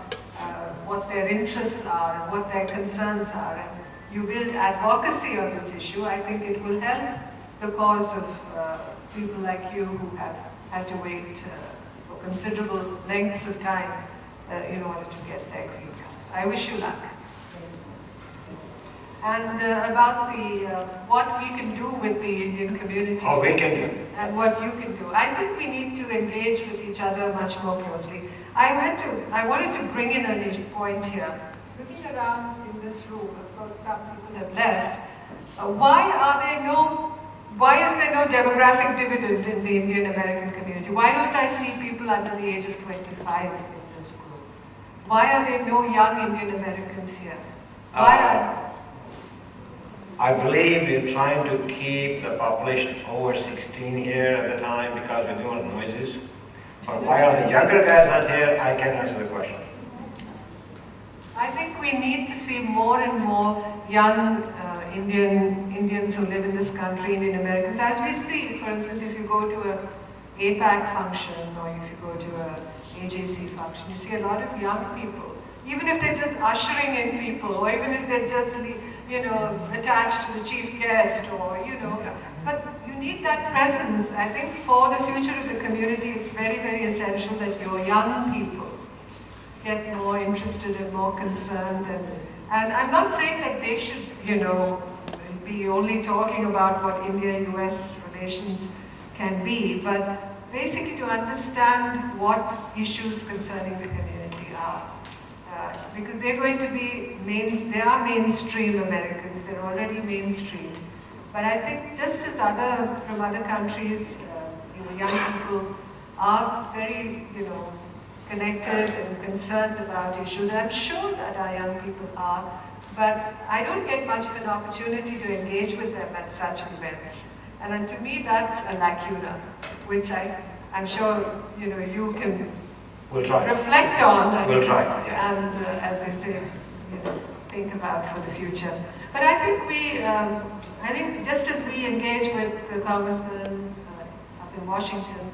what their interests are and what their concerns are, and you build advocacy on this issue, I think it will help the cause of people like you who have had to wait for considerable lengths of time in order to get their green card. I wish you luck. And about what we can do with the Indian community. How we can do. And what you can do. I think we need to engage with each other much more closely. I wanted to bring in a point here. Looking around in this room, of course some people have left. Why is there no demographic dividend in the Indian American community? Why don't I see people under the age of 25 in this group? Why are there no young Indian Americans here? I believe we're trying to keep the population over 16 here at the time because we don't want noises. But why are the younger guys not here? I can't answer the question. I think we need to see more and more young Indians who live in this country, Indian Americans. As we see, for instance, if you go to an APAC function or if you go to an AJC function, you see a lot of young people. Even if they're just ushering in people, or even if they're just, attached to the chief guest, or, but you need that presence. I think for the future of the community, it's very, very essential that your young people get more interested and more concerned. And I'm not saying that they should, be only talking about what India-US relations can be, but basically to understand what issues concerning the community are. Because they're going to be, they are mainstream Americans, they're already mainstream. But I think just as from other countries, young people are very, connected and concerned about issues. I'm sure that our young people are, but I don't get much of an opportunity to engage with them at such events. And to me, that's a lacuna, which I'm sure, you can We'll try. reflect on. We'll try, yeah. And as they say, think about for the future. But I think just as we engage with the congressman up in Washington,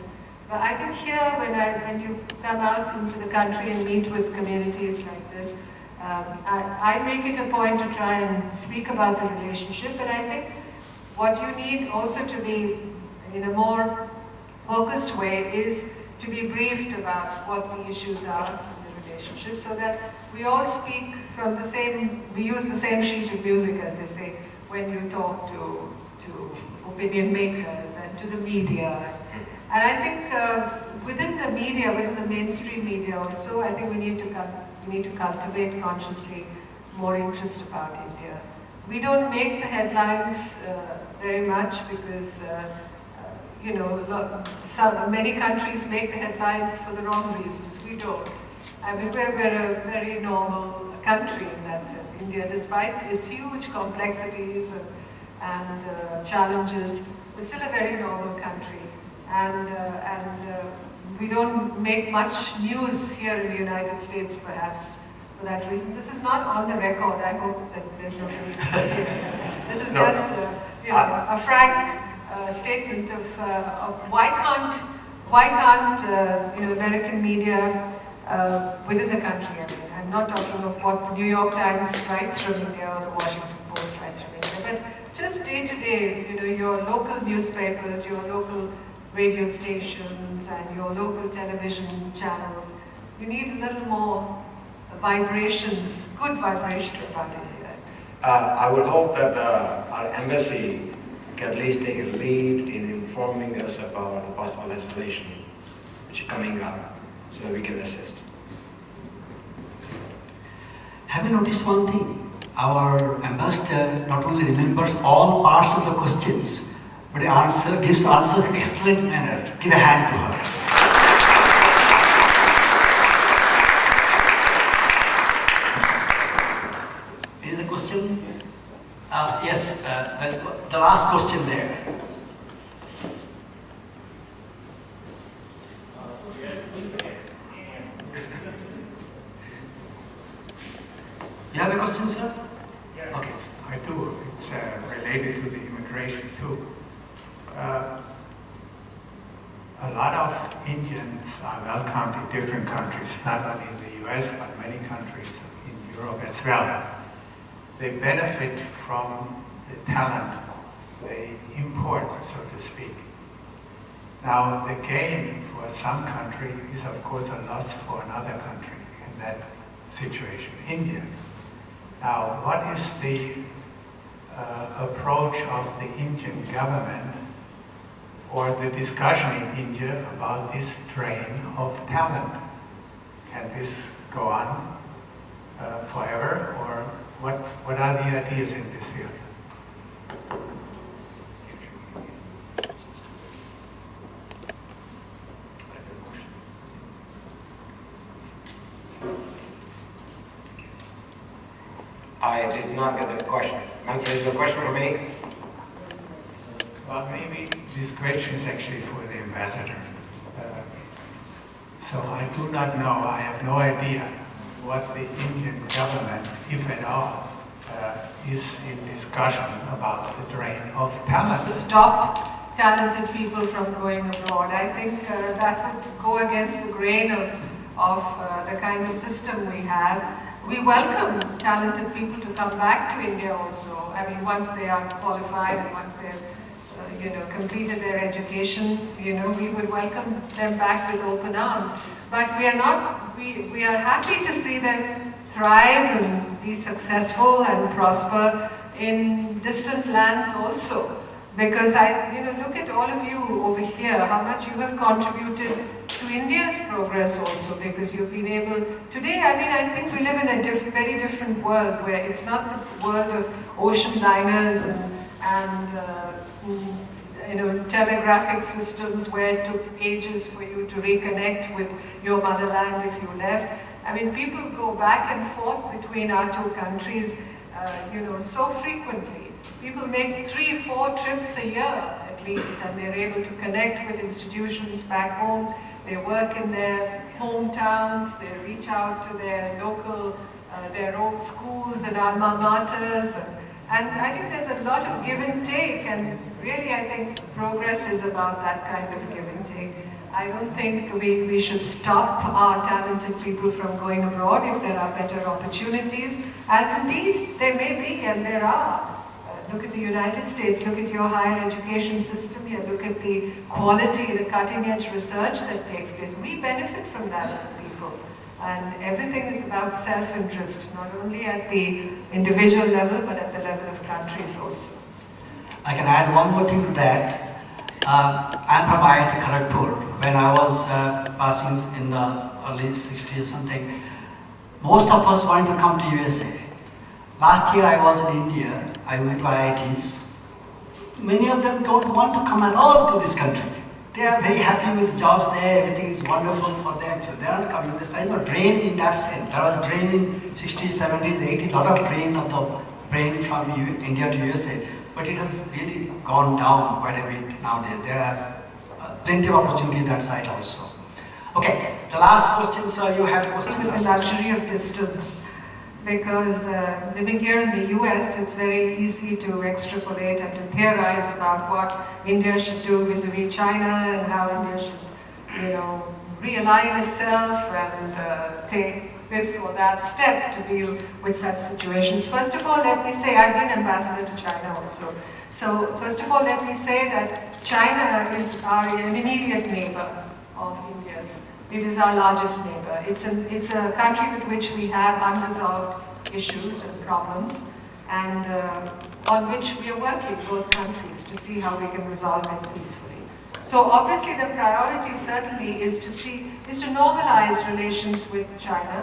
but I think here when you come out into the country and meet with communities like this, I make it a point to try and speak about the relationship, but I think what you need also to be in a more focused way is to be briefed about what the issues are in the relationship, so that we all speak from the same, we use the same sheet of music, as they say, when you talk to opinion makers and to the media. And I think within the media, within the mainstream media also, I think we need to cultivate consciously more interest about India. We don't make the headlines very much because many countries make the headlines for the wrong reasons. We don't. I mean, we're a very normal country in that sense. India, despite its huge complexities and challenges, is still a very normal country. And we don't make much news here in the United States, perhaps, for that reason. This is not on the record. I hope that there's no need. This is just a frank statement of why can't American media within the country. I mean, I'm not talking of what the New York Times writes from India or the Washington Post writes from India, but just day to day, your local newspapers, your local radio stations, and your local television channels. You need a little more vibrations, good vibrations about India. I would hope that our embassy can at least take a lead in informing us about the possible legislation which is coming up, so we can assist. Have you noticed one thing? Our ambassador not only remembers all parts of the questions, but he gives answers in excellent manner. Give a hand to her. Any other question? Yes, the last question there. You have a question, sir? Yes, okay. I do. It's related to the immigration too. A lot of Indians are welcome to different countries, not only in the US, but many countries in Europe as well. They benefit from the talent they import, so to speak. Now, the gain for some country is, of course, a loss for another country in that situation, India. Now, what is the approach of the Indian government or the discussion in India about this drain of talent? Can this go on forever, or what are the ideas in this field? I did not get the question. Manfred, is the question for me? Well, maybe this question is actually for the ambassador. So I do not know, I have no idea what the Indian government, if at all, is in discussion about the drain of talent. Stop talented people from going abroad. I think that would go against the grain of the kind of system we have. We welcome talented people to come back to India also. I mean, once they are qualified and once they've completed their education, we would welcome them back with open arms. But we are not, we are happy to see them thrive and be successful and prosper in distant lands also. Because look at all of you over here, how much you have contributed to India's progress also, because you've been able, today, I think we live in a very different world where it's not the world of ocean liners and telegraphic systems where it took ages for you to reconnect with your motherland if you left. People go back and forth between our two countries, so frequently. People make 3-4 trips a year at least, and they're able to connect with institutions back home. They work in their hometowns, they reach out to their local, their own schools and alma maters. And I think there's a lot of give and take, and really I think progress is about that kind of give and take. I don't think we should stop our talented people from going abroad if there are better opportunities. And indeed, there may be, and there are. Look at the United States, look at your higher education system here, look at the quality, the cutting edge research that takes place. We benefit from that as people. And everything is about self-interest, not only at the individual level, but at the level of countries also. I can add one more thing to that. I'm from IIT Kharagpur. When I was passing in the early 60s or something, most of us wanted to come to USA. Last year I was in India, I went to IITs. Many of them don't want to come at all to this country. They are very happy with jobs there, everything is wonderful for them, so they aren't coming. There's no drain in that sense. There was drain in 60s, 70s, 80s, a lot of drain from India to USA. But it has really gone down quite a bit nowadays. There are plenty of opportunity that side also. Okay, the last question, sir, you had a question? With the luxury of distance. Because living here in the US, it's very easy to extrapolate and to theorize about what India should do vis-a-vis China and how India should, realign itself and take this or that step to deal with such situations. First of all, let me say, I've been ambassador to China also. So first of all, let me say that China is our immediate neighbor of India's. It is our largest neighbor. It's a country with which we have unresolved issues and problems, and on which we are working, both countries, to see how we can resolve it peacefully. So obviously the priority certainly is to normalize relations with China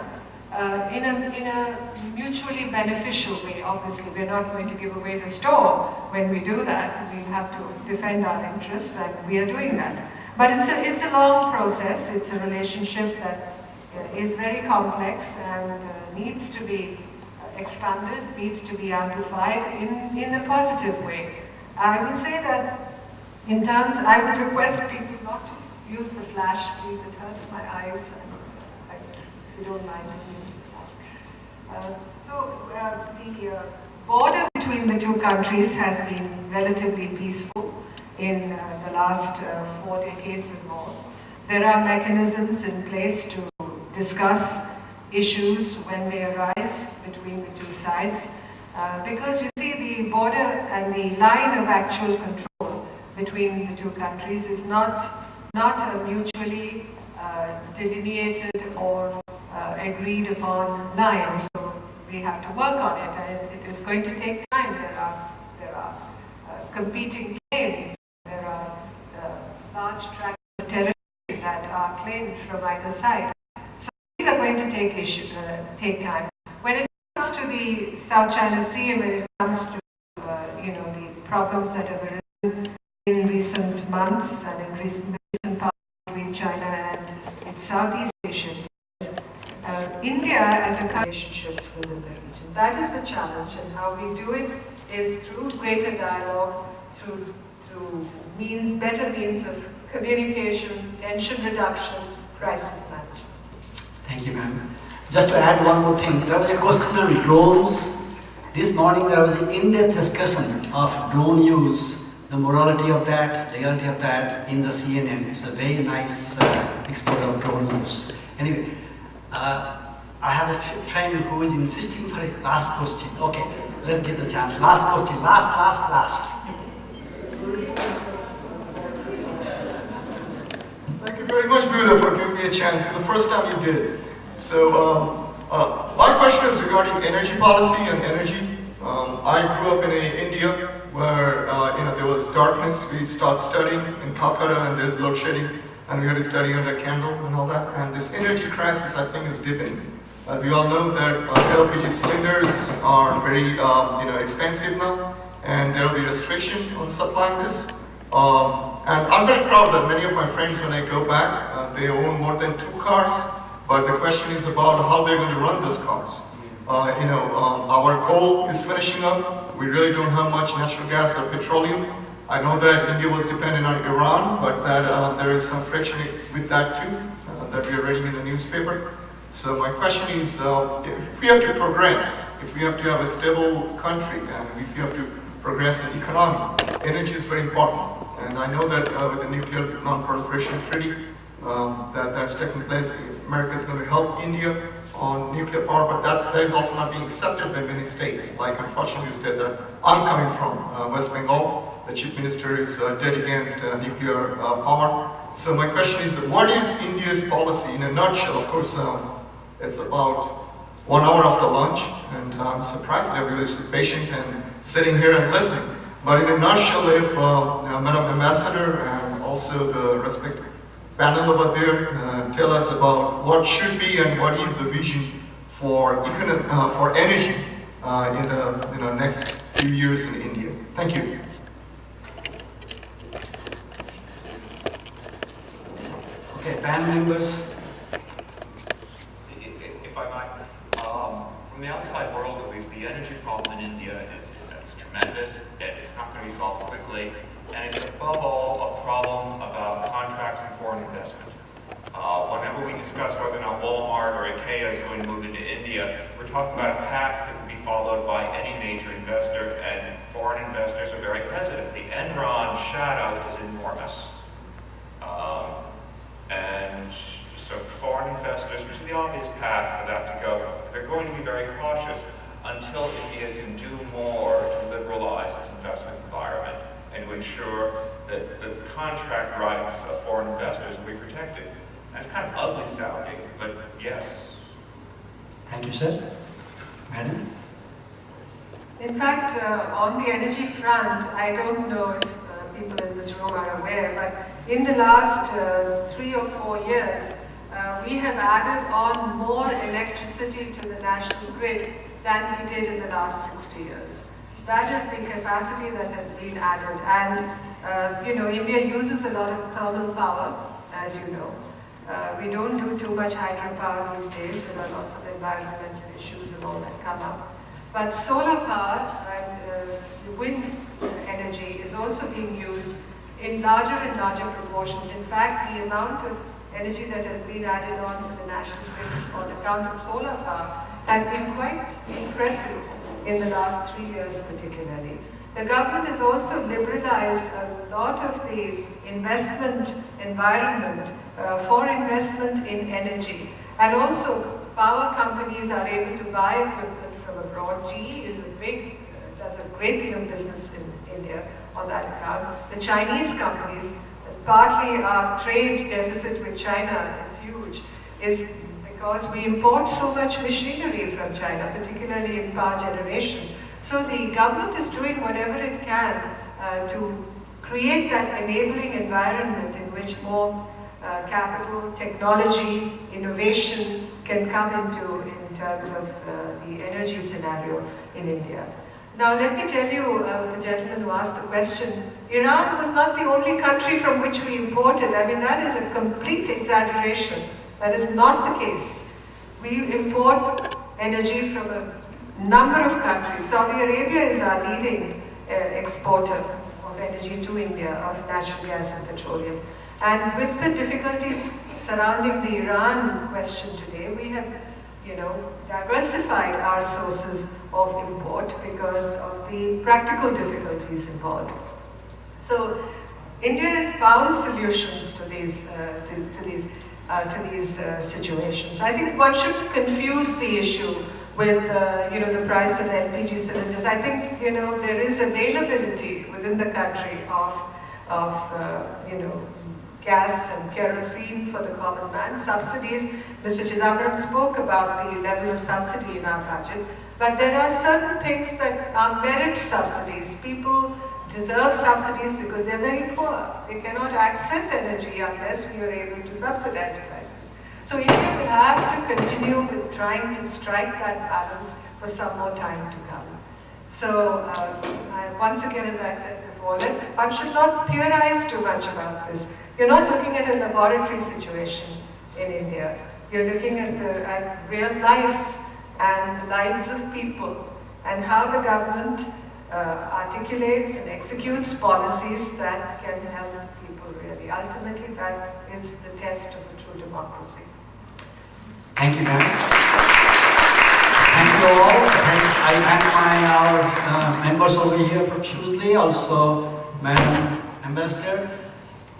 in a mutually beneficial way. Obviously, we're not going to give away the store when we do that. We have to defend our interests, and we are doing that. But it's a long process. It's a relationship that is very complex and needs to be expanded, needs to be amplified in a positive way. I would say that in terms, I would request people not to use the flash, please. It hurts my eyes, and if you don't mind using the flash. The border between the two countries has been relatively peaceful in the last 4 decades and more. There are mechanisms in place to discuss issues when they arise between the two sides. Because you see, the border and the line of actual control between the two countries is not a mutually delineated or agreed upon line. So we have to work on it, and it is going to take time. There are competing claims. There are large tracts of territory that are claimed from either side. So these are going to take time. When it comes to the South China Sea, and when it comes to the problems that have arisen in recent months and in recent past between China and Southeast Asia, India as a country relationships within the region. That is the challenge, and how we do it is through greater dialogue, through better means of communication, tension reduction, crisis management. Thank you, ma'am. Just to add one more thing, there was a question on drones. This morning there was an in-depth discussion of drone use, the morality of that, legality of that in the CNN. It's a very nice exposure of drone use. Anyway, I have a friend who is insisting for his last question. Okay, let's give the chance. Last question, last. Thank you very much, Venudhar, for giving me a chance. It's the first time you did. So, my question is regarding energy policy and energy. I grew up in India where there was darkness. We started studying in Calcutta, and there's load shedding, and we had to study under a candle and all that. And this energy crisis, I think, is deepening. As you all know, that LPG cylinders are very expensive now, and there will be restriction on supplying this. And I'm very proud that many of my friends, when I go back, they own more than 2 cars. But the question is about how they're going to run those cars. Our coal is finishing up. We really don't have much natural gas or petroleum. I know that India was dependent on Iran, but that there is some friction with that too, that we are reading in the newspaper. So my question is, if we have to progress, if we have to have a stable country, and if we have to progress in economy, energy is very important. And I know that with the nuclear non-proliferation treaty that's taking place, America is going to help India on nuclear power, but that is also not being accepted by many states, like unfortunately the state that I'm coming from, West Bengal. The chief minister is dead against nuclear power. So my question is, what is India's policy in a nutshell? Of course, it's about 1 hour after lunch, and I'm surprised that everybody is patient and sitting here and listening. But in a nutshell, if Madam Ambassador and also the respective panel over there tell us about what should be and what is the vision for energy in the next few years in India. Thank you. Okay, panel members. If I might, from the outside world at least, the energy problem in India is tremendous. It's not going to be solved quickly, and it's above all a problem about contracts and foreign investment. Whenever we discuss whether or not Walmart or IKEA is going to move into India, we're talking about a path that can be followed by any major investor, and foreign investors are very hesitant. The Enron shadow is enormous. And so foreign investors, which is the obvious path for that to go, they're going to be very cautious until India can do more to liberalize its investment environment and to ensure that the contract rights of foreign investors will be protected. That's kind of ugly sounding, but yes. Thank you, sir. Madam? In fact, on the energy front, I don't know if people in this room are aware, but in the last 3 or 4 years, we have added on more electricity to the national grid than we did in the last 60 years. That is the capacity that has been added. And, India uses a lot of thermal power, as you know. We don't do too much hydropower these days. There are lots of environmental issues and all that come up. But solar power and wind energy is also being used in larger and larger proportions. In fact, the amount of energy that has been added on to the national grid on account of solar power has been quite impressive in the last 3 years particularly. The government has also liberalized a lot of the investment environment for investment in energy. And also power companies are able to buy equipment from abroad. GE does a great deal of business in India on that account. The Chinese companies, partly our trade deficit with China is huge, is because we import so much machinery from China, particularly in power generation. So the government is doing whatever it can to create that enabling environment in which more capital, technology, innovation can come into in terms of the energy scenario in India. Now let me tell you, the gentleman who asked the question, Iran was not the only country from which we imported. I mean, that is a complete exaggeration. That is not the case. We import energy from a number of countries. Saudi Arabia is our leading exporter of energy to India, of natural gas and petroleum. And with the difficulties surrounding the Iran question today, we have, diversified our sources of import because of the practical difficulties involved. So India has found solutions to these situations. I think one should confuse the issue with the price of LPG cylinders. I think there is availability within the country of gas and kerosene for the common man. Subsidies, Mr. Chidambaram spoke about the level of subsidy in our budget, but there are certain things that are merit subsidies. People deserve subsidies because they're very poor. They cannot access energy unless we are able to subsidize prices. So India will have to continue with trying to strike that balance for some more time to come. So once again, as I said before, one should not theorize too much about this. You're not looking at a laboratory situation in India. You're looking at real life and the lives of people and how the government articulates and executes policies that can help people really. Ultimately, that is the test of a true democracy. Thank you, ma'am. Thank you all. I thank our members over here profusely, also Madam Ambassador.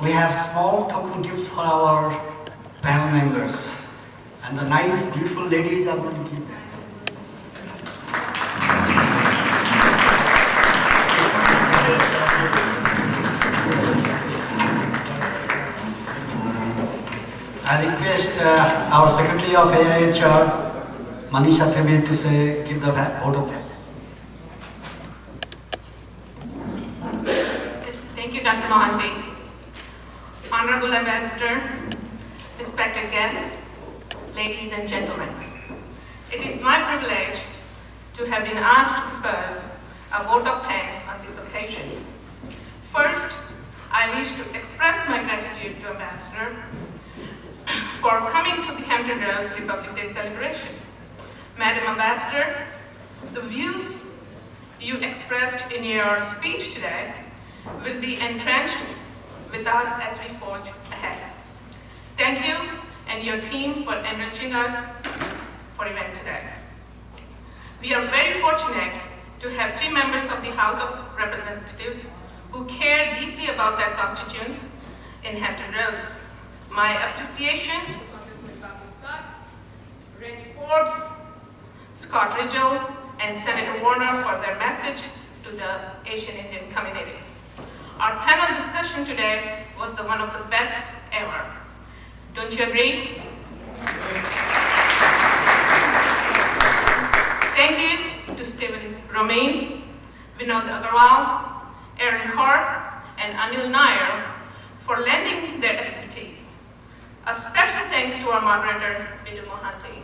We have small token gifts for our panel members. And the nice, beautiful ladies are going to give them. I request our Secretary of AIHR, Manisha Trivedi, to give the vote of thanks. Thank you, Dr. Mohanty. Honorable Ambassador, respected guests, ladies and gentlemen. It is my privilege to have been asked to propose a vote of thanks on this occasion. First, I wish to express my gratitude to Ambassador for coming to the Hampton Roads Republic Day celebration. Madam Ambassador, the views you expressed in your speech today will be entrenched with us as we forge ahead. Thank you and your team for enriching us for event today. We are very fortunate to have 3 members of the House of Representatives who care deeply about their constituents in Hampton Roads. My appreciation to Reddy Forbes, Scott Ridgell, and Senator Warner for their message to the Asian Indian community. Our panel discussion today was one of the best ever. Don't you agree? Thank you to Stephen Romain, Vinod Agarwal, Aaron Hart, and Anil Nair for lending their expertise. A special thanks to our moderator, Vidhu Mohanty.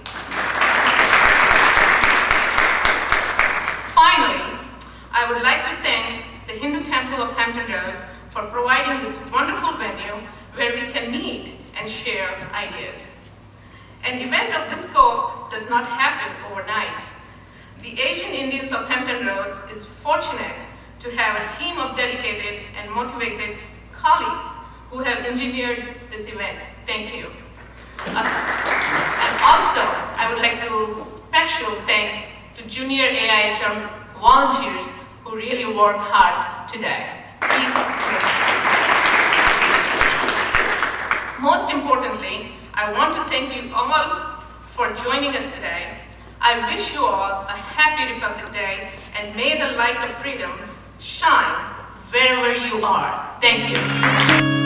Finally, I would like to thank the Hindu Temple of Hampton Roads for providing this wonderful venue where we can meet and share ideas. An event of this scope does not happen overnight. The Asian Indians of Hampton Roads is fortunate to have a team of dedicated and motivated colleagues who have engineered this event. Thank you. And also, I would like to special thanks to junior AIHR volunteers who really worked hard today. Please. Most importantly, I want to thank you all for joining us today. I wish you all a happy Republic Day and may the light of freedom shine wherever you are. Thank you.